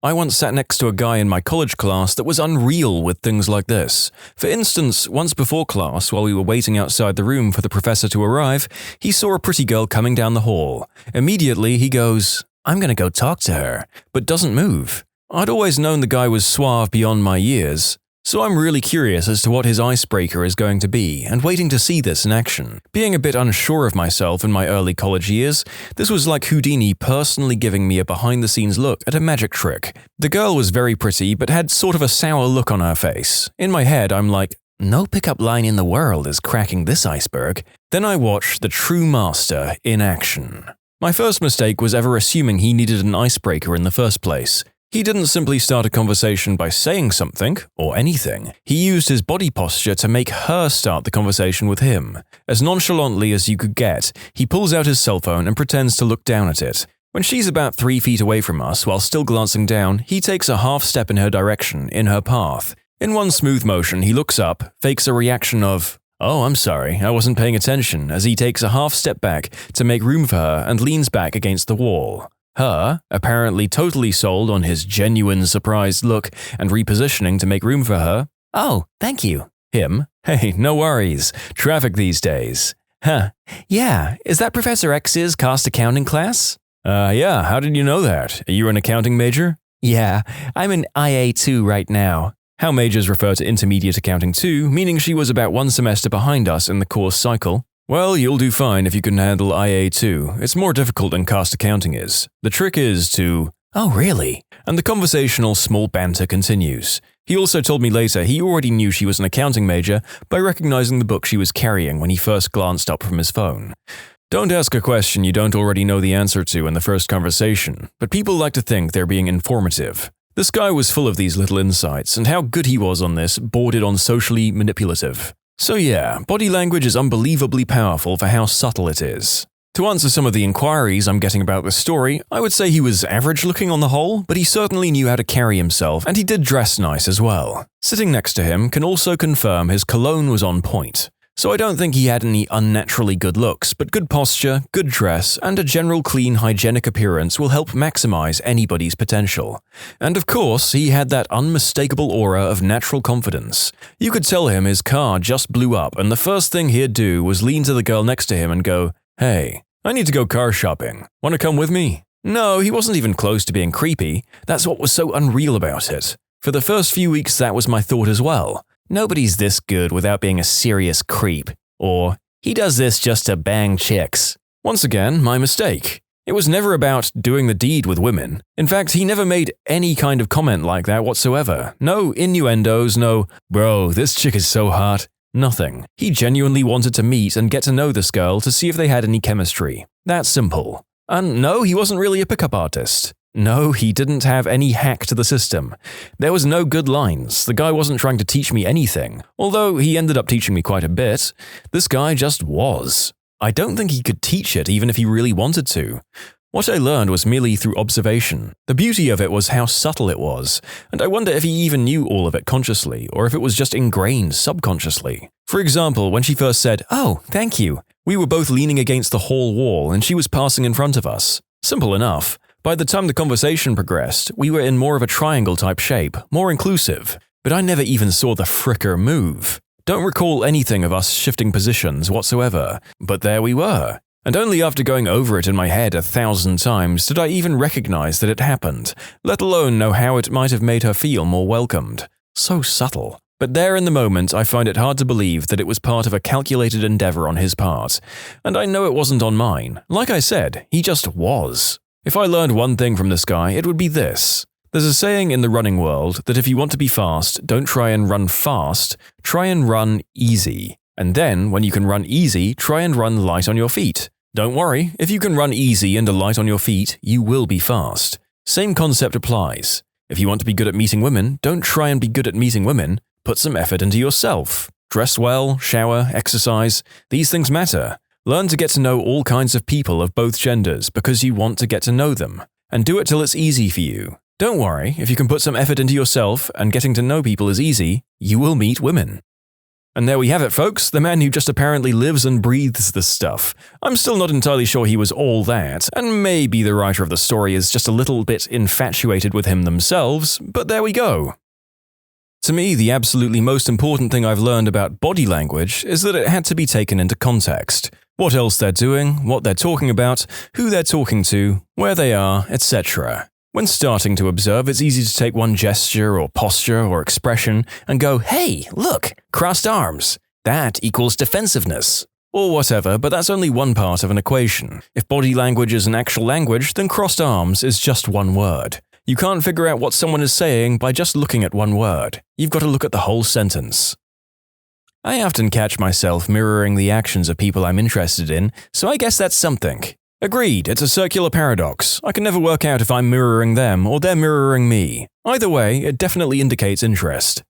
I once sat next to a guy in my college class that was unreal with things like this. For instance, once before class, while we were waiting outside the room for the professor to arrive, he saw a pretty girl coming down the hall. Immediately, he goes, "I'm gonna go talk to her," but doesn't move. I'd always known the guy was suave beyond my years, so I'm really curious as to what his icebreaker is going to be and waiting to see this in action. Being a bit unsure of myself in my early college years, this was like Houdini personally giving me a behind-the-scenes look at a magic trick. The girl was very pretty but had sort of a sour look on her face. In my head, I'm like, no pickup line in the world is cracking this iceberg. Then I watched the true master in action. My first mistake was ever assuming he needed an icebreaker in the first place. He didn't simply start a conversation by saying something, or anything. He used his body posture to make her start the conversation with him. As nonchalantly as you could get, he pulls out his cell phone and pretends to look down at it. When she's about 3 feet away from us while still glancing down, he takes a half step in her direction, in her path. In one smooth motion, he looks up, fakes a reaction of, "Oh, I'm sorry, I wasn't paying attention," as he takes a half step back to make room for her and leans back against the wall. Her, apparently totally sold on his genuine surprised look and repositioning to make room for her. "Oh, thank you." Him, "Hey, no worries. Traffic these days." "Huh. Yeah, is that Professor X's cost accounting class?" Yeah, how did you know that? Are you an accounting major?" "Yeah, I'm in IA2 right now." How majors refer to intermediate accounting 2, meaning she was about 1 semester behind us in the course cycle. "Well, you'll do fine if you can handle IA2. It's more difficult than cost accounting is. The trick is to..." "Oh, really?" And the conversational small banter continues. He also told me later he already knew she was an accounting major by recognizing the book she was carrying when he first glanced up from his phone. Don't ask a question you don't already know the answer to in the first conversation, but people like to think they're being informative. This guy was full of these little insights, and how good he was on this bordered on socially manipulative. So yeah, body language is unbelievably powerful for how subtle it is. To answer some of the inquiries I'm getting about this story, I would say he was average looking on the whole, but he certainly knew how to carry himself, and he did dress nice as well. Sitting next to him can also confirm his cologne was on point. So I don't think he had any unnaturally good looks, but good posture, good dress, and a general clean, hygienic appearance will help maximize anybody's potential. And of course, he had that unmistakable aura of natural confidence. You could tell him his car just blew up, and the first thing he'd do was lean to the girl next to him and go, "Hey, I need to go car shopping. Want to come with me?" No, he wasn't even close to being creepy. That's what was so unreal about it. For the first few weeks, that was my thought as well. Nobody's this good without being a serious creep. Or, he does this just to bang chicks. Once again, my mistake. It was never about doing the deed with women. In fact, he never made any kind of comment like that whatsoever. No innuendos, no, "Bro, this chick is so hot." Nothing. He genuinely wanted to meet and get to know this girl to see if they had any chemistry. That simple. And no, he wasn't really a pickup artist. No, he didn't have any hack to the system. There was no good lines. The guy wasn't trying to teach me anything. Although he ended up teaching me quite a bit. This guy just was. I don't think he could teach it even if he really wanted to. What I learned was merely through observation. The beauty of it was how subtle it was, and I wonder if he even knew all of it consciously, or if it was just ingrained subconsciously. For example, when she first said, "Oh, thank you," we were both leaning against the hall wall and she was passing in front of us. Simple enough. By the time the conversation progressed, we were in more of a triangle-type shape, more inclusive, but I never even saw the fricker move. Don't recall anything of us shifting positions whatsoever, but there we were. And only after going over it in my head 1,000 times did I even recognize that it happened, let alone know how it might have made her feel more welcomed. So subtle. But there in the moment, I find it hard to believe that it was part of a calculated endeavor on his part. And I know it wasn't on mine. Like I said, he just was. If I learned one thing from this guy, it would be this. There's a saying in the running world that if you want to be fast, don't try and run fast, try and run easy. And then, when you can run easy, try and run light on your feet. Don't worry, if you can run easy and light on your feet, you will be fast. Same concept applies. If you want to be good at meeting women, don't try and be good at meeting women, put some effort into yourself. Dress well, shower, exercise, these things matter. Learn to get to know all kinds of people of both genders because you want to get to know them. And do it till it's easy for you. Don't worry, if you can put some effort into yourself and getting to know people is easy, you will meet women. And there we have it, folks, the man who just apparently lives and breathes this stuff. I'm still not entirely sure he was all that, and maybe the writer of the story is just a little bit infatuated with him themselves, but there we go. To me, the absolutely most important thing I've learned about body language is that it had to be taken into context. What else they're doing, what they're talking about, who they're talking to, where they are, etc. When starting to observe, it's easy to take one gesture or posture or expression and go, "Hey, look, crossed arms. That equals defensiveness." Or whatever, but that's only one part of an equation. If body language is an actual language, then crossed arms is just one word. You can't figure out what someone is saying by just looking at one word. You've got to look at the whole sentence. I often catch myself mirroring the actions of people I'm interested in, so I guess that's something. Agreed, it's a circular paradox. I can never work out if I'm mirroring them or they're mirroring me. Either way, it definitely indicates interest.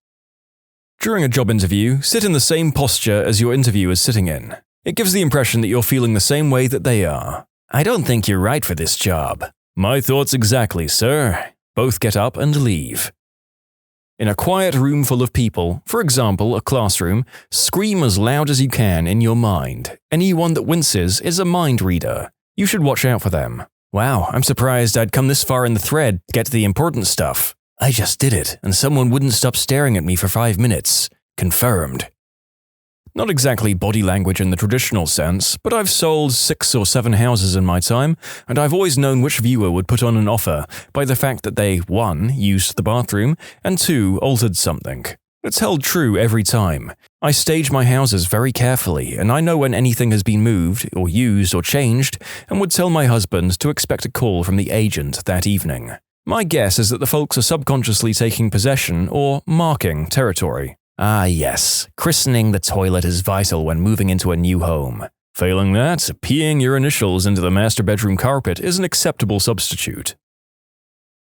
During a job interview, sit in the same posture as your interviewer is sitting in. It gives the impression that you're feeling the same way that they are. I don't think you're right for this job. My thoughts exactly, sir. Both get up and leave. In a quiet room full of people, for example a classroom, scream as loud as you can in your mind. Anyone that winces is a mind reader. You should watch out for them. Wow, I'm surprised I'd come this far in the thread to get to the important stuff. I just did it, and someone wouldn't stop staring at me for 5 minutes. Confirmed. Not exactly body language in the traditional sense, but I've sold 6 or 7 houses in my time, and I've always known which viewer would put on an offer by the fact that they 1. Used the bathroom, and 2. Altered something. It's held true every time. I stage my houses very carefully, and I know when anything has been moved, or used, or changed, and would tell my husband to expect a call from the agent that evening. My guess is that the folks are subconsciously taking possession or marking territory. Ah yes, christening the toilet is vital when moving into a new home. Failing that, peeing your initials into the master bedroom carpet is an acceptable substitute.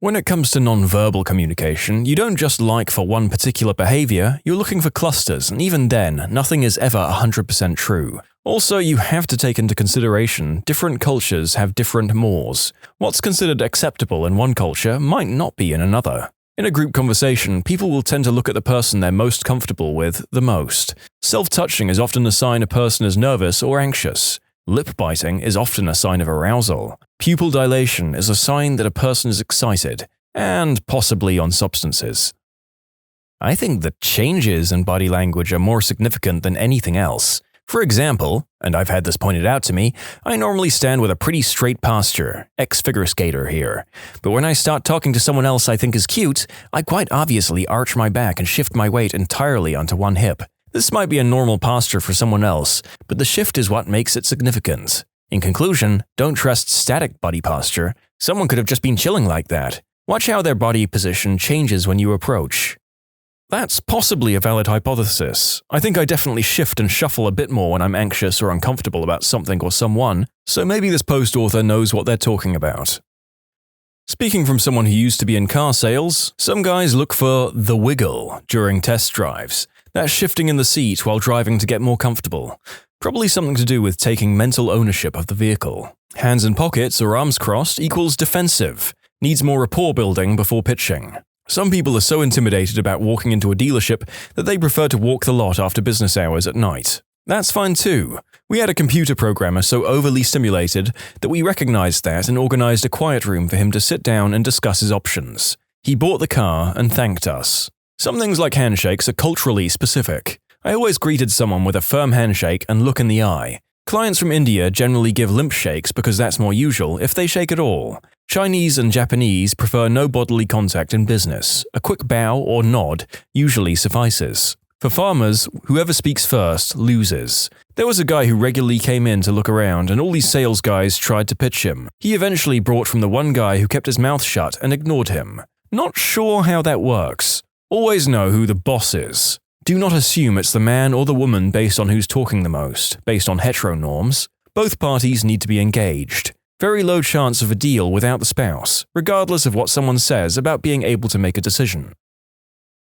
When it comes to non-verbal communication, you don't just like for one particular behavior, you're looking for clusters, and even then, nothing is ever 100% true. Also, you have to take into consideration different cultures have different mores. What's considered acceptable in one culture might not be in another. In a group conversation, people will tend to look at the person they're most comfortable with the most. Self-touching is often a sign a person is nervous or anxious. Lip-biting is often a sign of arousal. Pupil dilation is a sign that a person is excited, and possibly on substances. I think the changes in body language are more significant than anything else. For example, and I've had this pointed out to me, I normally stand with a pretty straight posture, ex-figure skater here. But when I start talking to someone else I think is cute, I quite obviously arch my back and shift my weight entirely onto one hip. This might be a normal posture for someone else, but the shift is what makes it significant. In conclusion, don't trust static body posture. Someone could have just been chilling like that. Watch how their body position changes when you approach. That's possibly a valid hypothesis. I think I definitely shift and shuffle a bit more when I'm anxious or uncomfortable about something or someone, so maybe this post author knows what they're talking about. Speaking from someone who used to be in car sales, some guys look for the wiggle during test drives. That's shifting in the seat while driving to get more comfortable. Probably something to do with taking mental ownership of the vehicle. Hands in pockets or arms crossed equals defensive. Needs more rapport building before pitching. Some people are so intimidated about walking into a dealership that they prefer to walk the lot after business hours at night. That's fine too. We had a computer programmer so overly stimulated that we recognized that and organized a quiet room for him to sit down and discuss his options. He bought the car and thanked us. Some things like handshakes are culturally specific. I always greeted someone with a firm handshake and look in the eye. Clients from India generally give limp shakes because that's more usual if they shake at all. Chinese and Japanese prefer no bodily contact in business. A quick bow or nod usually suffices. For farmers, whoever speaks first loses. There was a guy who regularly came in to look around and all these sales guys tried to pitch him. He eventually bought from the one guy who kept his mouth shut and ignored him. Not sure how that works. Always know who the boss is. Do not assume it's the man or the woman based on who's talking the most, based on heteronorms. Both parties need to be engaged. Very low chance of a deal without the spouse, regardless of what someone says about being able to make a decision.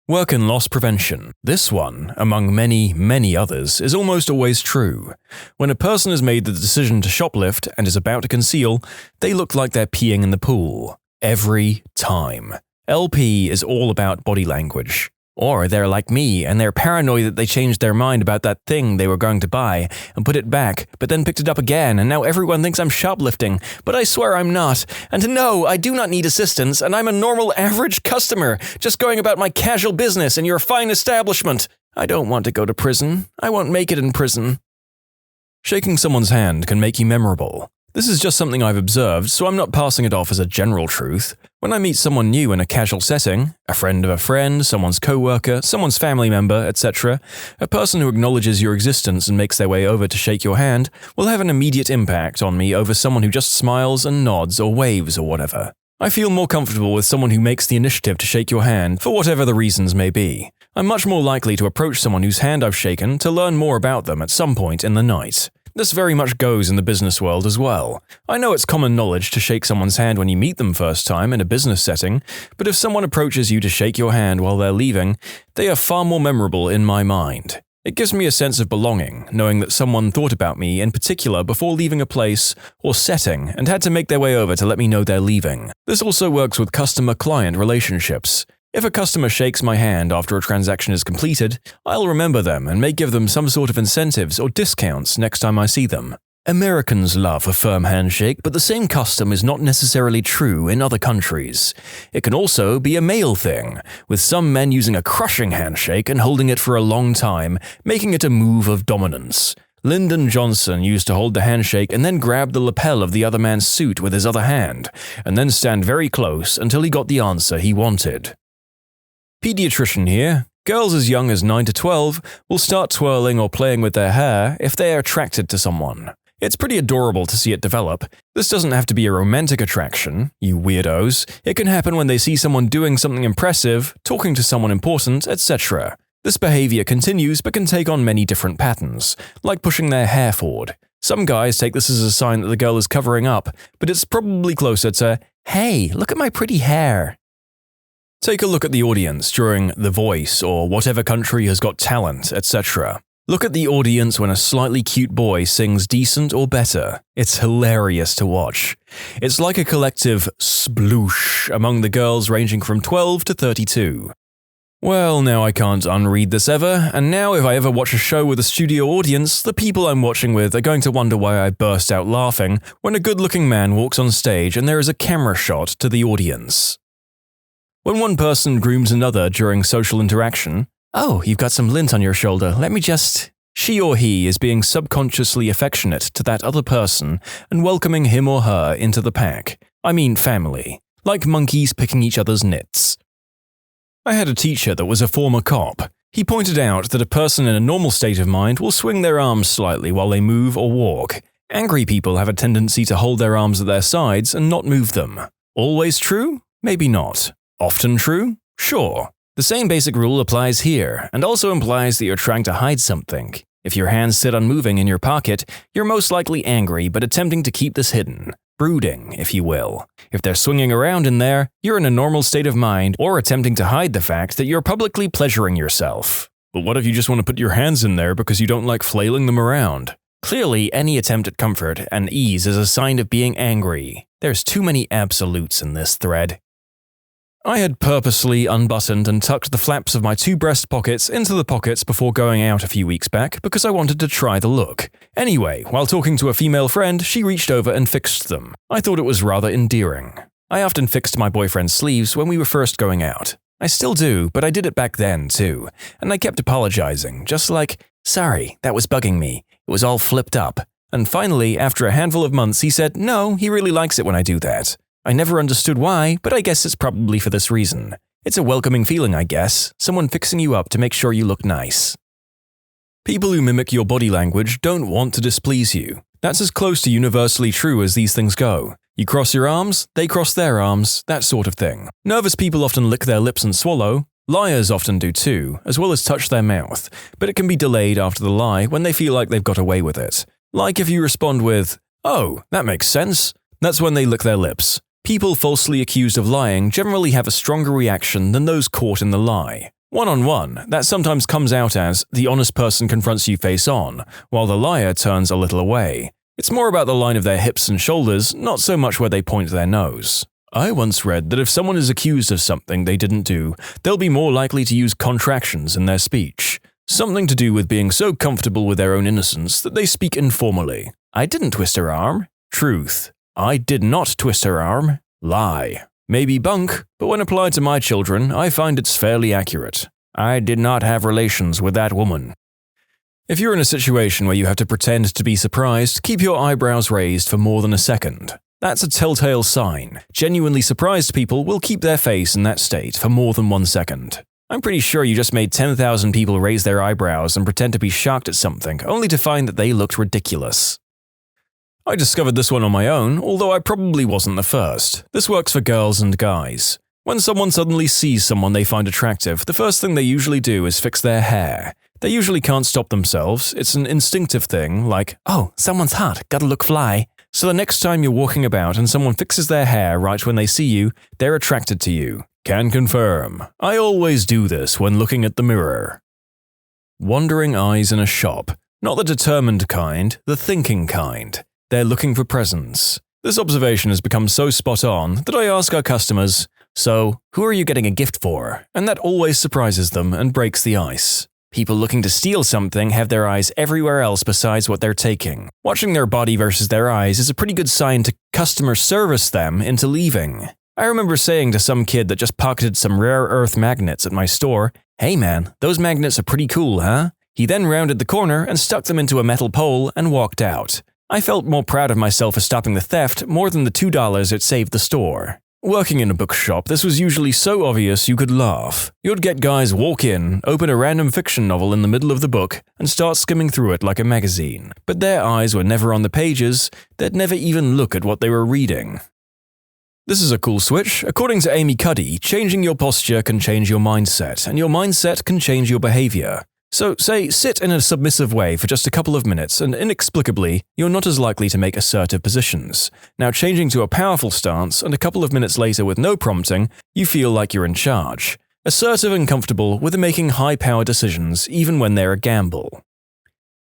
Work and loss prevention. This one, among many, many others, is almost always true. When a person has made the decision to shoplift and is about to conceal, they look like they're peeing in the pool. Every time. LP is all about body language. Or they're like me and they're paranoid that they changed their mind about that thing they were going to buy and put it back, but then picked it up again and now everyone thinks I'm shoplifting, but I swear I'm not. And no, I do not need assistance and I'm a normal average customer, just going about my casual business in your fine establishment. I don't want to go to prison. I won't make it in prison. Shaking someone's hand can make you memorable. This is just something I've observed, so I'm not passing it off as a general truth. When I meet someone new in a casual setting, a friend of a friend, someone's co-worker, someone's family member, etc., a person who acknowledges your existence and makes their way over to shake your hand will have an immediate impact on me over someone who just smiles and nods or waves or whatever. I feel more comfortable with someone who makes the initiative to shake your hand for whatever the reasons may be. I'm much more likely to approach someone whose hand I've shaken to learn more about them at some point in the night. This very much goes in the business world as well. I know it's common knowledge to shake someone's hand when you meet them first time in a business setting, but if someone approaches you to shake your hand while they're leaving, they are far more memorable in my mind. It gives me a sense of belonging, knowing that someone thought about me in particular before leaving a place or setting and had to make their way over to let me know they're leaving. This also works with customer-client relationships. If a customer shakes my hand after a transaction is completed, I'll remember them and may give them some sort of incentives or discounts next time I see them. Americans love a firm handshake, but the same custom is not necessarily true in other countries. It can also be a male thing, with some men using a crushing handshake and holding it for a long time, making it a move of dominance. Lyndon Johnson used to hold the handshake and then grab the lapel of the other man's suit with his other hand, and then stand very close until he got the answer he wanted. Pediatrician here. Girls as young as 9 to 12 will start twirling or playing with their hair if they are attracted to someone. It's pretty adorable to see it develop. This doesn't have to be a romantic attraction, you weirdos. It can happen when they see someone doing something impressive, talking to someone important, etc. This behavior continues but can take on many different patterns, like pushing their hair forward. Some guys take this as a sign that the girl is covering up, but it's probably closer to, "Hey, look at my pretty hair." Take a look at the audience during The Voice or whatever country has got talent, etc. Look at the audience when a slightly cute boy sings decent or better. It's hilarious to watch. It's like a collective sploosh among the girls ranging from 12 to 32. Well, now I can't unread this ever, and now if I ever watch a show with a studio audience, the people I'm watching with are going to wonder why I burst out laughing when a good-looking man walks on stage and there is a camera shot to the audience. When one person grooms another during social interaction, "Oh, you've got some lint on your shoulder, let me just..." She or he is being subconsciously affectionate to that other person and welcoming him or her into the pack. I mean family. Like monkeys picking each other's nits. I had a teacher that was a former cop. He pointed out that a person in a normal state of mind will swing their arms slightly while they move or walk. Angry people have a tendency to hold their arms at their sides and not move them. Always true? Maybe not. Often true? Sure. The same basic rule applies here, and also implies that you're trying to hide something. If your hands sit unmoving in your pocket, you're most likely angry but attempting to keep this hidden. Brooding, if you will. If they're swinging around in there, you're in a normal state of mind or attempting to hide the fact that you're publicly pleasuring yourself. But what if you just want to put your hands in there because you don't like flailing them around? Clearly, any attempt at comfort and ease is a sign of being angry. There's too many absolutes in this thread. I had purposely unbuttoned and tucked the flaps of my 2 breast pockets into the pockets before going out a few weeks back because I wanted to try the look. Anyway, while talking to a female friend, she reached over and fixed them. I thought it was rather endearing. I often fixed my boyfriend's sleeves when we were first going out. I still do, but I did it back then too, and I kept apologizing, just like, "Sorry, that was bugging me. It was all flipped up." And finally, after a handful of months, he said, "No, he really likes it when I do that." I never understood why, but I guess it's probably for this reason. It's a welcoming feeling, I guess, someone fixing you up to make sure you look nice. People who mimic your body language don't want to displease you. That's as close to universally true as these things go. You cross your arms, they cross their arms, that sort of thing. Nervous people often lick their lips and swallow. Liars often do too, as well as touch their mouth, but it can be delayed after the lie when they feel like they've got away with it. Like if you respond with, "Oh, that makes sense," that's when they lick their lips. People falsely accused of lying generally have a stronger reaction than those caught in the lie. One-on-one, that sometimes comes out as the honest person confronts you face on, while the liar turns a little away. It's more about the line of their hips and shoulders, not so much where they point their nose. I once read that if someone is accused of something they didn't do, they'll be more likely to use contractions in their speech. Something to do with being so comfortable with their own innocence that they speak informally. "I didn't twist her arm." Truth. "I did not twist her arm." Lie. Maybe bunk, but when applied to my children, I find it's fairly accurate. "I did not have relations with that woman." If you're in a situation where you have to pretend to be surprised, keep your eyebrows raised for more than a second. That's a telltale sign. Genuinely surprised people will keep their face in that state for more than 1 second. I'm pretty sure you just made 10,000 people raise their eyebrows and pretend to be shocked at something, only to find that they looked ridiculous. I discovered this one on my own, although I probably wasn't the first. This works for girls and guys. When someone suddenly sees someone they find attractive, the first thing they usually do is fix their hair. They usually can't stop themselves. It's an instinctive thing, like, "Oh, someone's hot, gotta look fly." So the next time you're walking about and someone fixes their hair right when they see you, they're attracted to you. Can confirm. I always do this when looking at the mirror. Wandering eyes in a shop. Not the determined kind, the thinking kind. They're looking for presents. This observation has become so spot on that I ask our customers, "So, who are you getting a gift for?" And that always surprises them and breaks the ice. People looking to steal something have their eyes everywhere else besides what they're taking. Watching their body versus their eyes is a pretty good sign to customer service them into leaving. I remember saying to some kid that just pocketed some rare earth magnets at my store, "Hey man, those magnets are pretty cool, huh?" He then rounded the corner and stuck them into a metal pole and walked out. I felt more proud of myself for stopping the theft more than the $2 it saved the store. Working in a bookshop, this was usually so obvious you could laugh. You'd get guys walk in, open a random fiction novel in the middle of the book, and start skimming through it like a magazine. But their eyes were never on the pages, they'd never even look at what they were reading. This is a cool switch. According to Amy Cuddy, changing your posture can change your mindset, and your mindset can change your behavior. So, say, sit in a submissive way for just a couple of minutes, and inexplicably, you're not as likely to make assertive positions. Now, changing to a powerful stance, and a couple of minutes later with no prompting, you feel like you're in charge. Assertive and comfortable with making high-power decisions, even when they're a gamble.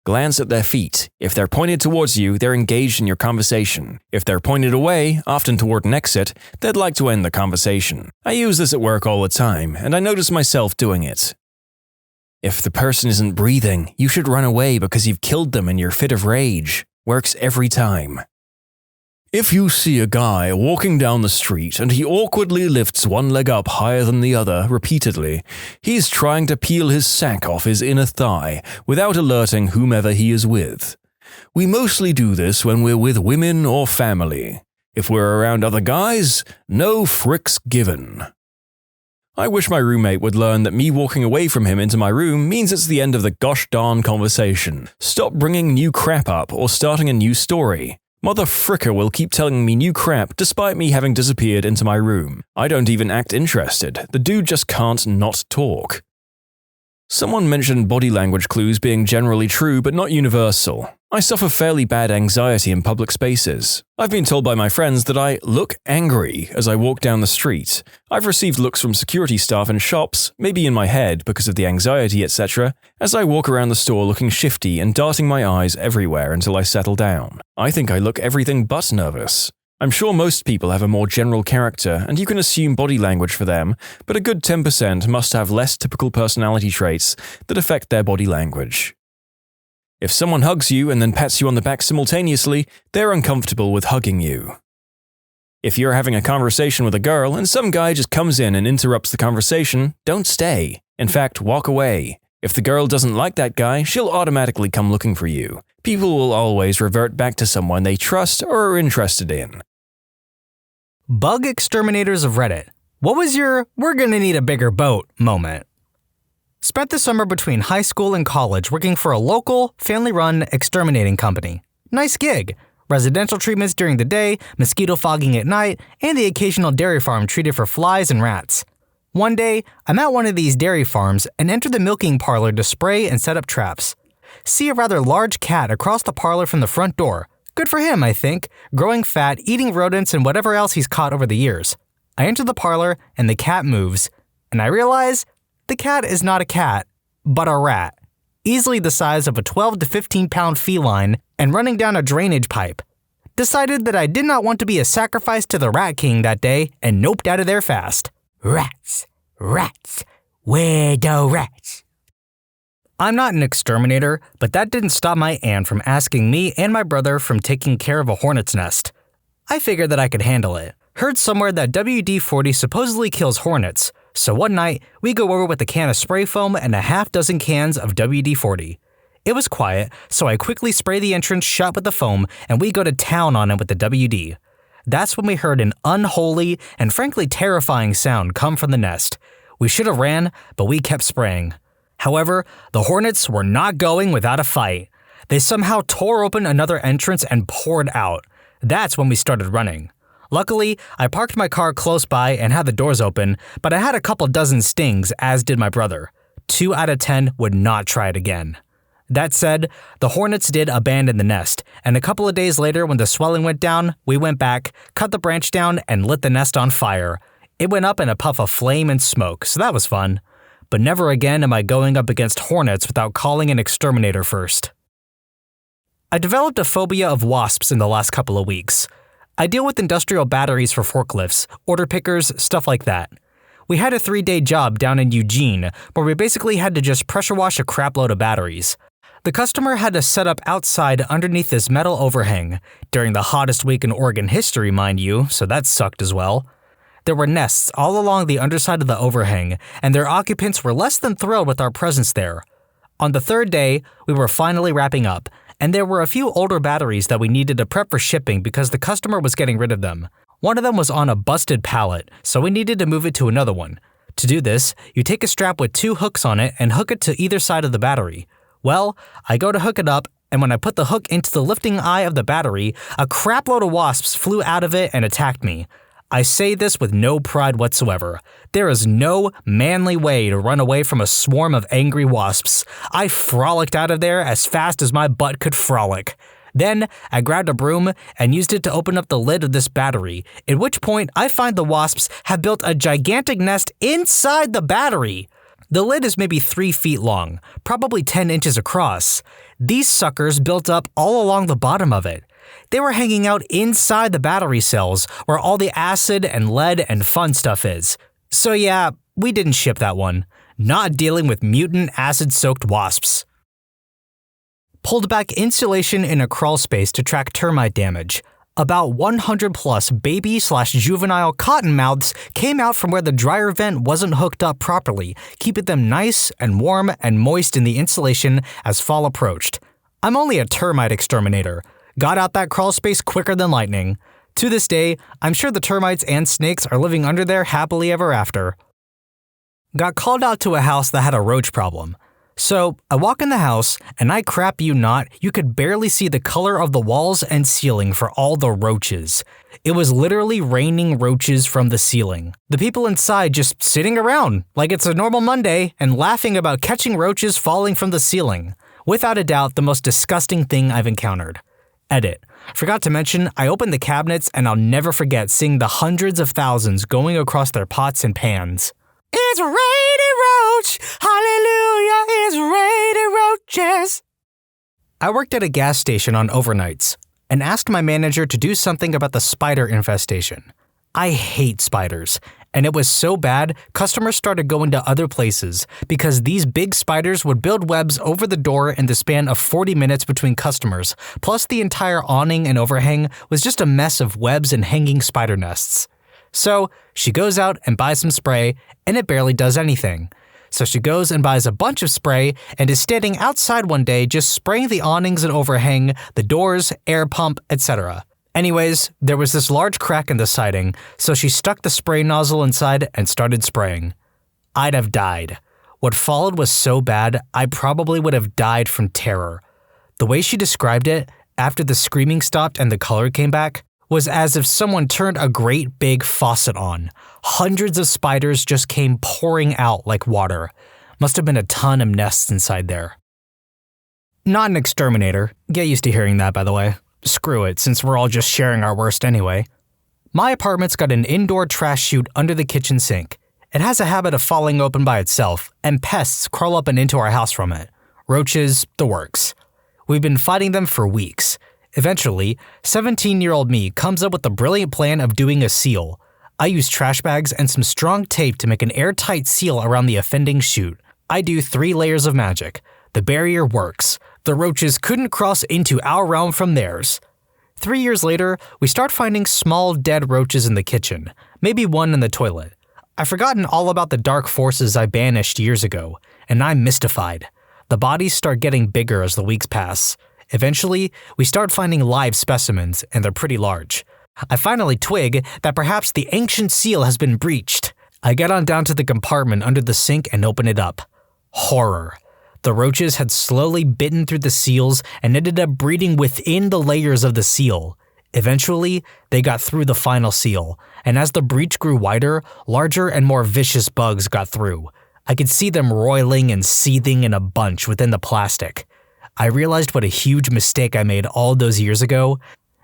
Glance at their feet. If they're pointed towards you, they're engaged in your conversation. If they're pointed away, often toward an exit, they'd like to end the conversation. I use this at work all the time, and I notice myself doing it. If the person isn't breathing, you should run away because you've killed them in your fit of rage. Works every time. If you see a guy walking down the street and he awkwardly lifts one leg up higher than the other repeatedly, he's trying to peel his sack off his inner thigh without alerting whomever he is with. We mostly do this when we're with women or family. If we're around other guys, no fricks given. I wish my roommate would learn that me walking away from him into my room means it's the end of the gosh darn conversation. Stop bringing new crap up or starting a new story. Mother fricker will keep telling me new crap despite me having disappeared into my room. I don't even act interested. The dude just can't not talk. Someone mentioned body language clues being generally true but not universal. I suffer fairly bad anxiety in public spaces. I've been told by my friends that I look angry as I walk down the street. I've received looks from security staff in shops, maybe in my head because of the anxiety, etc., as I walk around the store looking shifty and darting my eyes everywhere until I settle down. I think I look everything but nervous. I'm sure most people have a more general character, and you can assume body language for them, but a good 10% must have less typical personality traits that affect their body language. If someone hugs you and then pats you on the back simultaneously, they're uncomfortable with hugging you. If you're having a conversation with a girl and some guy just comes in and interrupts the conversation, don't stay. In fact, walk away. If the girl doesn't like that guy, she'll automatically come looking for you. People will always revert back to someone they trust or are interested in. Bug exterminators of Reddit. What was your "we're gonna need a bigger boat" moment? Spent the summer between high school and college working for a local, family-run exterminating company. Nice gig. Residential treatments during the day, mosquito fogging at night, and the occasional dairy farm treated for flies and rats. One day, I'm at one of these dairy farms and enter the milking parlor to spray and set up traps. See a rather large cat across the parlor from the front door. Good for him, I think, growing fat, eating rodents, and whatever else he's caught over the years. I enter the parlor, and the cat moves, and I realize the cat is not a cat, but a rat, easily the size of a 12 to 15-pound feline and running down a drainage pipe. Decided that I did not want to be a sacrifice to the Rat King that day, and noped out of there fast. Rats, rats, where the rats? I'm not an exterminator, but that didn't stop my aunt from asking me and my brother from taking care of a hornet's nest. I figured that I could handle it. Heard somewhere that WD-40 supposedly kills hornets, so one night we go over with a can of spray foam and a half-dozen cans of WD-40. It was quiet, so I quickly spray the entrance shut with the foam and we go to town on it with the WD. That's when we heard an unholy and frankly terrifying sound come from the nest. We should have ran, but we kept spraying. However, the hornets were not going without a fight. They somehow tore open another entrance and poured out. That's when we started running. Luckily, I parked my car close by and had the doors open, but I had a couple dozen stings, as did my brother. 2 out of 10 would not try it again. That said, the hornets did abandon the nest, and a couple of days later when the swelling went down, we went back, cut the branch down, and lit the nest on fire. It went up in a puff of flame and smoke, so that was fun. but never again am I going up against hornets without calling an exterminator first. I developed a phobia of wasps in the last couple of weeks. I deal with industrial batteries for forklifts, order pickers, stuff like that. We had a 3-day job down in Eugene where we basically had to just pressure wash a crapload of batteries. The customer had to set up outside underneath this metal overhang, during the hottest week in Oregon history, mind you, so that sucked as well. There were nests all along the underside of the overhang, and their occupants were less than thrilled with our presence there. On the 3rd day, we were finally wrapping up, and there were a few older batteries that we needed to prep for shipping because the customer was getting rid of them. One of them was on a busted pallet, so we needed to move it to another one. To do this, you take a strap with 2 hooks on it and hook it to either side of the battery. Well, I go to hook it up, and when I put the hook into the lifting eye of the battery, a crapload of wasps flew out of it and attacked me. I say this with no pride whatsoever. There is no manly way to run away from a swarm of angry wasps. I frolicked out of there as fast as my butt could frolic. Then, I grabbed a broom and used it to open up the lid of this battery, at which point I find the wasps have built a gigantic nest inside the battery. The lid is maybe 3 feet long, probably 10 inches across. These suckers built up all along the bottom of it. They were hanging out inside the battery cells where all the acid and lead and fun stuff is. So yeah, we didn't ship that one. Not dealing with mutant acid-soaked wasps. Pulled back insulation in a crawl space to track termite damage. About 100 plus baby/juvenile cottonmouths came out from where the dryer vent wasn't hooked up properly, keeping them nice and warm and moist in the insulation as fall approached. I'm only a termite exterminator. Got out that crawl space quicker than lightning. To this day, I'm sure the termites and snakes are living under there happily ever after. Got called out to a house that had a roach problem. So, I walk in the house, and I crap you not, you could barely see the color of the walls and ceiling for all the roaches. It was literally raining roaches from the ceiling. The people inside just sitting around, like it's a normal Monday, and laughing about catching roaches falling from the ceiling. Without a doubt, the most disgusting thing I've encountered. Edit. Forgot to mention, I opened the cabinets and I'll never forget seeing the hundreds of thousands going across their pots and pans. It's raining roach! Hallelujah! It's raining roaches! I worked at a gas station on overnights and asked my manager to do something about the spider infestation. I hate spiders, and it was so bad customers started going to other places because these big spiders would build webs over the door in the span of 40 minutes between customers, plus the entire awning and overhang was just a mess of webs and hanging spider nests. So she goes out and buys some spray, and it barely does anything. So she goes and buys a bunch of spray and is standing outside one day just spraying the awnings and overhang, the doors, air pump, etc. Anyways, there was this large crack in the siding, so she stuck the spray nozzle inside and started spraying. I'd have died. What followed was so bad, I probably would have died from terror. The way she described it, after the screaming stopped and the color came back, was as if someone turned a great big faucet on. Hundreds of spiders just came pouring out like water. Must have been a ton of nests inside there. Not an exterminator. Get used to hearing that, by the way. Screw it, since we're all just sharing our worst anyway. My apartment's got an indoor trash chute under the kitchen sink. It has a habit of falling open by itself, and pests crawl up and into our house from it. Roaches, the works. We've been fighting them for weeks. Eventually, 17-year-old me comes up with the brilliant plan of doing a seal. I use trash bags and some strong tape to make an airtight seal around the offending chute. I do 3 layers of magic. The barrier works. The roaches couldn't cross into our realm from theirs. 3 years later, we start finding small dead roaches in the kitchen, maybe one in the toilet. I've forgotten all about the dark forces I banished years ago, and I'm mystified. The bodies start getting bigger as the weeks pass. Eventually, we start finding live specimens, and they're pretty large. I finally twig that perhaps the ancient seal has been breached. I get on down to the compartment under the sink and open it up. Horror. The roaches had slowly bitten through the seals and ended up breeding within the layers of the seal. Eventually, they got through the final seal, and as the breach grew wider, larger and more vicious bugs got through. I could see them roiling and seething in a bunch within the plastic. I realized what a huge mistake I made all those years ago,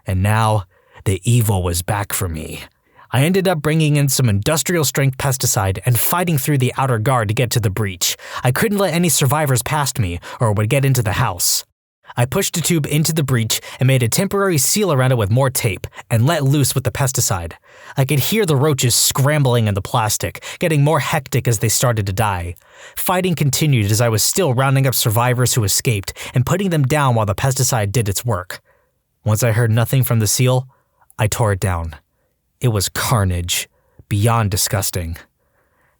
and now the evil was back for me. I ended up bringing in some industrial-strength pesticide and fighting through the outer guard to get to the breach. I couldn't let any survivors past me or would get into the house. I pushed a tube into the breach and made a temporary seal around it with more tape and let loose with the pesticide. I could hear the roaches scrambling in the plastic, getting more hectic as they started to die. Fighting continued as I was still rounding up survivors who escaped and putting them down while the pesticide did its work. Once I heard nothing from the seal, I tore it down. It was carnage, beyond disgusting.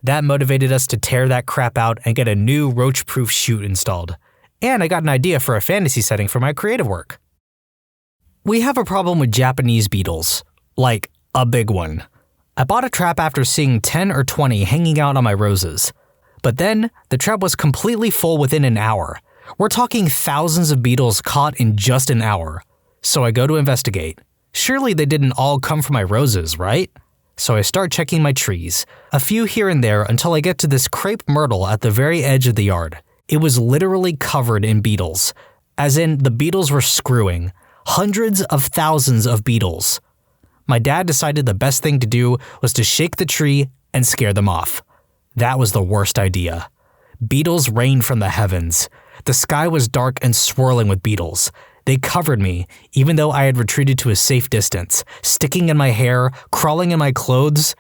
That motivated us to tear that crap out and get a new roach-proof chute installed. And I got an idea for a fantasy setting for my creative work. We have a problem with Japanese beetles. Like, a big one. I bought a trap after seeing 10 or 20 hanging out on my roses. But then, the trap was completely full within an hour. We're talking thousands of beetles caught in just an hour. So I go to investigate. Surely they didn't all come from my roses, right? So I start checking my trees, a few here and there until I get to this crepe myrtle at the very edge of the yard. It was literally covered in beetles, as in the beetles were screwing. Hundreds of thousands of beetles. My dad decided the best thing to do was to shake the tree and scare them off. That was the worst idea. Beetles rained from the heavens. The sky was dark and swirling with beetles. They covered me, even though I had retreated to a safe distance, sticking in my hair, crawling in my clothes.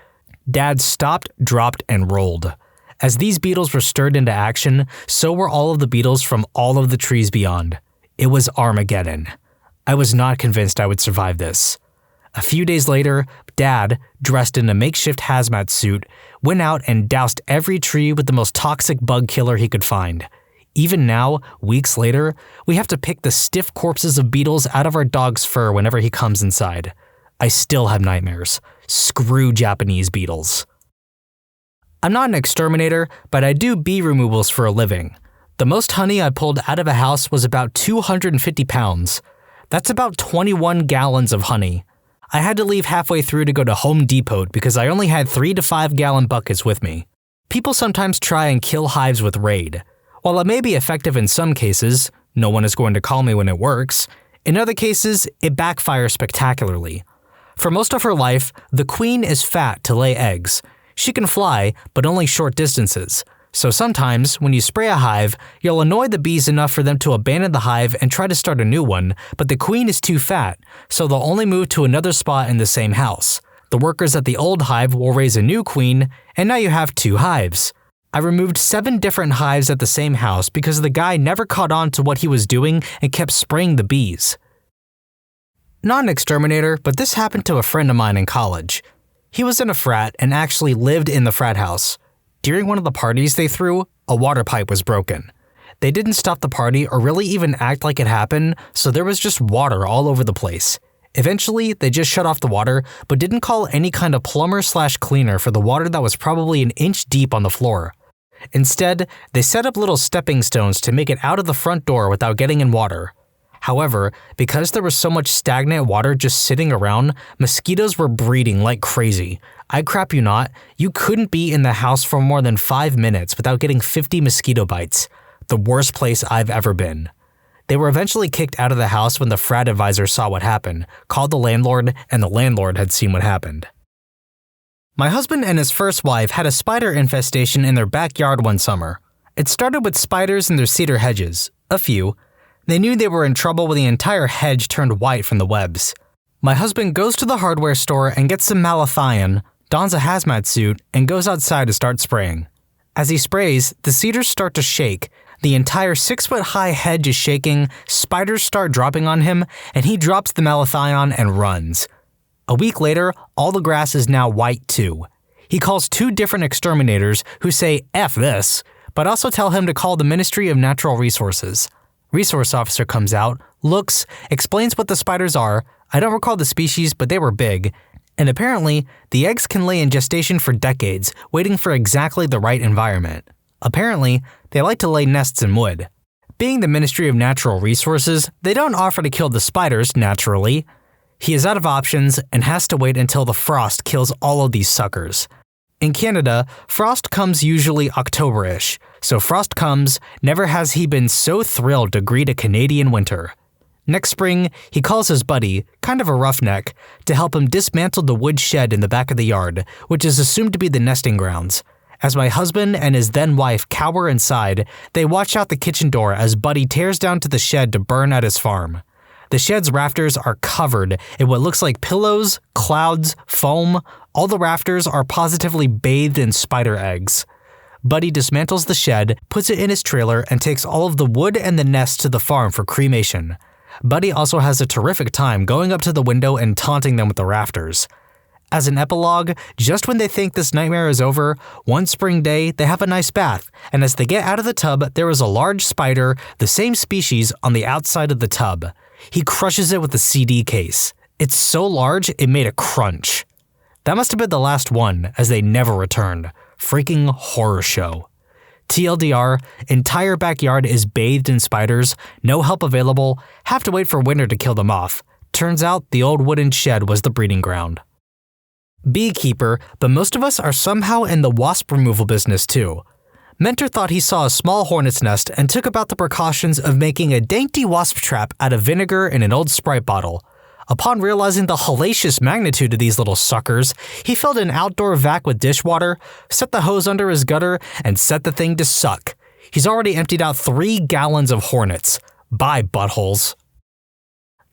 Dad stopped, dropped, and rolled. As these beetles were stirred into action, so were all of the beetles from all of the trees beyond. It was Armageddon. I was not convinced I would survive this. A few days later, Dad, dressed in a makeshift hazmat suit, went out and doused every tree with the most toxic bug killer he could find. Even now, weeks later, we have to pick the stiff corpses of beetles out of our dog's fur whenever he comes inside. I still have nightmares. Screw Japanese beetles. I'm not an exterminator, but I do bee removals for a living. The most honey I pulled out of a house was about 250 pounds. That's about 21 gallons of honey. I had to leave halfway through to go to Home Depot because I only had 3 to 5 gallon buckets with me. People sometimes try and kill hives with Raid. While it may be effective in some cases, no one is going to call me when it works. In other cases, it backfires spectacularly. For most of her life, the queen is fat to lay eggs. She can fly, but only short distances. So sometimes, when you spray a hive, you'll annoy the bees enough for them to abandon the hive and try to start a new one, but the queen is too fat, so they'll only move to another spot in the same house. The workers at the old hive will raise a new queen, and now you have 2 hives. I removed 7 different hives at the same house because the guy never caught on to what he was doing and kept spraying the bees. Not an exterminator, but this happened to a friend of mine in college. He was in a frat and actually lived in the frat house. During one of the parties they threw, a water pipe was broken. They didn't stop the party or really even act like it happened, so there was just water all over the place. Eventually, they just shut off the water, but didn't call any kind of plumber/cleaner for the water that was probably an inch deep on the floor. Instead, they set up little stepping stones to make it out of the front door without getting in water. However, because there was so much stagnant water just sitting around, mosquitoes were breeding like crazy. I crap you not, you couldn't be in the house for more than 5 minutes without getting 50 mosquito bites. The worst place I've ever been. They were eventually kicked out of the house when the frat advisor saw what happened, called the landlord, and the landlord had seen what happened. My husband and his first wife had a spider infestation in their backyard one summer. It started with spiders in their cedar hedges, a few. They knew they were in trouble when the entire hedge turned white from the webs. My husband goes to the hardware store and gets some maliciouscompliance, dons a hazmat suit, and goes outside to start spraying. As he sprays, the cedars start to shake, the entire 6-foot-high hedge is shaking, spiders start dropping on him, and he drops the malicioccompliance and runs. A week later, all the grass is now white too. He calls 2 different exterminators who say F this, but also tell him to call the Ministry of Natural Resources. Resource officer comes out, looks, explains what the spiders are. I don't recall the species, but they were big. And apparently, the eggs can lay in gestation for decades, waiting for exactly the right environment. Apparently, they like to lay nests in wood. Being the Ministry of Natural Resources, they don't offer to kill the spiders, naturally. He is out of options and has to wait until the frost kills all of these suckers. In Canada, frost comes usually October-ish, so frost comes, never has he been so thrilled to greet a Canadian winter. Next spring, he calls his buddy, kind of a roughneck, to help him dismantle the wood shed in the back of the yard, which is assumed to be the nesting grounds. As my husband and his then-wife cower inside, they watch out the kitchen door as Buddy tears down to the shed to burn at his farm. The shed's rafters are covered in what looks like pillows, clouds, foam. All the rafters are positively bathed in spider eggs. Buddy dismantles the shed, puts it in his trailer, and takes all of the wood and the nest to the farm for cremation. Buddy also has a terrific time going up to the window and taunting them with the rafters. As an epilogue, just when they think this nightmare is over, one spring day they have a nice bath, and as they get out of the tub, there is a large spider, the same species, on the outside of the tub. He crushes it with a CD case. It's so large, it made a crunch. That must have been the last one, as they never returned. Freaking horror show. TLDR, entire backyard is bathed in spiders, no help available, have to wait for winter to kill them off. Turns out the old wooden shed was the breeding ground. Beekeeper, but most of us are somehow in the wasp removal business too. Mentor thought he saw a small hornet's nest and took about the precautions of making a dainty wasp trap out of vinegar in an old Sprite bottle. Upon realizing the hellacious magnitude of these little suckers, he filled an outdoor vac with dishwater, set the hose under his gutter, and set the thing to suck. He's already emptied out 3 gallons of hornets. Bye, buttholes.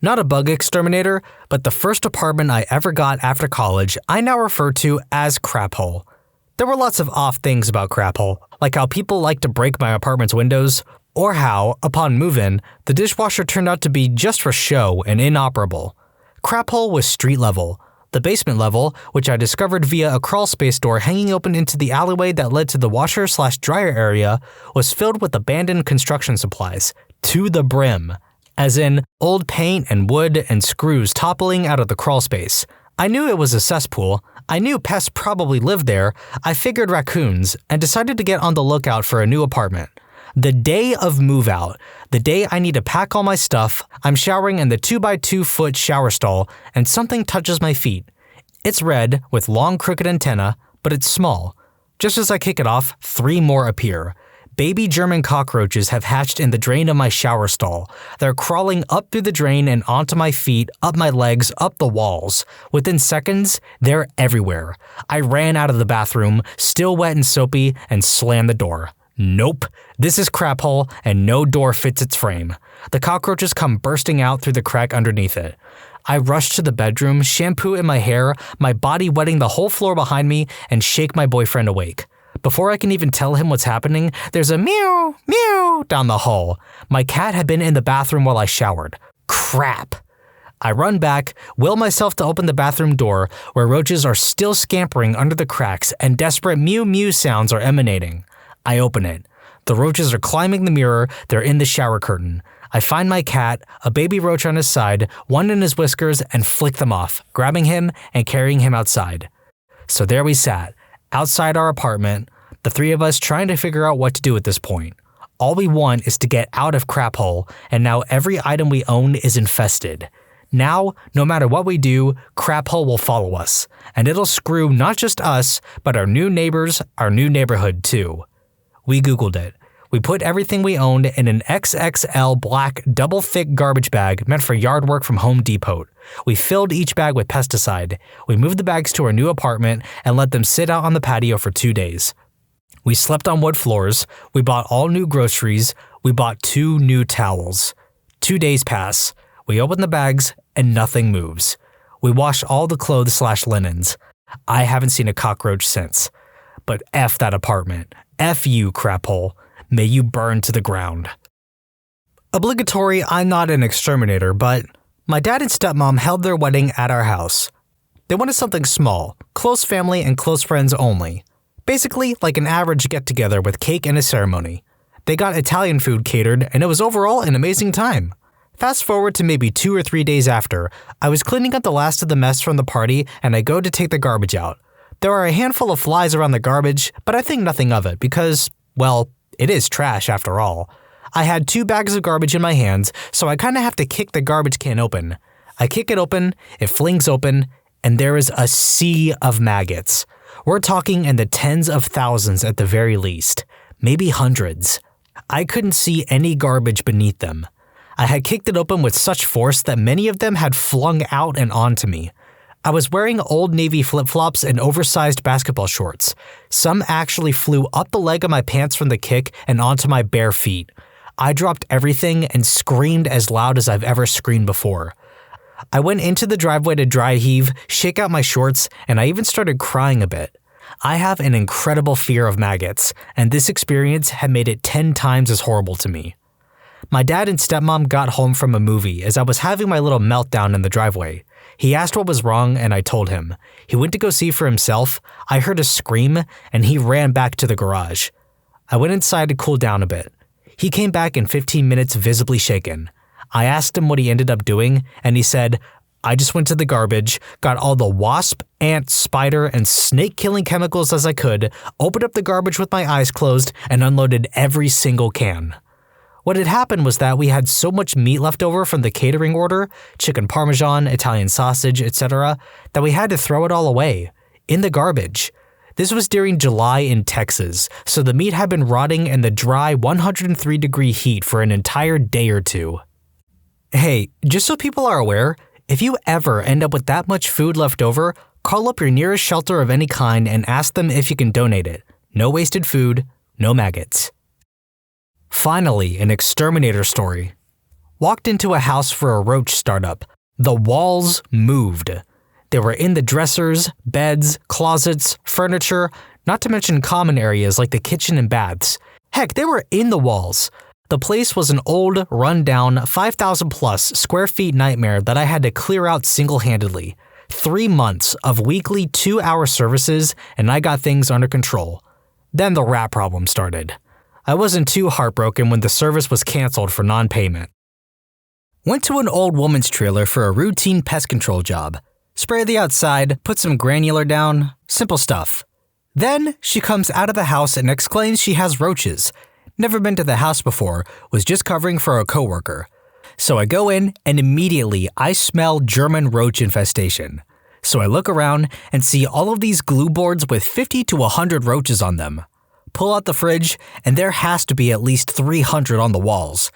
Not a bug exterminator, but the first apartment I ever got after college I now refer to as Crap Hole. There were lots of off things about Crap Hole, like how people like to break my apartment's windows, or how, upon move-in, the dishwasher turned out to be just for show and inoperable. Crap Hole was street level. The basement level, which I discovered via a crawl space door hanging open into the alleyway that led to the washer/dryer area, was filled with abandoned construction supplies, to the brim. As in, old paint and wood and screws toppling out of the crawl space. I knew it was a cesspool, I knew pests probably lived there, I figured raccoons, and decided to get on the lookout for a new apartment. The day of move out, the day I need to pack all my stuff, I'm showering in the 2x2 foot shower stall, and something touches my feet. It's red, with long crooked antenna, but it's small. Just as I kick it off, 3 more appear. Baby German cockroaches have hatched in the drain of my shower stall. They're crawling up through the drain and onto my feet, up my legs, up the walls. Within seconds, they're everywhere. I ran out of the bathroom, still wet and soapy, and slammed the door. Nope, this is Crap Hole, and no door fits its frame. The cockroaches come bursting out through the crack underneath it. I rush to the bedroom, shampoo in my hair, my body wetting the whole floor behind me, and shake my boyfriend awake. Before I can even tell him what's happening, there's a meow, meow down the hall. My cat had been in the bathroom while I showered. Crap. I run back, will myself to open the bathroom door, where roaches are still scampering under the cracks and desperate mew mew sounds are emanating. I open it. The roaches are climbing the mirror, they're in the shower curtain. I find my cat, a baby roach on his side, one in his whiskers, and flick them off, grabbing him and carrying him outside. So there we sat, outside our apartment, the 3 of us trying to figure out what to do at this point. All we want is to get out of Crap Hole, and now every item we own is infested. Now, no matter what we do, Crap Hole will follow us, and it'll screw not just us, but our new neighbors, our new neighborhood too. We Googled it. We put everything we owned in an XXL black double-thick garbage bag meant for yard work from Home Depot. We filled each bag with pesticide. We moved the bags to our new apartment and let them sit out on the patio for 2 days. We slept on wood floors. We bought all new groceries. We bought 2 new towels. 2 days pass. We open the bags and nothing moves. We wash all the clothes/linens. I haven't seen a cockroach since. But F that apartment. F you, Crap Hole. May you burn to the ground. Obligatory, I'm not an exterminator, but my dad and stepmom held their wedding at our house. They wanted something small, close family and close friends only. Basically, like an average get-together with cake and a ceremony. They got Italian food catered, and it was overall an amazing time. Fast forward to maybe 2 or 3 days after, I was cleaning up the last of the mess from the party, and I go to take the garbage out. There are a handful of flies around the garbage, but I think nothing of it because, well, it is trash after all. I had 2 bags of garbage in my hands, so I kinda have to kick the garbage can open. I kick it open, it flings open, and there is a sea of maggots. We're talking in the tens of thousands at the very least, maybe hundreds. I couldn't see any garbage beneath them. I had kicked it open with such force that many of them had flung out and onto me. I was wearing Old Navy flip-flops and oversized basketball shorts. Some actually flew up the leg of my pants from the kick and onto my bare feet. I dropped everything and screamed as loud as I've ever screamed before. I went into the driveway to dry heave, shake out my shorts, and I even started crying a bit. I have an incredible fear of maggots, and this experience had made it 10 times as horrible to me. My dad and stepmom got home from a movie as I was having my little meltdown in the driveway. He asked what was wrong, and I told him. He went to go see for himself. I heard a scream, and he ran back to the garage. I went inside to cool down a bit. He came back in 15 minutes visibly shaken. I asked him what he ended up doing, and he said, "I just went to the garbage, got all the wasp, ant, spider, and snake-killing chemicals as I could, opened up the garbage with my eyes closed, and unloaded every single can." What had happened was that we had so much meat left over from the catering order, chicken parmesan, Italian sausage, etc., that we had to throw it all away, in the garbage. This was during July in Texas, so the meat had been rotting in the dry 103-degree heat for an entire day or two. Hey, just so people are aware, if you ever end up with that much food left over, call up your nearest shelter of any kind and ask them if you can donate it. No wasted food, no maggots. Finally, an exterminator story. Walked into a house for a roach startup. The walls moved. They were in the dressers, beds, closets, furniture, not to mention common areas like the kitchen and baths. Heck, they were in the walls. The place was an old, run-down, 5,000-plus square feet nightmare that I had to clear out single-handedly. 3 months of weekly 2-hour services, and I got things under control. Then the rat problem started. I wasn't too heartbroken when the service was canceled for non-payment. Went to an old woman's trailer for a routine pest control job. Spray the outside, put some granular down, simple stuff. Then she comes out of the house and exclaims she has roaches. Never been to the house before, was just covering for a coworker. So I go in and immediately I smell German roach infestation. So I look around and see all of these glue boards with 50 to 100 roaches on them. Pull out the fridge and there has to be at least 300 on the walls.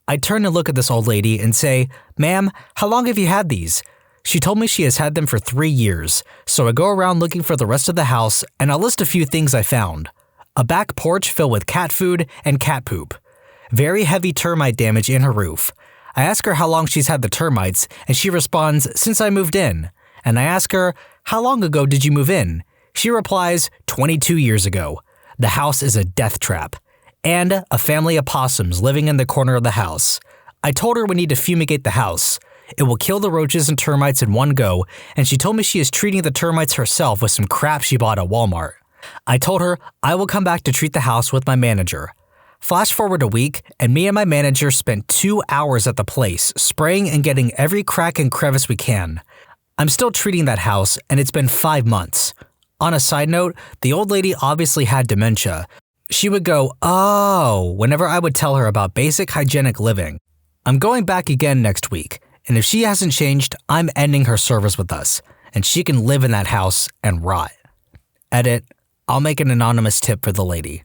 I turn and look at this old lady and say, "Ma'am, how long have you had these?" She told me she has had them for 3 years, so I go around looking for the rest of the house and I'll list a few things I found. A back porch filled with cat food and cat poop. Very heavy termite damage in her roof. I ask her how long she's had the termites and she responds, "Since I moved in." And I ask her, "How long ago did you move in?" She replies, 22 years ago. The house is a death trap. And a family of possums living in the corner of the house. I told her we need to fumigate the house. It will kill the roaches and termites in one go, and she told me she is treating the termites herself with some crap she bought at Walmart. I told her I will come back to treat the house with my manager. Flash forward a week, and me and my manager spent 2 hours at the place, spraying and getting every crack and crevice we can. I'm still treating that house, and it's been 5 months. On a side note, the old lady obviously had dementia. She would go, "Oh," whenever I would tell her about basic hygienic living. I'm going back again next week, and if she hasn't changed, I'm ending her service with us, and she can live in that house and rot. Edit, I'll make an anonymous tip for the lady.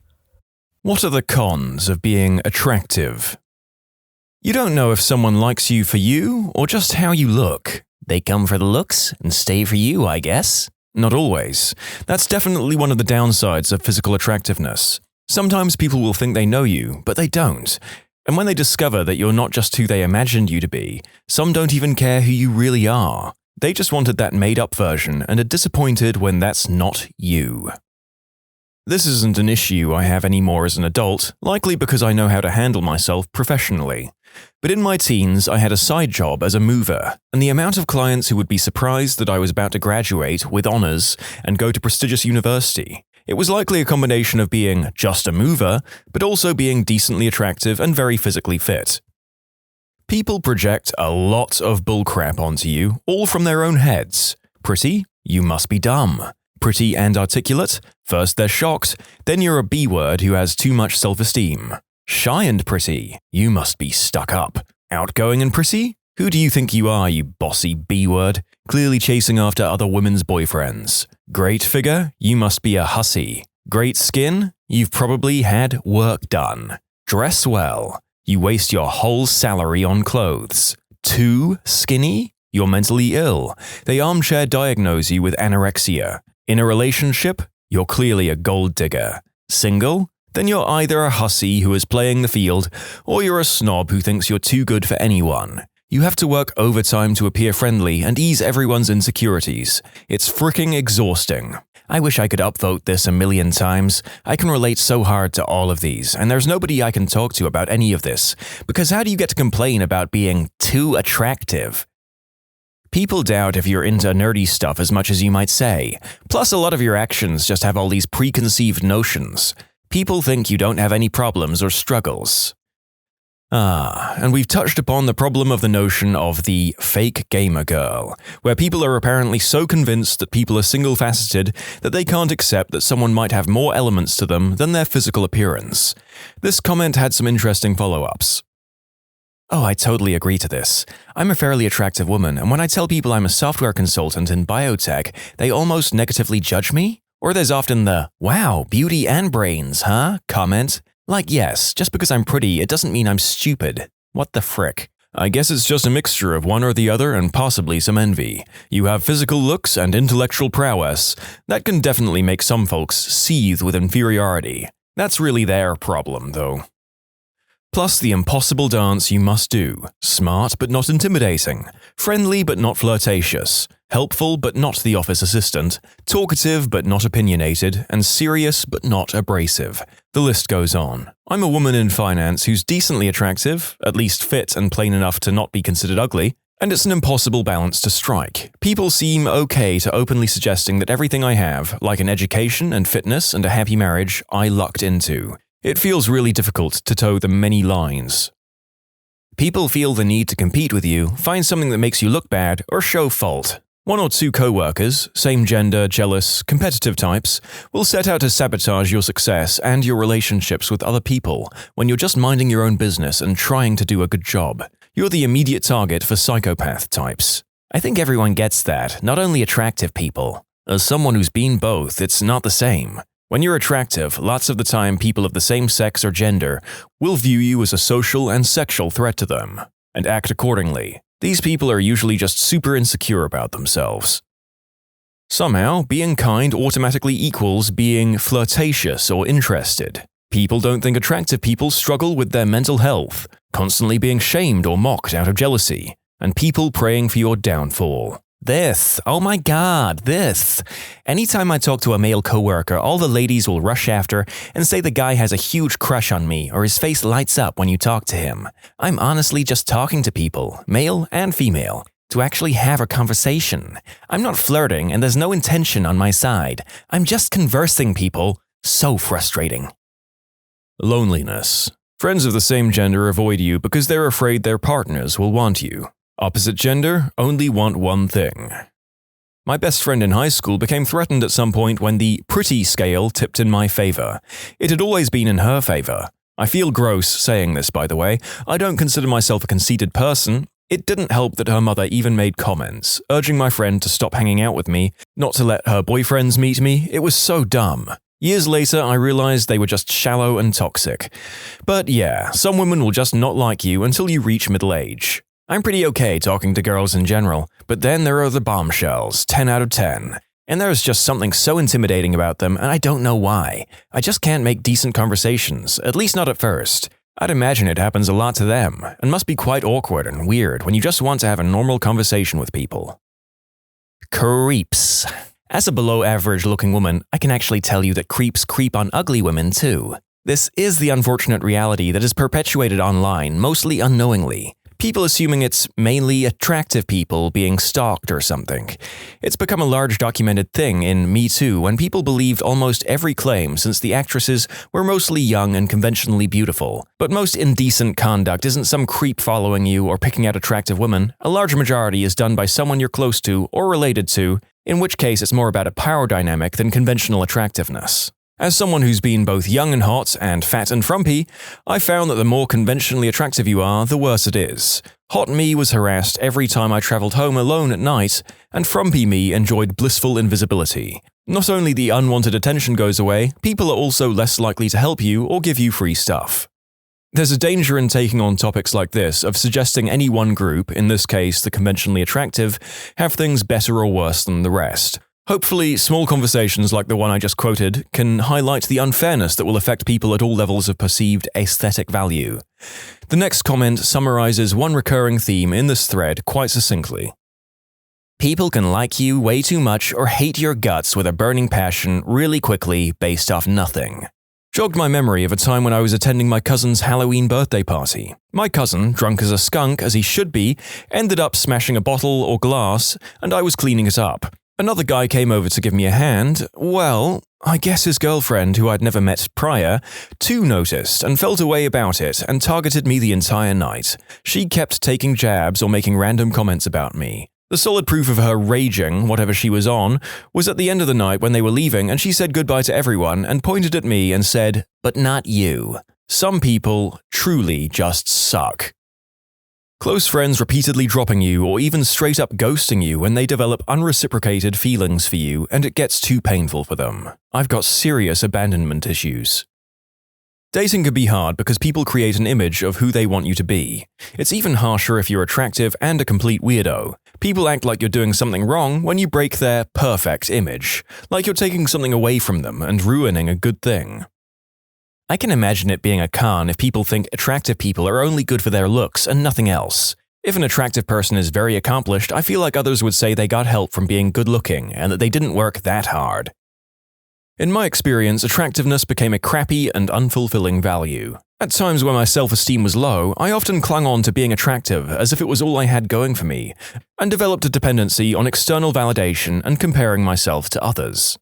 What are the cons of being attractive? You don't know if someone likes you for you or just how you look. They come for the looks and stay for you, I guess. Not always. That's definitely one of the downsides of physical attractiveness. Sometimes people will think they know you, but they don't. And when they discover that you're not just who they imagined you to be, some don't even care who you really are. They just wanted that made-up version and are disappointed when that's not you. This isn't an issue I have anymore as an adult, likely because I know how to handle myself professionally. But in my teens, I had a side job as a mover, and the amount of clients who would be surprised that I was about to graduate with honors and go to prestigious university. It was likely a combination of being just a mover, but also being decently attractive and very physically fit. People project a lot of bullcrap onto you, all from their own heads. Pretty? You must be dumb. Pretty and articulate? First they're shocked, then you're a B-word who has too much self-esteem. Shy and pretty? You must be stuck up. Outgoing and pretty? Who do you think you are, you bossy B-word? Clearly chasing after other women's boyfriends. Great figure? You must be a hussy. Great skin? You've probably had work done. Dress well? You waste your whole salary on clothes. Too skinny? You're mentally ill. They armchair diagnose you with anorexia. In a relationship? You're clearly a gold digger. Single? Then you're either a hussy who is playing the field, or you're a snob who thinks you're too good for anyone. You have to work overtime to appear friendly and ease everyone's insecurities. It's fricking exhausting. I wish I could upvote this 1,000,000 times. I can relate so hard to all of these, and there's nobody I can talk to about any of this, because how do you get to complain about being too attractive? People doubt if you're into nerdy stuff as much as you might say. Plus, a lot of your actions just have all these preconceived notions. People think you don't have any problems or struggles. And we've touched upon the problem of the notion of the fake gamer girl, where people are apparently so convinced that people are single-faceted that they can't accept that someone might have more elements to them than their physical appearance. This comment had some interesting follow-ups. Oh, I totally agree to this. I'm a fairly attractive woman, and when I tell people I'm a software consultant in biotech, they almost negatively judge me? Or there's often the, wow, beauty and brains, huh? comment. Like, yes, just because I'm pretty, it doesn't mean I'm stupid. What the frick? I guess it's just a mixture of one or the other and possibly some envy. You have physical looks and intellectual prowess. That can definitely make some folks seethe with inferiority. That's really their problem, though. Plus the impossible dance you must do. Smart but not intimidating. Friendly but not flirtatious. Helpful but not the office assistant. Talkative but not opinionated. And serious but not abrasive. The list goes on. I'm a woman in finance who's decently attractive, at least fit and plain enough to not be considered ugly, and it's an impossible balance to strike. People seem okay to openly suggesting that everything I have, like an education and fitness and a happy marriage, I lucked into. It feels really difficult to toe the many lines. People feel the need to compete with you, find something that makes you look bad, or show fault. One or two co-workers, same gender, jealous, competitive types, will set out to sabotage your success and your relationships with other people when you're just minding your own business and trying to do a good job. You're the immediate target for psychopath types. I think everyone gets that, not only attractive people. As someone who's been both, it's not the same. When you're attractive, lots of the time people of the same sex or gender will view you as a social and sexual threat to them, and act accordingly. These people are usually just super insecure about themselves. Somehow, being kind automatically equals being flirtatious or interested. People don't think attractive people struggle with their mental health, constantly being shamed or mocked out of jealousy, and people praying for your downfall. Oh my god, this. Anytime I talk to a male coworker, all the ladies will rush after and say the guy has a huge crush on me or his face lights up when you talk to him. I'm honestly just talking to people, male and female, to actually have a conversation. I'm not flirting and there's no intention on my side. I'm just conversing, people. So frustrating. Loneliness. Friends of the same gender avoid you because they're afraid their partners will want you. Opposite gender only want one thing. My best friend in high school became threatened at some point when the pretty scale tipped in my favor. It had always been in her favor. I feel gross saying this, by the way. I don't consider myself a conceited person. It didn't help that her mother even made comments, urging my friend to stop hanging out with me, not to let her boyfriends meet me. It was so dumb. Years later, I realized they were just shallow and toxic. But yeah, some women will just not like you until you reach middle age. I'm pretty okay talking to girls in general, but then there are the bombshells, 10 out of 10. And there's just something so intimidating about them, and I don't know why. I just can't make decent conversations, at least not at first. I'd imagine it happens a lot to them, and must be quite awkward and weird when you just want to have a normal conversation with people. Creeps. As a below-average-looking woman, I can actually tell you that creeps creep on ugly women too. This is the unfortunate reality that is perpetuated online, mostly unknowingly. People assuming it's mainly attractive people being stalked or something. It's become a large documented thing in Me Too when people believed almost every claim since the actresses were mostly young and conventionally beautiful. But most indecent conduct isn't some creep following you or picking out attractive women. A large majority is done by someone you're close to or related to, in which case it's more about a power dynamic than conventional attractiveness. As someone who's been both young and hot and fat and frumpy, I found that the more conventionally attractive you are, the worse it is. Hot me was harassed every time I traveled home alone at night, and frumpy me enjoyed blissful invisibility. Not only the unwanted attention goes away, people are also less likely to help you or give you free stuff. There's a danger in taking on topics like this of suggesting any one group, in this case the conventionally attractive, have things better or worse than the rest. Hopefully, small conversations like the one I just quoted can highlight the unfairness that will affect people at all levels of perceived aesthetic value. The next comment summarizes one recurring theme in this thread quite succinctly. People can like you way too much or hate your guts with a burning passion really quickly based off nothing. Jogged my memory of a time when I was attending my cousin's Halloween birthday party. My cousin, drunk as a skunk as he should be, ended up smashing a bottle or glass, and I was cleaning it up. Another guy came over to give me a hand. Well, I guess his girlfriend, who I'd never met prior, too noticed and felt a way about it and targeted me the entire night. She kept taking jabs or making random comments about me. The solid proof of her raging, whatever she was on, was at the end of the night when they were leaving and she said goodbye to everyone and pointed at me and said, "But not you. Some people truly just suck." Close friends repeatedly dropping you or even straight up ghosting you when they develop unreciprocated feelings for you and it gets too painful for them. I've got serious abandonment issues. Dating can be hard because people create an image of who they want you to be. It's even harsher if you're attractive and a complete weirdo. People act like you're doing something wrong when you break their perfect image, like you're taking something away from them and ruining a good thing. I can imagine it being a con if people think attractive people are only good for their looks and nothing else. If an attractive person is very accomplished, I feel like others would say they got help from being good looking and that they didn't work that hard. In my experience, attractiveness became a crappy and unfulfilling value. At times when my self-esteem was low, I often clung on to being attractive as if it was all I had going for me, and developed a dependency on external validation and comparing myself to others.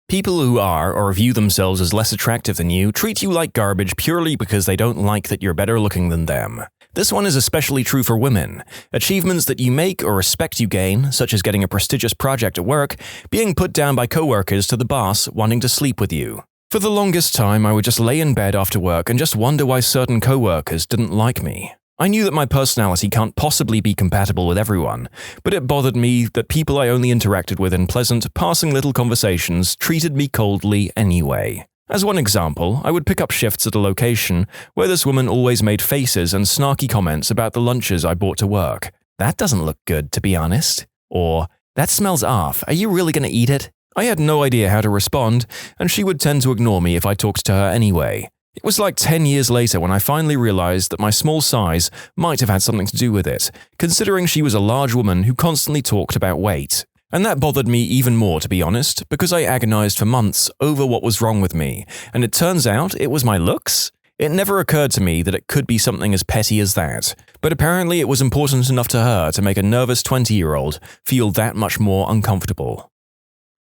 People who are or view themselves as less attractive than you treat you like garbage purely because they don't like that you're better looking than them. This one is especially true for women. Achievements that you make or respect you gain, such as getting a prestigious project at work, being put down by coworkers to the boss wanting to sleep with you. For the longest time, I would just lay in bed after work and just wonder why certain coworkers didn't like me. I knew that my personality can't possibly be compatible with everyone, but it bothered me that people I only interacted with in pleasant, passing little conversations treated me coldly anyway. As one example, I would pick up shifts at a location where this woman always made faces and snarky comments about the lunches I brought to work. "That doesn't look good, to be honest." Or, "That smells off. Are you really going to eat it?" I had no idea how to respond, and she would tend to ignore me if I talked to her anyway. It was like 10 years later when I finally realized that my small size might have had something to do with it, considering she was a large woman who constantly talked about weight. And that bothered me even more, to be honest, because I agonized for months over what was wrong with me, and it turns out it was my looks? It never occurred to me that it could be something as petty as that, but apparently it was important enough to her to make a nervous 20-year-old feel that much more uncomfortable.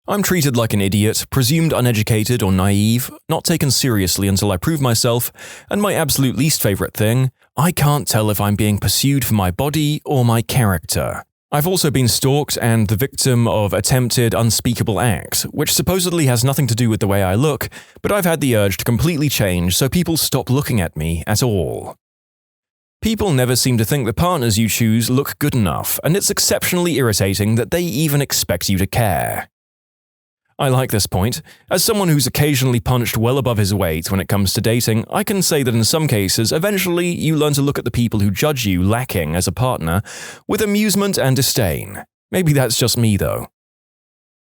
I'm treated like an idiot, presumed uneducated or naive, not taken seriously until I prove myself, and my absolute least favorite thing, I can't tell if I'm being pursued for my body or my character. I've also been stalked and the victim of attempted unspeakable acts, which supposedly has nothing to do with the way I look, but I've had the urge to completely change so people stop looking at me at all. People never seem to think the partners you choose look good enough, and it's exceptionally irritating that they even expect you to care. I like this point. As someone who's occasionally punched well above his weight when it comes to dating, I can say that in some cases, eventually you learn to look at the people who judge you lacking as a partner with amusement and disdain. Maybe that's just me though.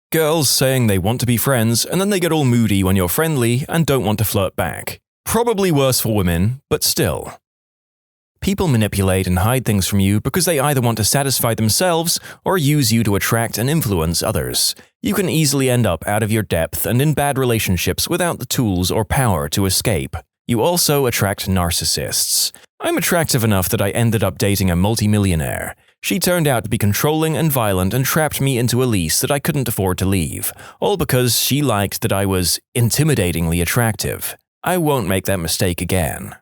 Girls saying they want to be friends and then they get all moody when you're friendly and don't want to flirt back. Probably worse for women, but still. People manipulate and hide things from you because they either want to satisfy themselves or use you to attract and influence others. You can easily end up out of your depth and in bad relationships without the tools or power to escape. You also attract narcissists. I'm attractive enough that I ended up dating a multimillionaire. She turned out to be controlling and violent and trapped me into a lease that I couldn't afford to leave, all because she liked that I was intimidatingly attractive. I won't make that mistake again.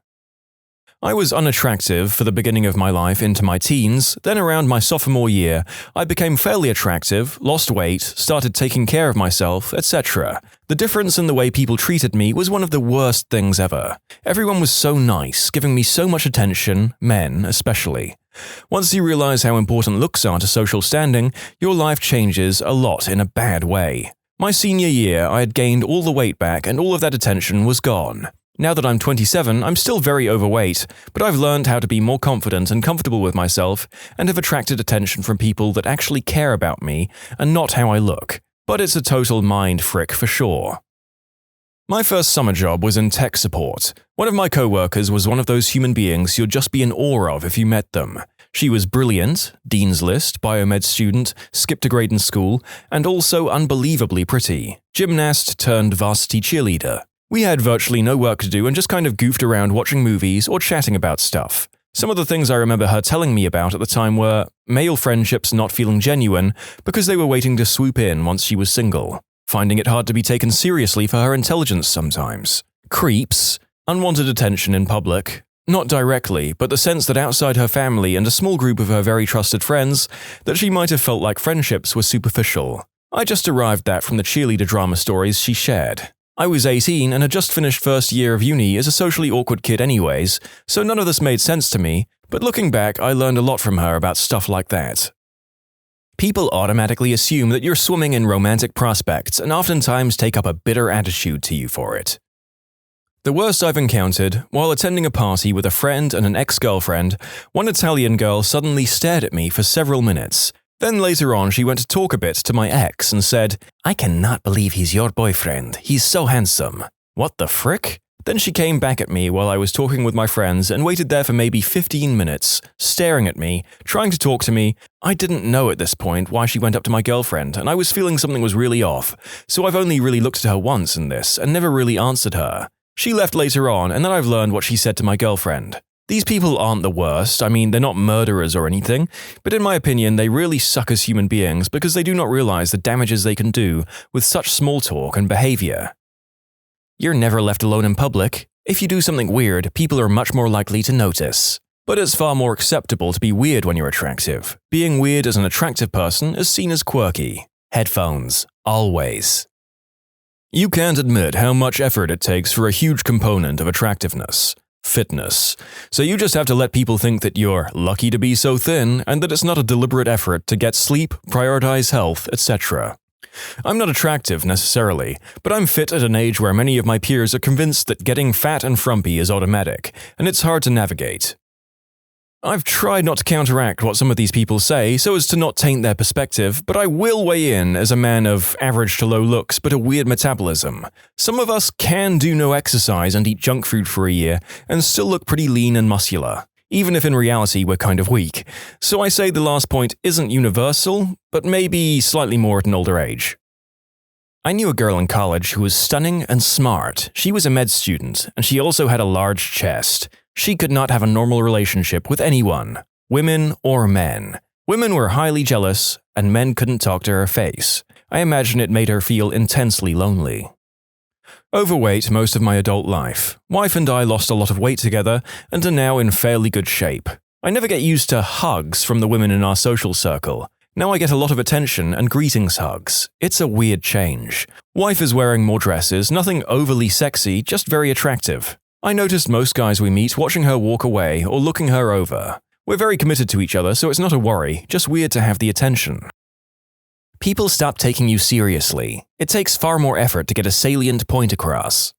I was unattractive for the beginning of my life into my teens, then around my sophomore year, I became fairly attractive, lost weight, started taking care of myself, etc. The difference in the way people treated me was one of the worst things ever. Everyone was so nice, giving me so much attention, men especially. Once you realize how important looks are to social standing, your life changes a lot in a bad way. My senior year, I had gained all the weight back and all of that attention was gone. Now that I'm 27, I'm still very overweight, but I've learned how to be more confident and comfortable with myself and have attracted attention from people that actually care about me and not how I look. But it's a total mind frick for sure. My first summer job was in tech support. One of my co-workers was one of those human beings you'd just be in awe of if you met them. She was brilliant, Dean's List, biomed student, skipped a grade in school, and also unbelievably pretty. Gymnast turned varsity cheerleader. We had virtually no work to do and just kind of goofed around watching movies or chatting about stuff. Some of the things I remember her telling me about at the time were male friendships not feeling genuine because they were waiting to swoop in once she was single, finding it hard to be taken seriously for her intelligence sometimes, creeps, unwanted attention in public, not directly, but the sense that outside her family and a small group of her very trusted friends, that she might have felt like friendships were superficial. I just derived that from the cheerleader drama stories she shared. I was 18 and had just finished first year of uni as a socially awkward kid anyways, so none of this made sense to me, but looking back, I learned a lot from her about stuff like that. People automatically assume that you're swimming in romantic prospects and oftentimes take up a bitter attitude to you for it. The worst I've encountered, while attending a party with a friend and an ex-girlfriend, one Italian girl suddenly stared at me for several minutes. Then later on she went to talk a bit to my ex and said, "I cannot believe he's your boyfriend. He's so handsome." What the frick? Then she came back at me while I was talking with my friends and waited there for maybe 15 minutes, staring at me, trying to talk to me. I didn't know at this point why she went up to my girlfriend, and I was feeling something was really off, so I've only really looked at her once in this and never really answered her. She left later on, and then I've learned what she said to my girlfriend. These people aren't the worst, I mean, they're not murderers or anything, but in my opinion, they really suck as human beings because they do not realize the damages they can do with such small talk and behavior. You're never left alone in public. If you do something weird, people are much more likely to notice. But it's far more acceptable to be weird when you're attractive. Being weird as an attractive person is seen as quirky. Headphones. Always. You can't admit how much effort it takes for a huge component of attractiveness. Fitness. So you just have to let people think that you're lucky to be so thin and that it's not a deliberate effort to get sleep, prioritize health, etc. I'm not attractive necessarily, but I'm fit at an age where many of my peers are convinced that getting fat and frumpy is automatic, and it's hard to navigate. I've tried not to counteract what some of these people say so as to not taint their perspective, but I will weigh in as a man of average to low looks but a weird metabolism. Some of us can do no exercise and eat junk food for a year and still look pretty lean and muscular, even if in reality we're kind of weak. So I say the last point isn't universal, but maybe slightly more at an older age. I knew a girl in college who was stunning and smart. She was a med student, and she also had a large chest. She could not have a normal relationship with anyone, women or men. Women were highly jealous, and men couldn't talk to her face. I imagine it made her feel intensely lonely. Overweight most of my adult life. Wife and I lost a lot of weight together and are now in fairly good shape. I never get used to hugs from the women in our social circle. Now I get a lot of attention and greetings hugs. It's a weird change. Wife is wearing more dresses, nothing overly sexy, just very attractive. I noticed most guys we meet watching her walk away or looking her over. We're very committed to each other, so it's not a worry, just weird to have the attention. People stop taking you seriously. It takes far more effort to get a salient point across.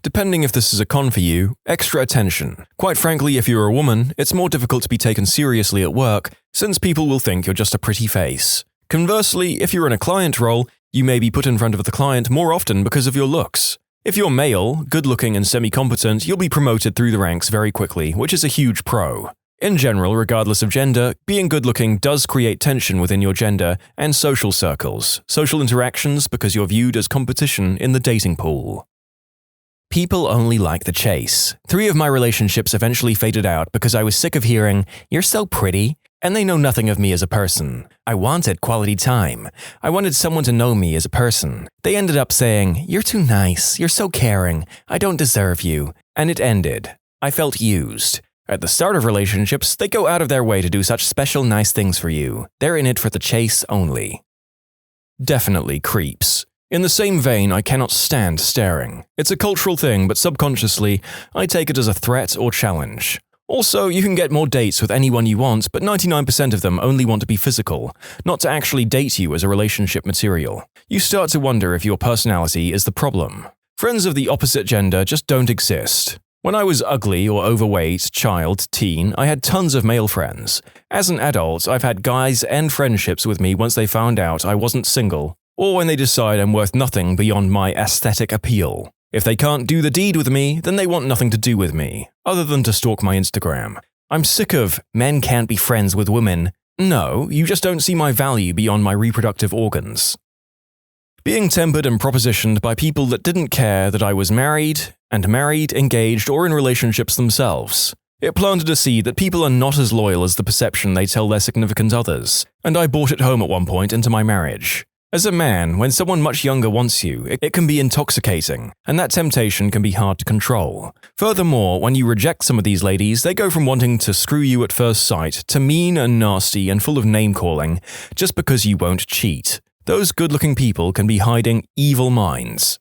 Depending if this is a con for you, extra attention. Quite frankly, if you're a woman, it's more difficult to be taken seriously at work, since people will think you're just a pretty face. Conversely, if you're in a client role, you may be put in front of the client more often because of your looks. If you're male, good-looking and semi-competent, you'll be promoted through the ranks very quickly, which is a huge pro. In general, regardless of gender, being good-looking does create tension within your gender and social circles, social interactions because you're viewed as competition in the dating pool. People only like the chase. 3 of my relationships eventually faded out because I was sick of hearing, "You're so pretty," and they know nothing of me as a person. I wanted quality time. I wanted someone to know me as a person. They ended up saying, "You're too nice, you're so caring, I don't deserve you," and it ended. I felt used. At the start of relationships, they go out of their way to do such special nice things for you. They're in it for the chase only. Definitely creeps. In the same vein, I cannot stand staring. It's a cultural thing, but subconsciously, I take it as a threat or challenge. Also, you can get more dates with anyone you want, but 99% of them only want to be physical, not to actually date you as a relationship material. You start to wonder if your personality is the problem. Friends of the opposite gender just don't exist. When I was ugly or overweight, child, teen, I had tons of male friends. As an adult, I've had guys end friendships with me once they found out I wasn't single, or when they decide I'm worth nothing beyond my aesthetic appeal. If they can't do the deed with me, then they want nothing to do with me, other than to stalk my Instagram. I'm sick of, men can't be friends with women. No, you just don't see my value beyond my reproductive organs. Being tempered and propositioned by people that didn't care that I was married, engaged, or in relationships themselves. It planted a seed that people are not as loyal as the perception they tell their significant others, and I brought it home at one point into my marriage. As a man, when someone much younger wants you, it can be intoxicating, and that temptation can be hard to control. Furthermore, when you reject some of these ladies, they go from wanting to screw you at first sight to mean and nasty and full of name-calling just because you won't cheat. Those good-looking people can be hiding evil minds.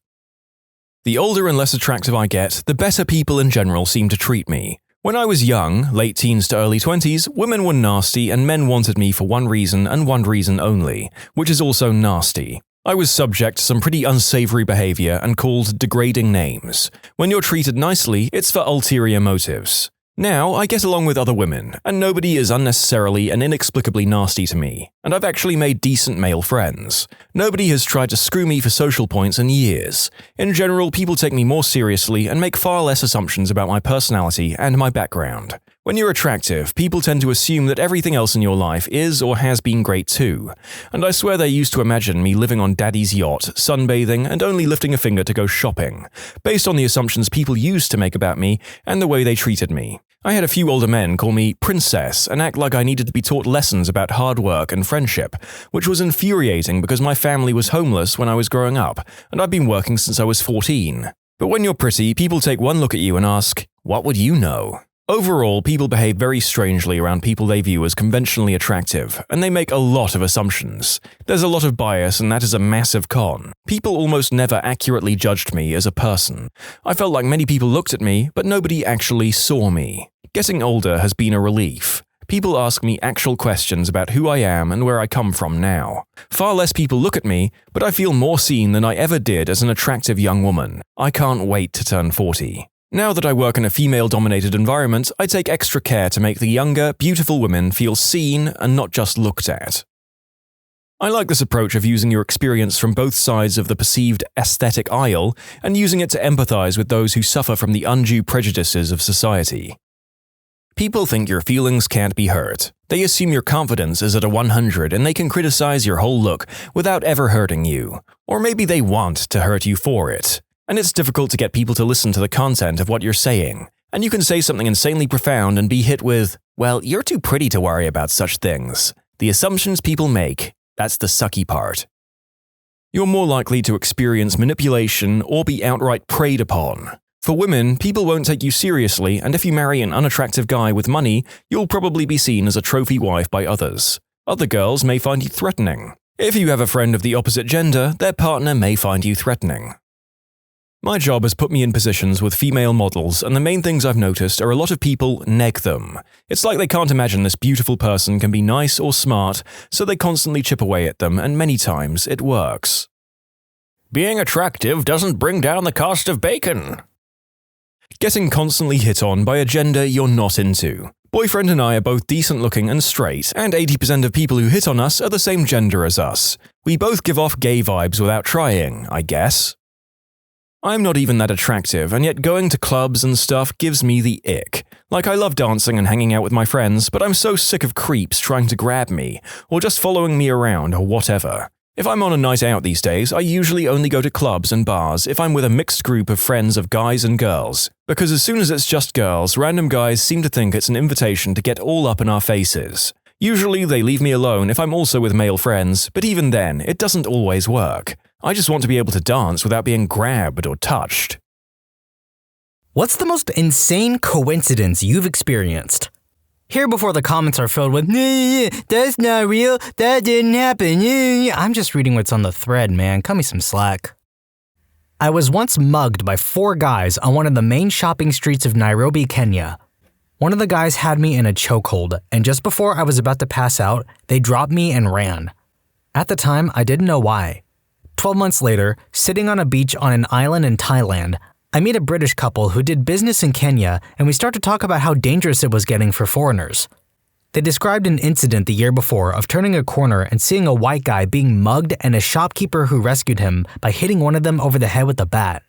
The older and less attractive I get, the better people in general seem to treat me. When I was young, late teens to early 20s, women were nasty and men wanted me for one reason and one reason only, which is also nasty. I was subject to some pretty unsavory behavior and called degrading names. When you're treated nicely, it's for ulterior motives. Now, I get along with other women, and nobody is unnecessarily and inexplicably nasty to me, and I've actually made decent male friends. Nobody has tried to screw me for social points in years. In general, people take me more seriously and make far less assumptions about my personality and my background. When you're attractive, people tend to assume that everything else in your life is or has been great too, and I swear they used to imagine me living on daddy's yacht, sunbathing, and only lifting a finger to go shopping, based on the assumptions people used to make about me and the way they treated me. I had a few older men call me princess and act like I needed to be taught lessons about hard work and friendship, which was infuriating because my family was homeless when I was growing up, and I'd been working since I was 14. But when you're pretty, people take one look at you and ask, "What would you know?" Overall, people behave very strangely around people they view as conventionally attractive, and they make a lot of assumptions. There's a lot of bias, and that is a massive con. People almost never accurately judged me as a person. I felt like many people looked at me, but nobody actually saw me. Getting older has been a relief. People ask me actual questions about who I am and where I come from now. Far less people look at me, but I feel more seen than I ever did as an attractive young woman. I can't wait to turn 40. Now that I work in a female-dominated environment, I take extra care to make the younger, beautiful women feel seen and not just looked at. I like this approach of using your experience from both sides of the perceived aesthetic aisle and using it to empathize with those who suffer from the undue prejudices of society. People think your feelings can't be hurt. They assume your confidence is at a 100 and they can criticize your whole look without ever hurting you. Or maybe they want to hurt you for it. And it's difficult to get people to listen to the content of what you're saying. And you can say something insanely profound and be hit with, "Well, you're too pretty to worry about such things." The assumptions people make, that's the sucky part. You're more likely to experience manipulation or be outright preyed upon. For women, people won't take you seriously, and if you marry an unattractive guy with money, you'll probably be seen as a trophy wife by others. Other girls may find you threatening. If you have a friend of the opposite gender, their partner may find you threatening. My job has put me in positions with female models, and the main things I've noticed are a lot of people neg them. It's like they can't imagine this beautiful person can be nice or smart, so they constantly chip away at them, and many times it works. Being attractive doesn't bring down the cost of bacon. Getting constantly hit on by a gender you're not into. Boyfriend and I are both decent looking and straight, and 80% of people who hit on us are the same gender as us. We both give off gay vibes without trying, I guess. I'm not even that attractive, and yet going to clubs and stuff gives me the ick. Like, I love dancing and hanging out with my friends, but I'm so sick of creeps trying to grab me, or just following me around or whatever. If I'm on a night out these days, I usually only go to clubs and bars if I'm with a mixed group of friends of guys and girls, because as soon as it's just girls, random guys seem to think it's an invitation to get all up in our faces. Usually they leave me alone if I'm also with male friends, but even then, it doesn't always work. I just want to be able to dance without being grabbed or touched. What's the most insane coincidence you've experienced? Here before the comments are filled with, "That's not real, that didn't happen." I'm just reading what's on the thread, man. Cut me some slack. I was once mugged by 4 guys on one of the main shopping streets of Nairobi, Kenya. One of the guys had me in a chokehold, and just before I was about to pass out, they dropped me and ran. At the time, I didn't know why. 12 months later, sitting on a beach on an island in Thailand, I meet a British couple who did business in Kenya, and we start to talk about how dangerous it was getting for foreigners. They described an incident the year before of turning a corner and seeing a white guy being mugged and a shopkeeper who rescued him by hitting one of them over the head with a bat.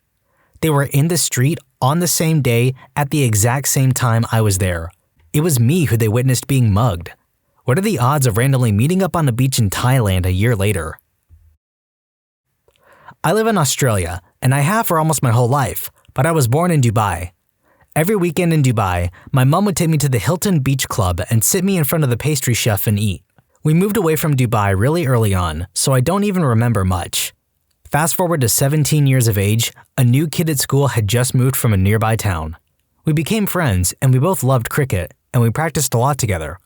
They were in the street on the same day at the exact same time I was there. It was me who they witnessed being mugged. What are the odds of randomly meeting up on a beach in Thailand a year later? I live in Australia, and I have for almost my whole life, but I was born in Dubai. Every weekend in Dubai, my mom would take me to the Hilton Beach Club and sit me in front of the pastry chef and eat. We moved away from Dubai really early on, so I don't even remember much. Fast forward to 17 years of age, a new kid at school had just moved from a nearby town. We became friends, and we both loved cricket, and we practiced a lot together.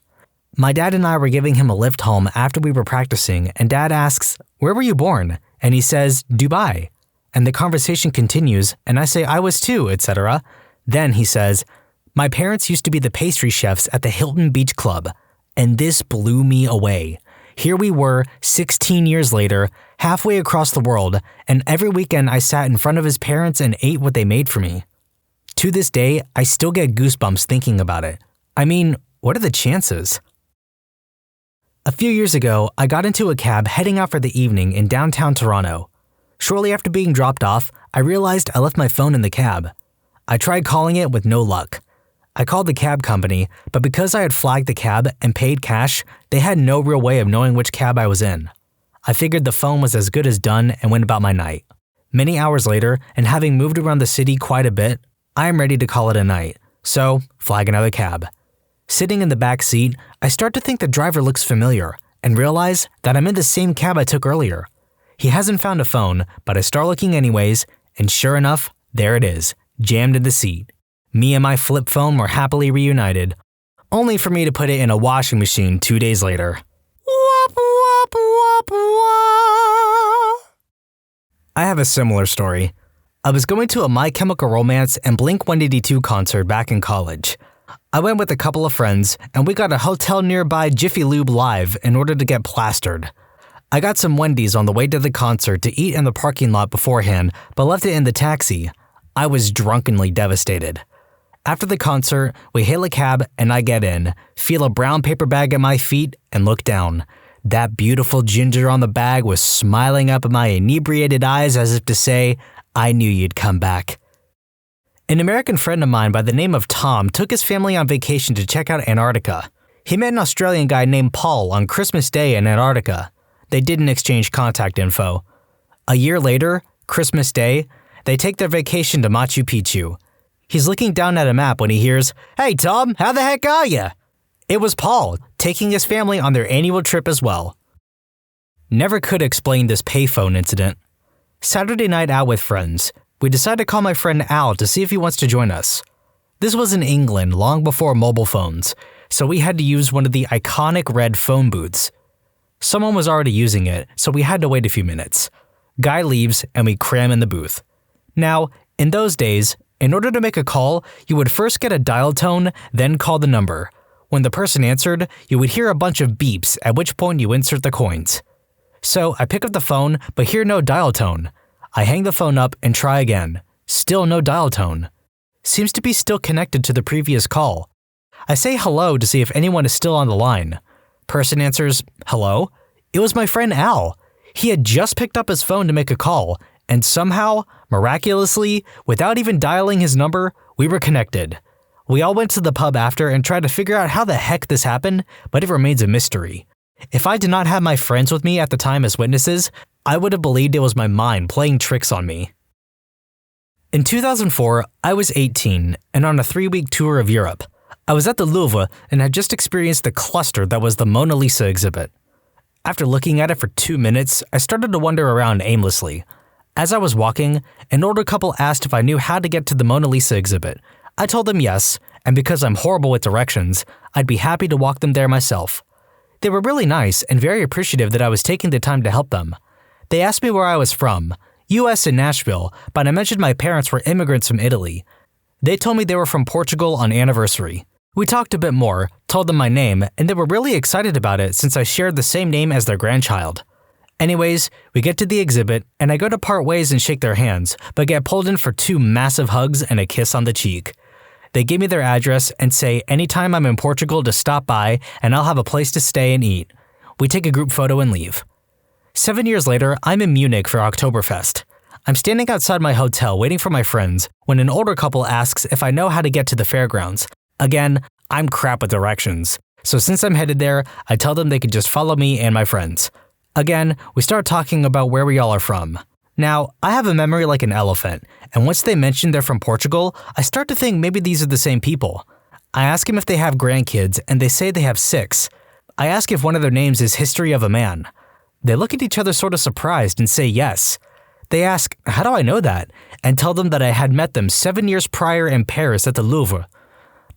My dad and I were giving him a lift home after we were practicing, and Dad asks, "Where were you born?" And he says, "Dubai." And the conversation continues, and I say I was too, etc. Then he says, "My parents used to be the pastry chefs at the Hilton Beach Club." And this blew me away. Here we were, 16 years later, halfway across the world, and every weekend I sat in front of his parents and ate what they made for me. To this day, I still get goosebumps thinking about it. I mean, what are the chances? A few years ago, I got into a cab heading out for the evening in downtown Toronto. Shortly after being dropped off, I realized I left my phone in the cab. I tried calling it with no luck. I called the cab company, but because I had flagged the cab and paid cash, they had no real way of knowing which cab I was in. I figured the phone was as good as done and went about my night. Many hours later, and having moved around the city quite a bit, I am ready to call it a night. So, flag another cab. Sitting in the back seat, I start to think the driver looks familiar and realize that I'm in the same cab I took earlier. He hasn't found a phone, but I start looking anyways, and sure enough, there it is, jammed in the seat. Me and my flip phone were happily reunited, only for me to put it in a washing machine 2 days later. Wop, wop, wop, wop. I have a similar story. I was going to a My Chemical Romance and Blink-182 concert back in college. I went with a couple of friends, and we got a hotel nearby Jiffy Lube Live in order to get plastered. I got some Wendy's on the way to the concert to eat in the parking lot beforehand, but left it in the taxi. I was drunkenly devastated. After the concert, we hail a cab and I get in, feel a brown paper bag at my feet, and look down. That beautiful ginger on the bag was smiling up at my inebriated eyes as if to say, "I knew you'd come back." An American friend of mine by the name of Tom took his family on vacation to check out Antarctica. He met an Australian guy named Paul on Christmas Day in Antarctica. They didn't exchange contact info. A year later, Christmas Day, they take their vacation to Machu Picchu. He's looking down at a map when he hears, "Hey Tom, how the heck are ya?" It was Paul, taking his family on their annual trip as well. Never could explain this payphone incident. Saturday night out with friends, we decided to call my friend Al to see if he wants to join us. This was in England long before mobile phones, so we had to use one of the iconic red phone booths. Someone was already using it, so we had to wait a few minutes. Guy leaves and we cram in the booth. Now, in those days, in order to make a call, you would first get a dial tone, then call the number. When the person answered, you would hear a bunch of beeps, at which point you insert the coins. So I pick up the phone, but hear no dial tone. I hang the phone up and try again. Still no dial tone. Seems to be still connected to the previous call. I say hello to see if anyone is still on the line. Person answers, "Hello?" It was my friend Al. He had just picked up his phone to make a call, and somehow, miraculously, without even dialing his number, we were connected. We all went to the pub after and tried to figure out how the heck this happened, but it remains a mystery. If I did not have my friends with me at the time as witnesses, I would have believed it was my mind playing tricks on me. In 2004, I was 18 and on a 3-week tour of Europe. I was at the Louvre and had just experienced the cluster that was the Mona Lisa exhibit. After looking at it for 2 minutes, I started to wander around aimlessly. As I was walking, an older couple asked if I knew how to get to the Mona Lisa exhibit. I told them yes, and because I'm horrible with directions, I'd be happy to walk them there myself. They were really nice and very appreciative that I was taking the time to help them. They asked me where I was from, US in Nashville, but I mentioned my parents were immigrants from Italy. They told me they were from Portugal on anniversary. We talked a bit more, told them my name, and they were really excited about it since I shared the same name as their grandchild. Anyways, we get to the exhibit, and I go to part ways and shake their hands, but get pulled in for 2 massive hugs and a kiss on the cheek. They give me their address and say anytime I'm in Portugal to stop by and I'll have a place to stay and eat. We take a group photo and leave. 7 years later, I'm in Munich for Oktoberfest. I'm standing outside my hotel waiting for my friends when an older couple asks if I know how to get to the fairgrounds. Again, I'm crap with directions. So since I'm headed there, I tell them they can just follow me and my friends. Again, we start talking about where we all are from. Now, I have a memory like an elephant, and once they mention they're from Portugal, I start to think maybe these are the same people. I ask them if they have grandkids, and they say they have 6. I ask if one of their names is History of a Man. They look at each other sort of surprised and say yes. They ask, how do I know that? And tell them that I had met them 7 years prior in Paris at the Louvre.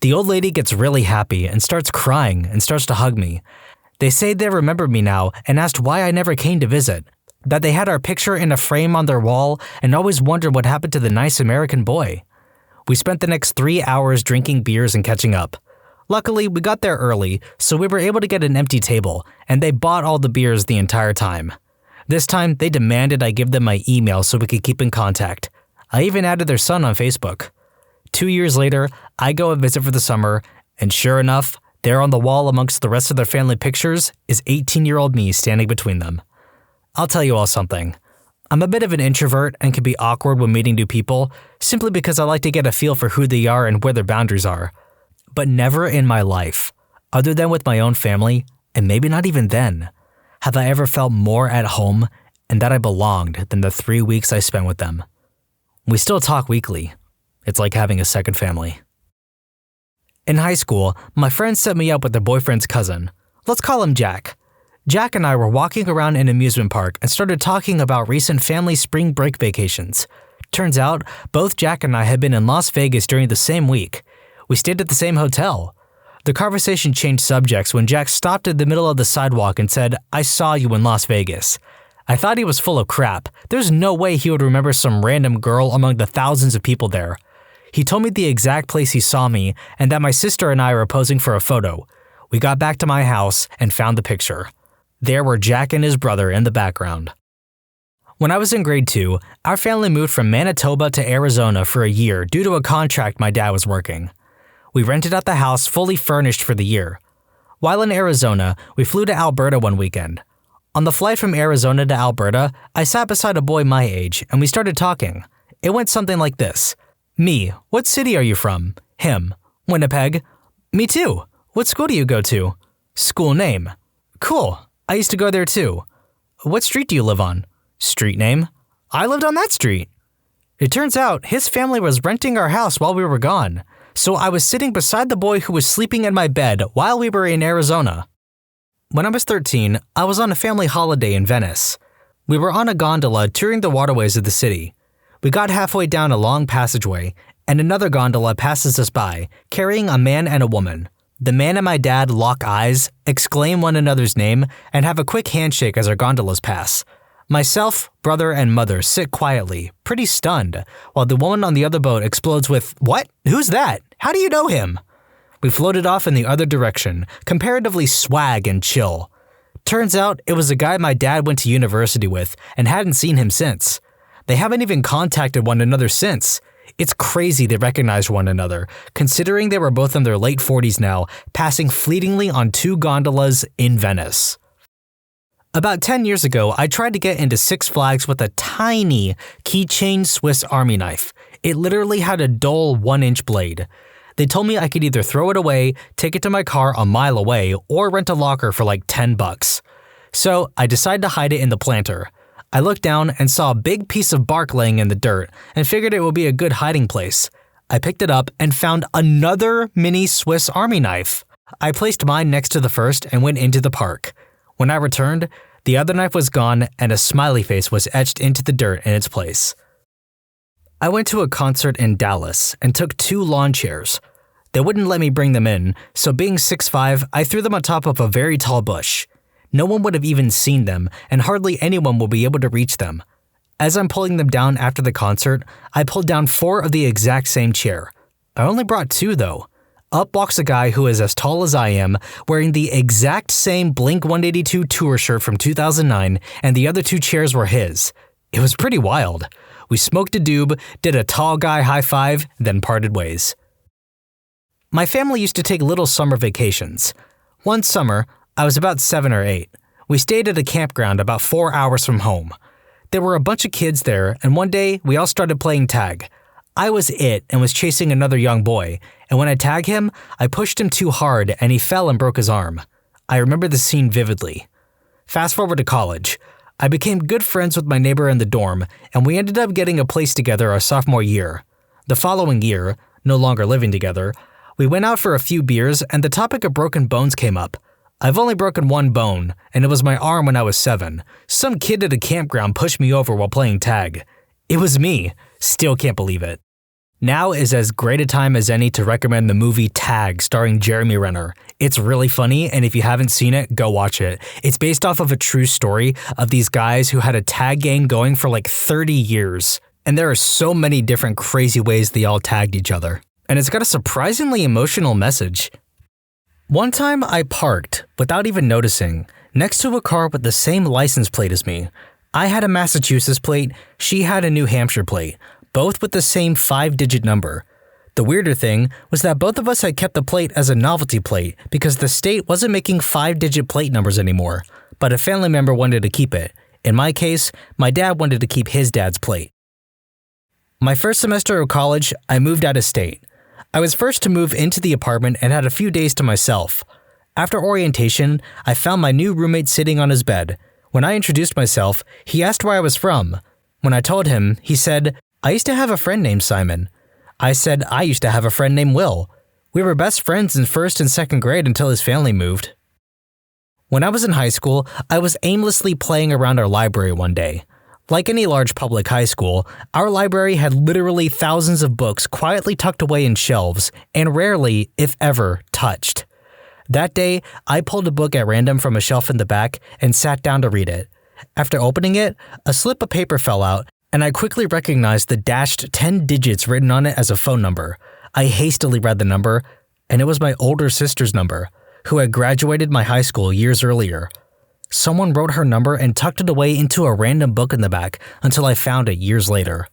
The old lady gets really happy and starts crying and starts to hug me. They say they remember me now and asked why I never came to visit, that they had our picture in a frame on their wall and always wondered what happened to the nice American boy. We spent the next 3 hours drinking beers and catching up. Luckily, we got there early, so we were able to get an empty table, and they bought all the beers the entire time. This time, they demanded I give them my email so we could keep in contact. I even added their son on Facebook. 2 years later, I go and visit for the summer, and sure enough, there on the wall amongst the rest of their family pictures is 18-year-old me standing between them. I'll tell you all something. I'm a bit of an introvert and can be awkward when meeting new people, simply because I like to get a feel for who they are and where their boundaries are. But never in my life, other than with my own family, and maybe not even then, have I ever felt more at home and that I belonged than the 3 weeks I spent with them. We still talk weekly. It's like having a second family. In high school, my friend set me up with their boyfriend's cousin. Let's call him Jack. Jack and I were walking around an amusement park and started talking about recent family spring break vacations. Turns out, both Jack and I had been in Las Vegas during the same week. We stayed at the same hotel. The conversation changed subjects when Jack stopped in the middle of the sidewalk and said, "I saw you in Las Vegas." I thought he was full of crap. There's no way he would remember some random girl among the thousands of people there. He told me the exact place he saw me and that my sister and I were posing for a photo. We got back to my house and found the picture. There were Jack and his brother in the background. When I was in grade 2, our family moved from Manitoba to Arizona for a year due to a contract my dad was working. We rented out the house fully furnished for the year. While in Arizona, we flew to Alberta one weekend. On the flight from Arizona to Alberta, I sat beside a boy my age and we started talking. It went something like this. Me, what city are you from? Him, Winnipeg. Me too. What school do you go to? School name. Cool. I used to go there too. What street do you live on? Street name. I lived on that street. It turns out his family was renting our house while we were gone, so I was sitting beside the boy who was sleeping in my bed while we were in Arizona. When I was 13, I was on a family holiday in Venice. We were on a gondola touring the waterways of the city. We got halfway down a long passageway, and another gondola passes us by, carrying a man and a woman. The man and my dad lock eyes, exclaim one another's name, and have a quick handshake as our gondolas pass. Myself, brother, and mother sit quietly, pretty stunned, while the woman on the other boat explodes with, "What? Who's that? How do you know him?" We floated off in the other direction, comparatively swag and chill. Turns out it was a guy my dad went to university with and hadn't seen him since. They haven't even contacted one another since. It's crazy they recognized one another, considering they were both in their late 40s now, passing fleetingly on 2 gondolas in Venice. About 10 years ago, I tried to get into Six Flags with a tiny keychain Swiss Army knife. It literally had a dull 1-inch blade. They told me I could either throw it away, take it to my car a mile away, or rent a locker for like $10. So I decided to hide it in the planter. I looked down and saw a big piece of bark laying in the dirt and figured it would be a good hiding place. I picked it up and found another mini Swiss Army knife. I placed mine next to the first and went into the park. When I returned, the other knife was gone and a smiley face was etched into the dirt in its place. I went to a concert in Dallas and took 2 lawn chairs. They wouldn't let me bring them in, so being 6'5", I threw them on top of a very tall bush. No one would have even seen them, and hardly anyone will be able to reach them. As I'm pulling them down after the concert, I pulled down 4 of the exact same chair. I only brought 2 though. up walks a guy who is as tall as I am, wearing the exact same Blink-182 tour shirt from 2009, and the other two chairs were his. It was pretty wild. We smoked a doob, did a tall guy high five, then parted ways. My family used to take little summer vacations. One summer, I was about 7 or 8. We stayed at a campground about 4 hours from home. There were a bunch of kids there, and one day we all started playing tag. I was it and was chasing another young boy, and when I tagged him, I pushed him too hard and he fell and broke his arm. I remember the scene vividly. Fast forward to college. I became good friends with my neighbor in the dorm, and we ended up getting a place together our sophomore year. The following year, no longer living together, we went out for a few beers and the topic of broken bones came up. I've only broken one bone, and it was my arm when I was 7. Some kid at a campground pushed me over while playing tag. It was me. Still can't believe it. Now is as great a time as any to recommend the movie Tag starring Jeremy Renner. It's really funny, and if you haven't seen it, go watch it. It's based off of a true story of these guys who had a tag gang going for like 30 years. And there are so many different crazy ways they all tagged each other. And it's got a surprisingly emotional message. One time I parked, without even noticing, next to a car with the same license plate as me. I had a Massachusetts plate, she had a New Hampshire plate, both with the same 5-digit number. The weirder thing was that both of us had kept the plate as a novelty plate because the state wasn't making 5-digit plate numbers anymore, but a family member wanted to keep it. In my case, my dad wanted to keep his dad's plate. My first semester of college, I moved out of state. I was first to move into the apartment and had a few days to myself. After orientation, I found my new roommate sitting on his bed. When I introduced myself, he asked where I was from. When I told him, he said, "I used to have a friend named Simon." I said I used to have a friend named Will. We were best friends in 1st and 2nd grade until his family moved. When I was in high school, I was aimlessly playing around our library one day. Like any large public high school, our library had literally thousands of books quietly tucked away in shelves and rarely, if ever, touched. That day, I pulled a book at random from a shelf in the back and sat down to read it. After opening it, a slip of paper fell out, and I quickly recognized the dashed 10 digits written on it as a phone number. I hastily read the number, and it was my older sister's number, who had graduated my high school years earlier. Someone wrote her number and tucked it away into a random book in the back until I found it years later.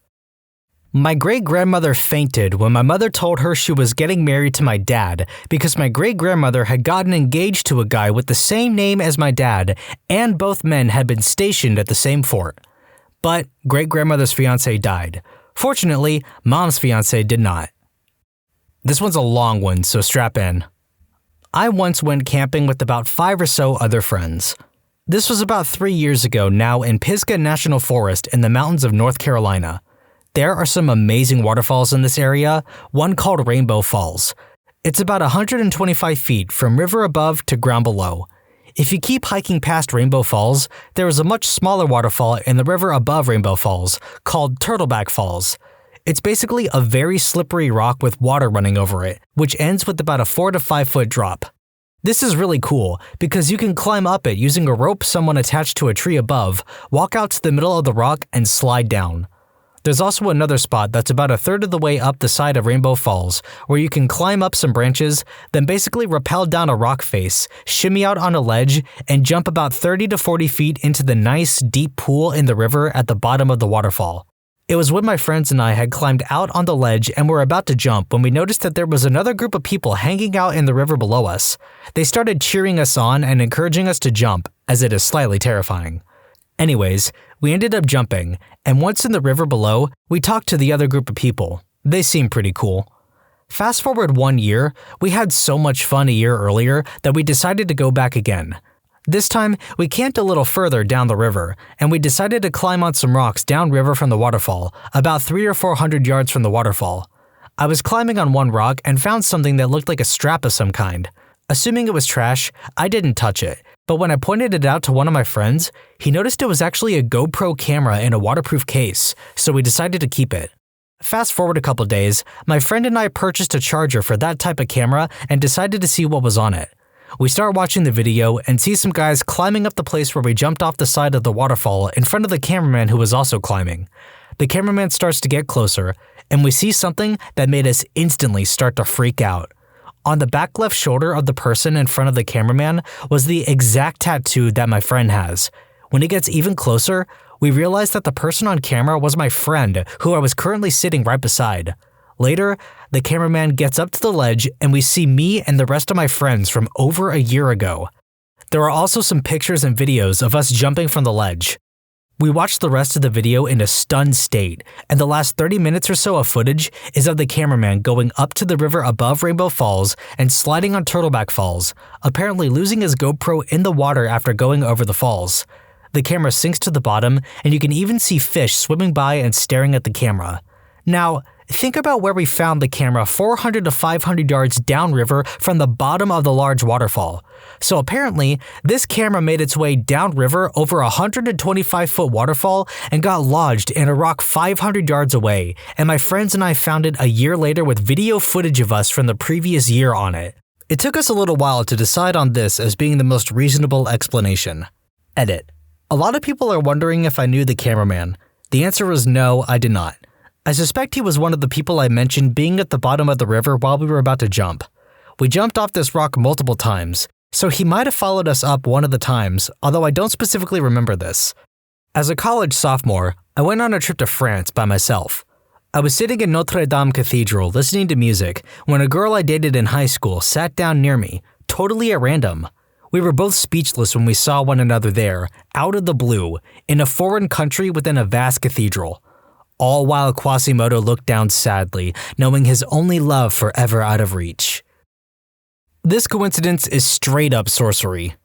My great-grandmother fainted when my mother told her she was getting married to my dad because my great-grandmother had gotten engaged to a guy with the same name as my dad, and both men had been stationed at the same fort. But great-grandmother's fiancé died. Fortunately, mom's fiancé did not. This one's a long one, so strap in. I once went camping with about 5 or so other friends. This was about 3 years ago now in Pisgah National Forest in the mountains of North Carolina. There are some amazing waterfalls in this area, one called Rainbow Falls. It's about 125 feet from river above to ground below. If you keep hiking past Rainbow Falls, there is a much smaller waterfall in the river above Rainbow Falls called Turtleback Falls. It's basically a very slippery rock with water running over it, which ends with about a 4 to 5 foot drop. This is really cool because you can climb up it using a rope someone attached to a tree above, walk out to the middle of the rock, and slide down. There's also another spot that's about a third of the way up the side of Rainbow Falls where you can climb up some branches, then basically rappel down a rock face, shimmy out on a ledge, and jump about 30 to 40 feet into the nice, deep pool in the river at the bottom of the waterfall. It was when my friends and I had climbed out on the ledge and were about to jump when we noticed that there was another group of people hanging out in the river below us. They started cheering us on and encouraging us to jump, as it is slightly terrifying. Anyways, we ended up jumping, and once in the river below, we talked to the other group of people. They seemed pretty cool. Fast forward 1 year, we had so much fun a year earlier that we decided to go back again. This time, we camped a little further down the river, and we decided to climb on some rocks downriver from the waterfall, about 300 or 400 yards from the waterfall. I was climbing on one rock and found something that looked like a strap of some kind. Assuming it was trash, I didn't touch it, but when I pointed it out to one of my friends, he noticed it was actually a GoPro camera in a waterproof case, so we decided to keep it. Fast forward a couple days, my friend and I purchased a charger for that type of camera and decided to see what was on it. We start watching the video and see some guys climbing up the place where we jumped off the side of the waterfall in front of the cameraman who was also climbing. The cameraman starts to get closer, and we see something that made us instantly start to freak out. On the back left shoulder of the person in front of the cameraman was the exact tattoo that my friend has. When it gets even closer, we realize that the person on camera was my friend who I was currently sitting right beside. Later, the cameraman gets up to the ledge and we see me and the rest of my friends from over a year ago. There are also some pictures and videos of us jumping from the ledge. We watched the rest of the video in a stunned state, and the last 30 minutes or so of footage is of the cameraman going up to the river above Rainbow Falls and sliding on Turtleback Falls, apparently losing his GoPro in the water after going over the falls. The camera sinks to the bottom, and you can even see fish swimming by and staring at the camera. Now, think about where we found the camera 400 to 500 yards downriver from the bottom of the large waterfall. So apparently, this camera made its way downriver over a 125-foot waterfall and got lodged in a rock 500 yards away, and my friends and I found it a year later with video footage of us from the previous year on it. It took us a little while to decide on this as being the most reasonable explanation. Edit. A lot of people are wondering if I knew the cameraman. The answer was no, I did not. I suspect he was one of the people I mentioned being at the bottom of the river while we were about to jump. We jumped off this rock multiple times, so he might have followed us up one of the times, although I don't specifically remember this. As a college sophomore, I went on a trip to France by myself. I was sitting in Notre Dame Cathedral listening to music when a girl I dated in high school sat down near me, totally at random. We were both speechless when we saw one another there, out of the blue, in a foreign country within a vast cathedral. All while Quasimodo looked down sadly, knowing his only love forever out of reach. This coincidence is straight up sorcery.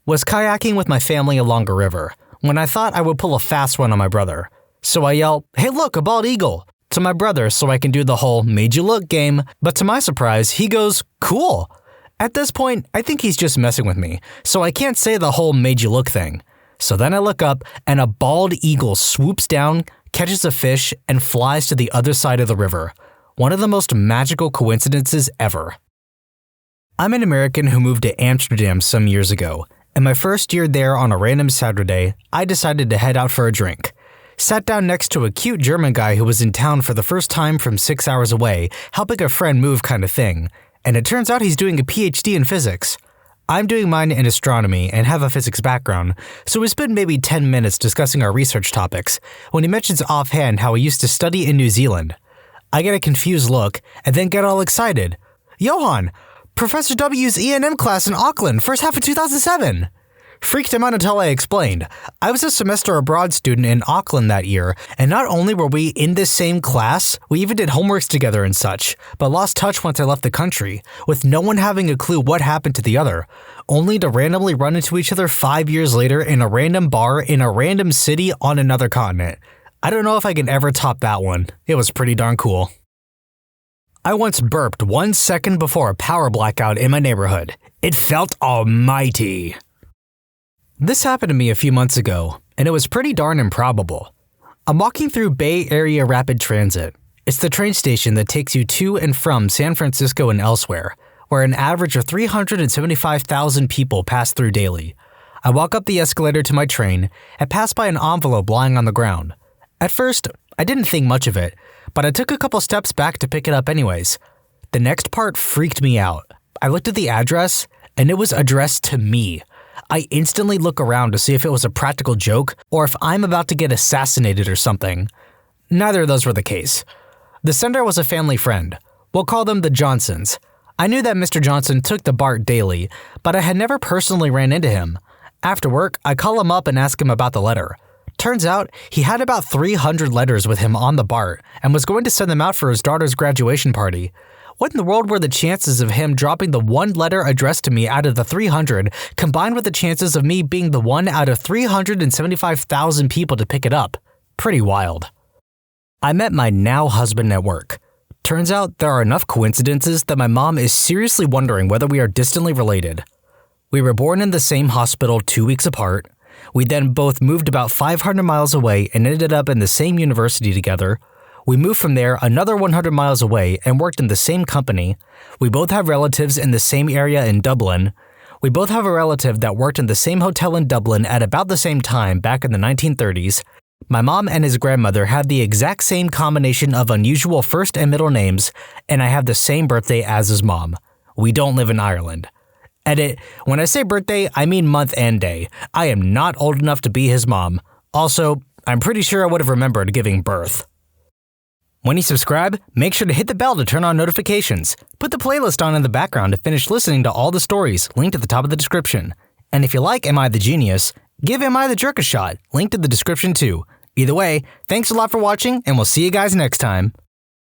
Was kayaking with my family along a river, when I thought I would pull a fast one on my brother. So I yell, "Hey look, a bald eagle!" to my brother so I can do the whole "made you look" game, but to my surprise, he goes, "Cool." At this point, I think he's just messing with me, so I can't say the whole "made you look" thing. So then I look up, and a bald eagle swoops down, catches a fish, and flies to the other side of the river. One of the most magical coincidences ever. I'm an American who moved to Amsterdam some years ago, and my first year there on a random Saturday, I decided to head out for a drink. Sat down next to a cute German guy who was in town for the first time from 6 hours away, helping a friend move kind of thing, and it turns out he's doing a PhD in physics. I'm doing mine in astronomy and have a physics background, so we spent maybe 10 minutes discussing our research topics when he mentions offhand how he used to study in New Zealand. I get a confused look and then get all excited. "Johan, Professor W's E&M class in Auckland, first half of 2007. Freaked him out until I explained. I was a semester abroad student in Auckland that year, and not only were we in this same class, we even did homeworks together and such, but lost touch once I left the country, with no one having a clue what happened to the other, only to randomly run into each other 5 years later in a random bar in a random city on another continent. I don't know if I can ever top that one. It was pretty darn cool. I once burped 1 second before a power blackout in my neighborhood. It felt almighty. This happened to me a few months ago, and it was pretty darn improbable. I'm walking through Bay Area Rapid Transit. It's the train station that takes you to and from San Francisco and elsewhere, where an average of 375,000 people pass through daily. I walk up the escalator to my train and pass by an envelope lying on the ground. At first, I didn't think much of it, but I took a couple steps back to pick it up anyways. The next part freaked me out. I looked at the address, and it was addressed to me. I instantly look around to see if it was a practical joke or if I'm about to get assassinated or something. Neither of those were the case. The sender was a family friend. We'll call them the Johnsons. I knew that Mr. Johnson took the BART daily, but I had never personally ran into him. After work, I call him up and ask him about the letter. Turns out, he had about 300 letters with him on the BART and was going to send them out for his daughter's graduation party. What in the world were the chances of him dropping the one letter addressed to me out of the 300, combined with the chances of me being the one out of 375,000 people to pick it up? Pretty wild. I met my now husband at work. Turns out there are enough coincidences that my mom is seriously wondering whether we are distantly related. We were born in the same hospital 2 weeks apart. We then both moved about 500 miles away and ended up in the same university together. We moved from there another 100 miles away and worked in the same company. We both have relatives in the same area in Dublin. We both have a relative that worked in the same hotel in Dublin at about the same time back in the 1930s. My mom and his grandmother had the exact same combination of unusual first and middle names, and I have the same birthday as his mom. we don't live in Ireland. Edit, when I say birthday, I mean month and day. I am not old enough to be his mom. Also, I'm pretty sure I would have remembered giving birth. When you subscribe, make sure to hit the bell to turn on notifications. Put the playlist on in the background to finish listening to all the stories linked at the top of the description. And if you like Am I the Genius, give Am I the Jerk a shot, linked in the description too. Either way, thanks a lot for watching, and we'll see you guys next time.